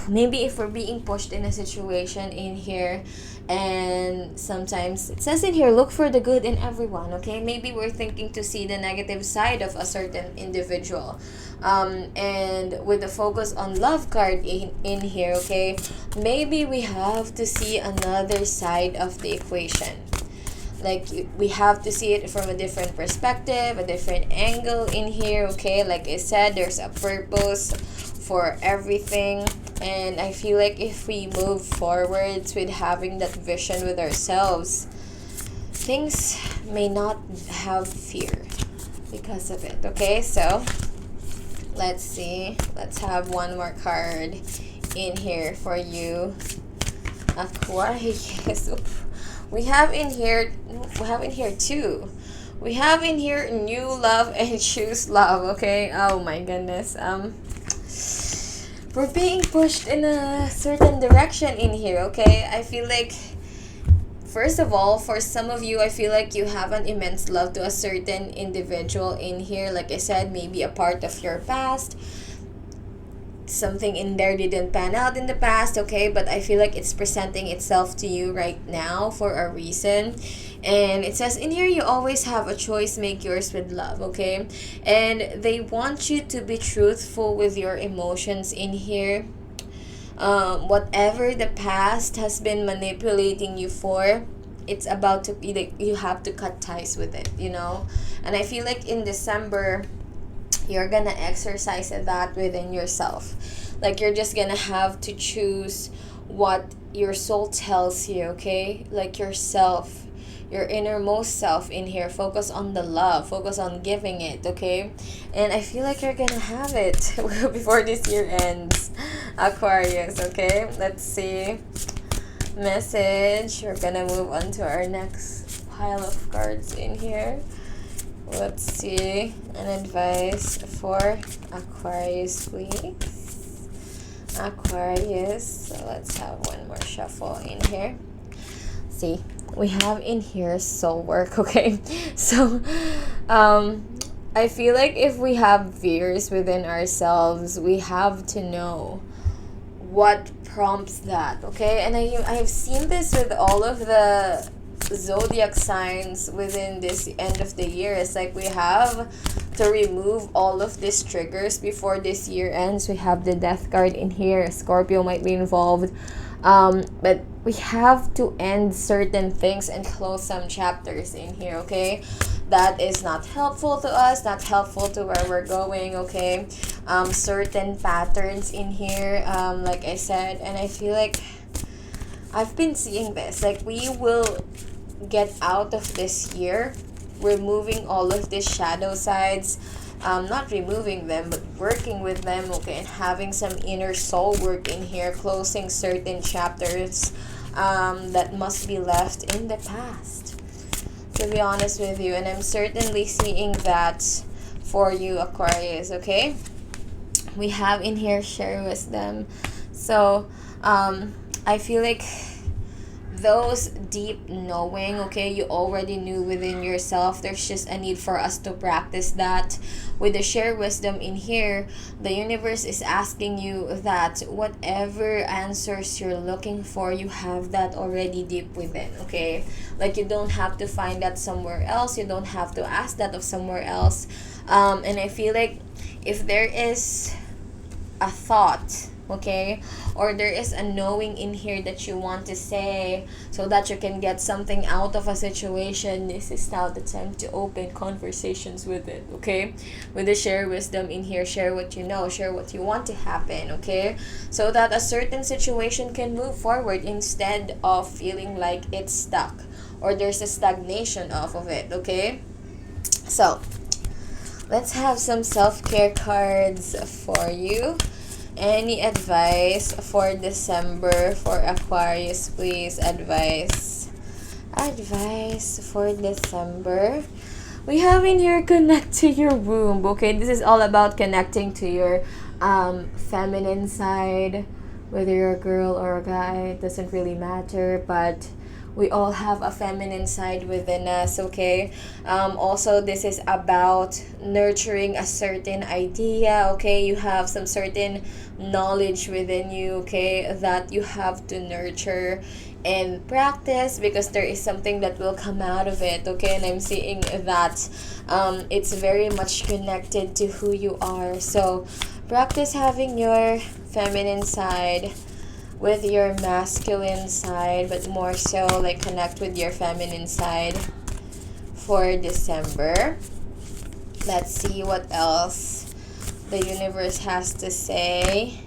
maybe if we're being pushed in a situation in here, and sometimes it says in here, look for the good in everyone, okay? Maybe we're thinking to see the negative side of a certain individual, and with the focus on love card in here, okay, maybe we have to see another side of the equation. Like we have to see it from a different perspective, a different angle in here, okay? Like I said, there's a purpose for everything, and I feel like if we move forwards with having that vision with ourselves, things may not have fear because of it, okay? So let's see, let's have one more card in here for you, Aquarius. We have in here two. We have in here new love and choose love, okay? Oh my goodness. We're being pushed in a certain direction in here, okay? I feel like, first of all, for some of you, I feel like you have an immense love to a certain individual in here. Like I said, maybe a part of your past. Something in there didn't pan out in the past, okay? But I feel like it's presenting itself to you right now for a reason. And it says in here, you always have a choice, make yours with love, okay? And they want you to be truthful with your emotions in here. Whatever the past has been manipulating you for, it's about to be like, you have to cut ties with it, you know? And I feel like in December, you're gonna exercise that within yourself. Like you're just gonna have to choose what your soul tells you, okay? Like yourself, your innermost self in here. Focus on the love, focus on giving it, okay? And I feel like you're gonna have it before this year ends, Aquarius, okay? Let's see. Message. We're gonna move on to our next pile of cards in here. Let's see. An advice for Aquarius, please. Aquarius. So let's have one more shuffle in here. See, we have in here soul work, okay? So, I feel like if we have fears within ourselves, we have to know what prompts that, okay? And I've seen this with all of the zodiac signs within this end of the year. It's like we have to remove all of these triggers before this year ends. We have the death card in here. Scorpio might be involved. But we have to end certain things and close some chapters in here, okay? That is not helpful to us, not helpful to where we're going, okay? Certain patterns in here, like I said, and I feel like I've been seeing this. Like, we will get out of this year removing all of these shadow sides, not removing them, but working with them, okay, and having some inner soul work in here, closing certain chapters that must be left in the past, to be honest with you. And I'm certainly seeing that for you, Aquarius, okay? We have in here share wisdom. So I feel like those deep knowing, okay, you already knew within yourself. There's just a need for us to practice that. With the share wisdom in here, the universe is asking you that whatever answers you're looking for, you have that already deep within, okay? Like, you don't have to find that somewhere else, you don't have to ask that of somewhere else. And I feel like if there is a thought, okay, or there is a knowing in here that you want to say so that you can get something out of a situation, this is now the time to open conversations with it, okay? With the share wisdom in here, share what you know, share what you want to happen, okay? So that a certain situation can move forward instead of feeling like it's stuck or there's a stagnation off of it, okay? So let's have some self-care cards for you. Any advice for December for Aquarius, please? Advice for December. We have in here, connect to your womb, okay? This is all about connecting to your feminine side, whether you're a girl or a guy, it doesn't really matter, but we all have a feminine side within us, okay? Also, this is about nurturing a certain idea, okay? You have some certain knowledge within you, okay, that you have to nurture and practice, because there is something that will come out of it, okay? And I'm seeing that it's very much connected to who you are. So practice having your feminine side with your masculine side, but more so like connect with your feminine side for December. Let's see what else the universe has to say.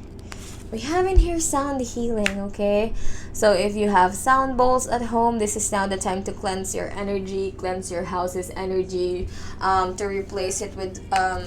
We have in here sound healing, okay? So if you have sound bowls at home, this is now the time to cleanse your energy, cleanse your house's energy, to replace it with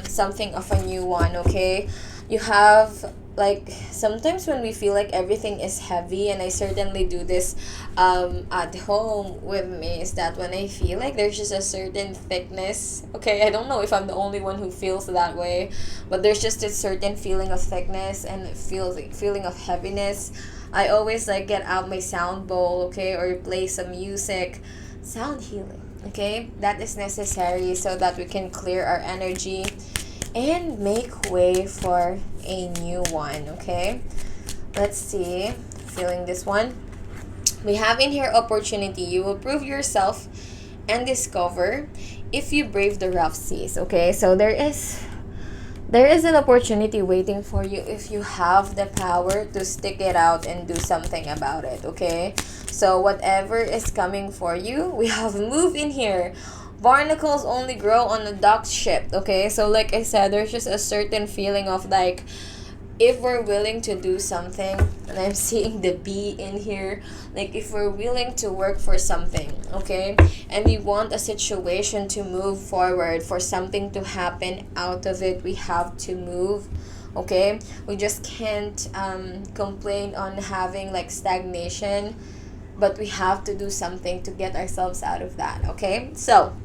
something of a new one, okay? You have, like, sometimes when we feel like everything is heavy, and I certainly do this at home with me, is that when I feel like there's just a certain thickness, okay, I don't know if I'm the only one who feels that way, but there's just a certain feeling of thickness and feeling of heaviness. I always like get out my sound bowl, okay, or play some music. Sound healing, okay, that is necessary so that we can clear our energy and make way for a new one, okay? Let's see. Feeling this one. We have in here opportunity. You will prove yourself and discover if you brave the rough seas, okay? So there is an opportunity waiting for you if you have the power to stick it out and do something about it, okay? So whatever is coming for you, we have move in here. Barnacles only grow on a docked ship, okay? So like I said, there's just a certain feeling of like if we're willing to do something, and I'm seeing the B in here, like if we're willing to work for something, okay, and we want a situation to move forward, for something to happen out of it, we have to move, okay? We just can't complain on having like stagnation, but we have to do something to get ourselves out of that, okay? So,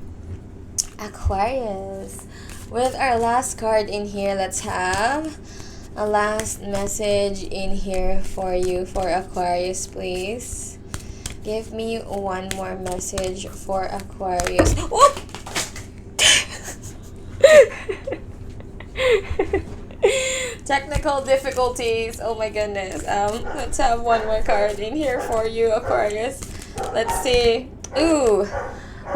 Aquarius, with our last card in here, let's have a last message in here for you, for Aquarius, please. Give me one more message for Aquarius. Whoop! Technical difficulties. Oh my goodness. Let's have one more card in here for you, Aquarius. Let's see. Ooh.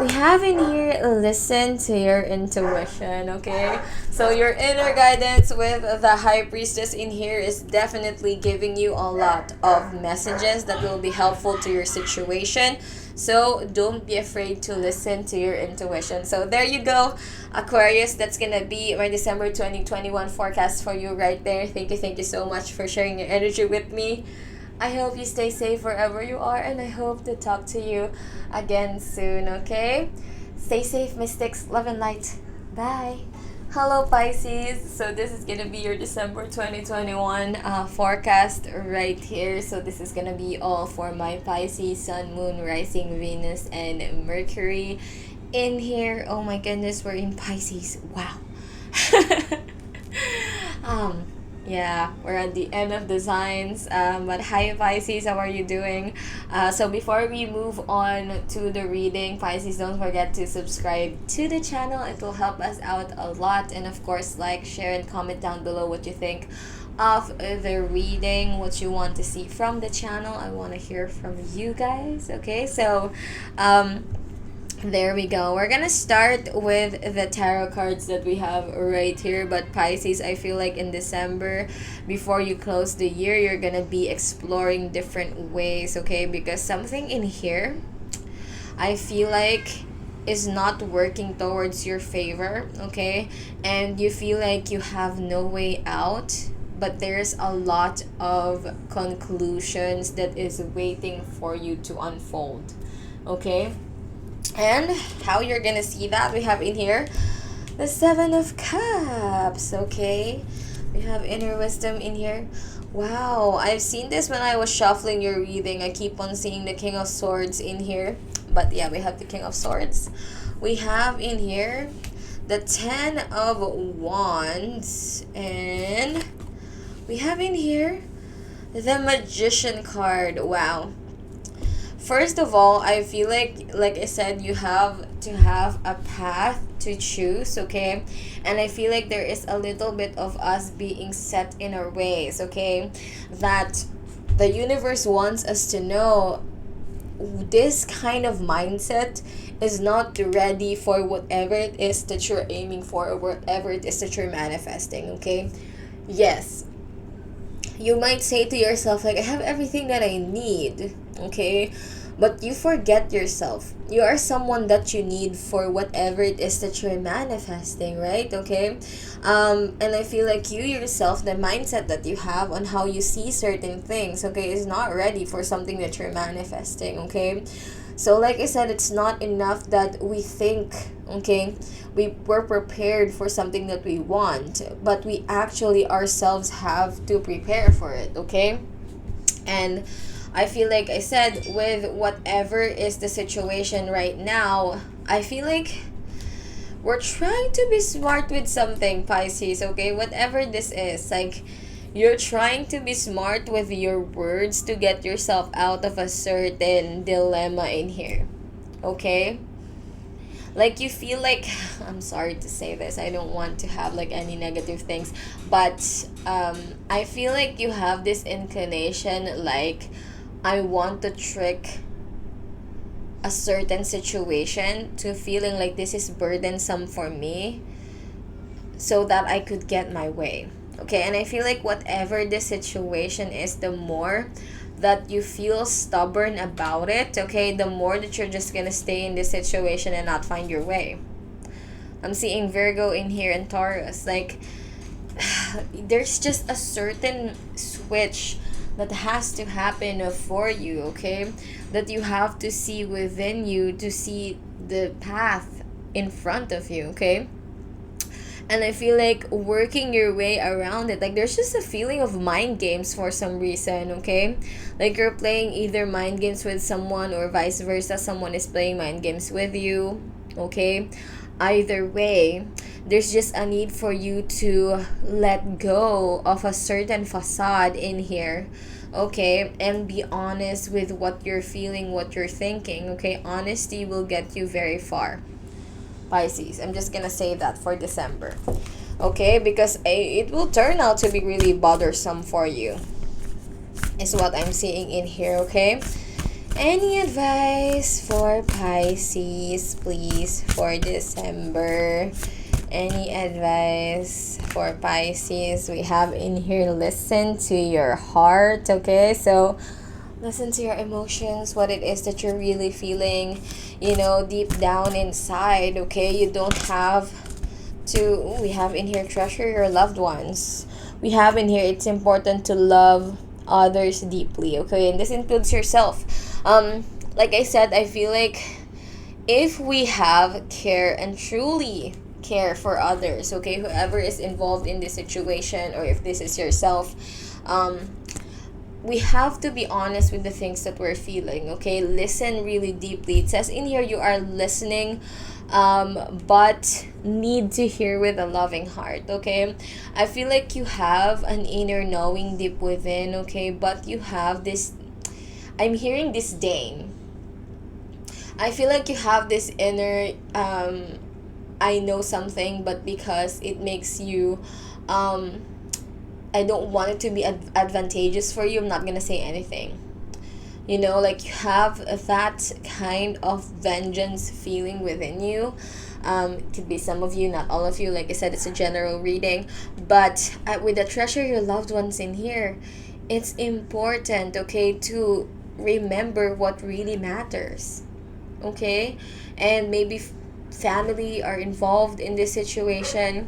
We have in here, listen to your intuition, okay? So your inner guidance with the High Priestess in here is definitely giving you a lot of messages that will be helpful to your situation. So don't be afraid to listen to your intuition. So there you go, Aquarius. That's gonna be my December 2021 forecast for you right there. Thank you so much for sharing your energy with me. I hope you stay safe wherever you are, and I hope to talk to you again soon, okay? Stay safe, mystics. Love and light. Bye. Hello, Pisces. So this is going to be your December 2021 forecast right here. So this is going to be all for my Pisces, Sun, Moon, Rising, Venus, and Mercury in here. Oh my goodness, we're in Pisces. Wow. Yeah, we're at the end of the signs. But hi, Pisces, how are you doing? So before we move on to the reading, Pisces, don't forget to subscribe to the channel. It will help us out a lot. And of course, like, share, and comment down below what you think of the reading, what you want to see from the channel. I want to hear from you guys. Okay, so there we go. We're gonna start with the tarot cards that we have right here. But Pisces, I feel like in December, before you close the year, you're gonna be exploring different ways, okay? Because something in here, I feel like, is not working towards your favor, okay? And you feel like you have no way out, but there's a lot of conclusions that is waiting for you to unfold, okay? And how you're gonna see that, we have in here the Seven of Cups, okay? We have inner wisdom in here. Wow, I've seen this when I was shuffling your reading. I keep on seeing the King of Swords in here. But yeah, we have the King of Swords. We have in here the Ten of Wands. And we have in here the Magician card. Wow. First of all, I feel like I said, you have to have a path to choose, okay? And I feel like there is a little bit of us being set in our ways, okay? That the universe wants us to know this kind of mindset is not ready for whatever it is that you're aiming for, or whatever it is that you're manifesting, okay? Yes, you might say to yourself, like, I have everything that I need, okay? But you forget yourself. You are someone that you need for whatever it is that you're manifesting, right? Okay? And I feel like you yourself, the mindset that you have on how you see certain things, okay, is not ready for something that you're manifesting, okay? So like I said, it's not enough that we think, okay, we're prepared for something that we want, but we actually ourselves have to prepare for it, okay? And I feel like I said, with whatever is the situation right now, I feel like we're trying to be smart with something, Pisces, okay? Whatever this is, like, you're trying to be smart with your words to get yourself out of a certain dilemma in here, okay? Like, you feel like, I'm sorry to say this, I don't want to have like any negative things, but I feel like you have this inclination, like, I want to trick a certain situation to feeling like this is burdensome for me so that I could get my way. Okay, and I feel like whatever the situation is, the more that you feel stubborn about it, okay, the more that you're just gonna stay in this situation and not find your way. I'm seeing Virgo in here and Taurus. Like, there's just a certain switch that has to happen for you, okay? That you have to see within you to see the path in front of you, okay? And I feel like working your way around it, like there's just a feeling of mind games for some reason, okay? Like you're playing either mind games with someone or vice versa, someone is playing mind games with you, okay? Either way, there's just a need for you to let go of a certain facade in here, okay? And be honest with what you're feeling, what you're thinking, okay? Honesty will get you very far, Pisces. I'm just gonna say that for December, okay? Because it will turn out to be really bothersome for you, is what I'm seeing in here, okay? Any advice for Pisces, please, for December? Any advice for Pisces? We have in here, listen to your heart, okay? So listen to your emotions, what it is that you're really feeling, you know, deep down inside, okay? You don't have to, we have in here, treasure your loved ones. We have in here, it's important to love others deeply, okay? And this includes yourself. Like I said, I feel like if we have care and truly care for others, okay, whoever is involved in this situation, or if this is yourself, we have to be honest with the things that we're feeling, okay? Listen really deeply. It says in here you are listening, but need to hear with a loving heart, okay? I feel like you have an inner knowing deep within, okay? But you have this, I'm hearing disdain. I feel like you have this inner, I know something, but because it makes you, I don't want it to be advantageous for you, I'm not gonna say anything. You know, like you have that kind of vengeance feeling within you. It could be some of you, not all of you. Like I said, it's a general reading. But with the treasure your loved ones in here, it's important, okay, to remember what really matters, okay? And maybe family are involved in this situation.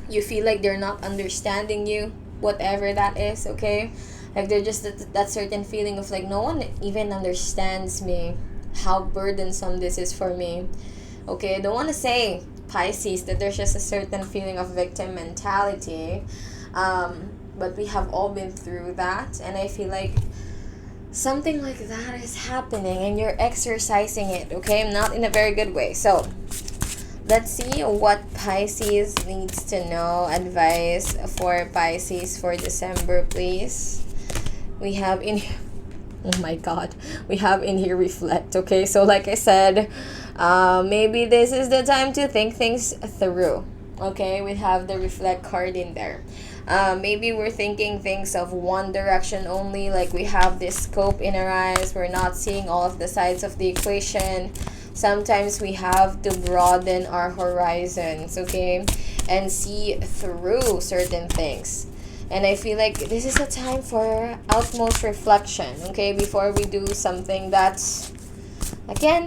You feel like they're not understanding you, whatever that is, okay? Like they're just that certain feeling of like, no one even understands me, how burdensome this is for me, okay? I don't want to say, Pisces, that there's just a certain feeling of victim mentality, but we have all been through that, and I feel like something like that is happening and you're exercising it, okay? Not in a very good way. So let's see what Pisces needs to know. Advice for Pisces for December, please. We have in here, oh my god, we have in here reflect, okay? So like I said, maybe this is the time to think things through, okay? We have the reflect card in there. Maybe we're thinking things of one direction only, like we have this scope in our eyes, we're not seeing all of the sides of the equation. Sometimes we have to broaden our horizons, okay, and see through certain things. And I feel like this is a time for utmost reflection, okay, before we do something that, again,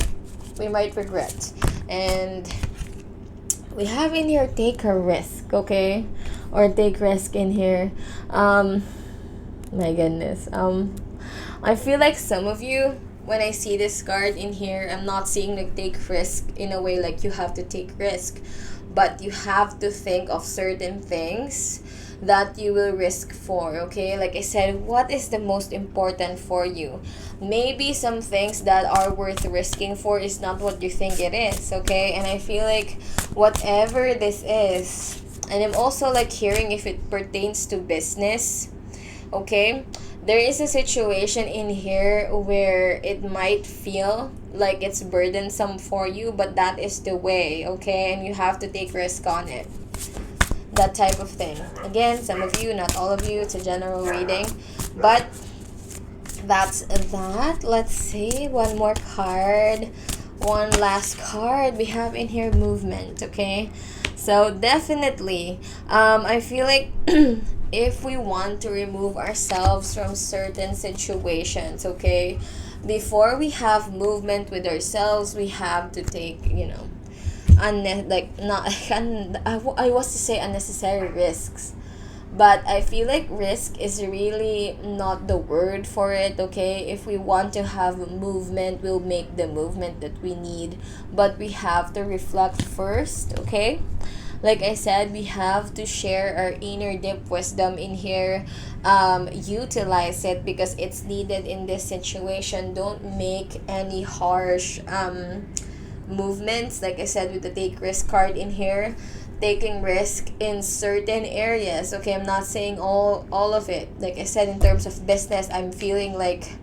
we might regret. And we have in here, take a risk, okay, or take risk in here. My goodness, I feel like some of you, when I see this card in here, I'm not seeing like take risk in a way like you have to take risk, but you have to think of certain things that you will risk for, okay? Like I said, what is the most important for you? Maybe some things that are worth risking for is not what you think it is, okay? And I feel like whatever this is, and I'm also like hearing if it pertains to business, okay? There is a situation in here where it might feel like it's burdensome for you, but that is the way, okay? And you have to take risk on it. That type of thing. Again, some of you, not all of you, it's a general reading. But that's that. Let's see, one more card. One last card. We have in here movement, okay? So definitely, I feel like if we want to remove ourselves from certain situations, okay, before we have movement with ourselves, we have to take, you know, I was to say unnecessary risks, But I feel like risk is really not the word for it, okay? If we want to have movement, we'll make the movement that we need, but we have to reflect first, okay? Like I said, we have to share our inner deep wisdom in here. Utilize it because it's needed in this situation. Don't make any harsh movements. Like I said, with the take risk card in here, taking risk in certain areas. Okay, I'm not saying all of it. Like I said, in terms of business, I'm feeling like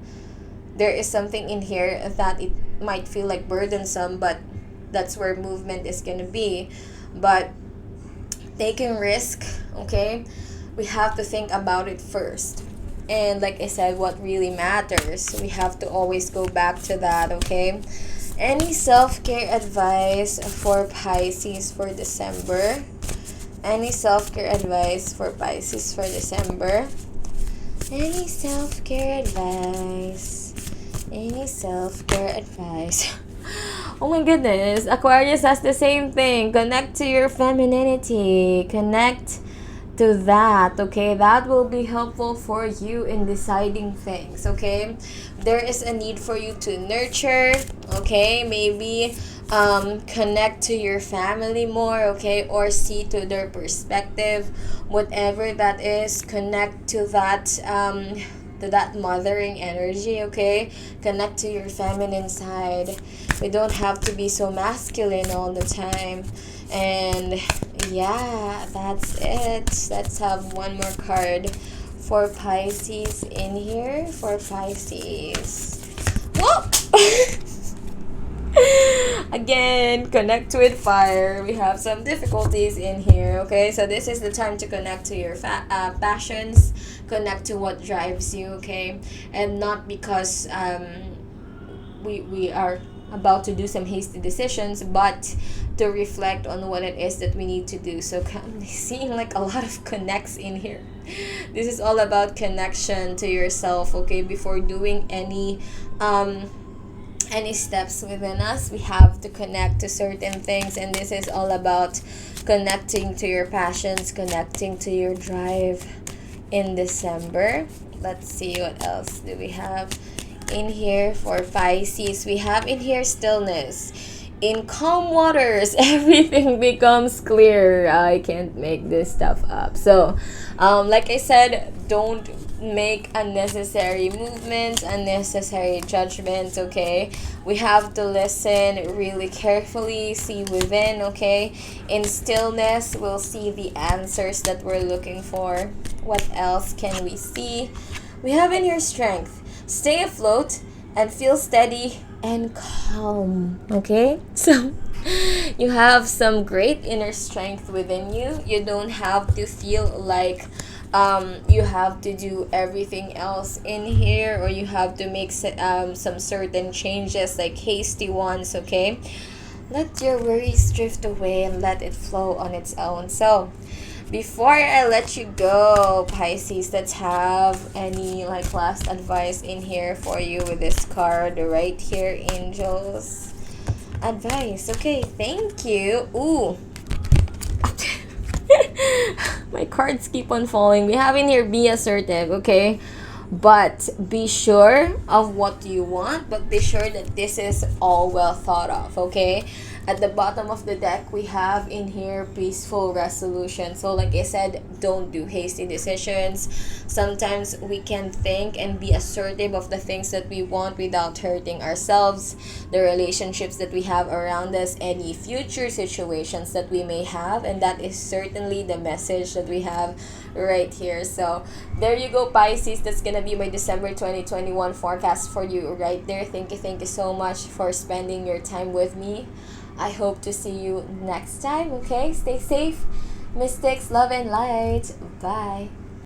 there is something in here that it might feel like burdensome, but that's where movement is gonna be. But taking risk, okay, we have to think about it first. And like I said, what really matters, we have to always go back to that, okay? Any self-care advice for Pisces for December? Any self-care advice for Pisces for December? Any self-care advice? Any self-care advice? Oh my goodness, Aquarius has the same thing. Connect to your femininity. Connect to that, okay? That will be helpful for you in deciding things, okay? There is a need for you to nurture, okay? Maybe connect to your family more, okay? Or see to their perspective, whatever that is. Connect to that mothering energy, okay? Connect to your feminine side. We don't have to be so masculine all the time. And yeah, that's it. Let's have one more card for Pisces in here. For Pisces. Whoa! Again, connect with fire. We have some difficulties in here, okay? So this is the time to connect to your passions, connect to what drives you, okay? And not because we are about to do some hasty decisions, but to reflect on what it is that we need to do. So I'm seeing like a lot of connects in here. This is all about connection to yourself, okay? Before doing any steps within us, we have to connect to certain things, and this is all about connecting to your passions, connecting to your drive in December. Let's see what else do we have in here for Pisces. We have in here stillness. In calm waters, everything becomes clear. I can't make this stuff up. So, like I said, don't make unnecessary movements, unnecessary judgments, okay? We have to listen really carefully, see within, okay? In stillness, we'll see the answers that we're looking for. What else can we see? We have in here strength. Stay afloat and feel steady and calm, okay? So you have some great inner strength within you. You don't have to feel like you have to do everything else in here, or you have to make some certain changes, like hasty ones, okay? Let your worries drift away and let it flow on its own. So before I let you go, Pisces, let's have any like last advice in here for you with this card right here, angels. Advice. Okay, thank you. Ooh. My cards keep on falling. We have in here, be assertive, okay? But be sure of what you want, but be sure that this is all well thought of, okay? At the bottom of the deck, we have in here peaceful resolution. So like I said, don't do hasty decisions. Sometimes we can think and be assertive of the things that we want without hurting ourselves, the relationships that we have around us, any future situations that we may have. And that is certainly the message that we have right here. So there you go, Pisces. That's gonna be my December 2021 forecast for you right there. Thank you so much for spending your time with me. I hope to see you next time, okay? Stay safe. Mystics, love and light. Bye.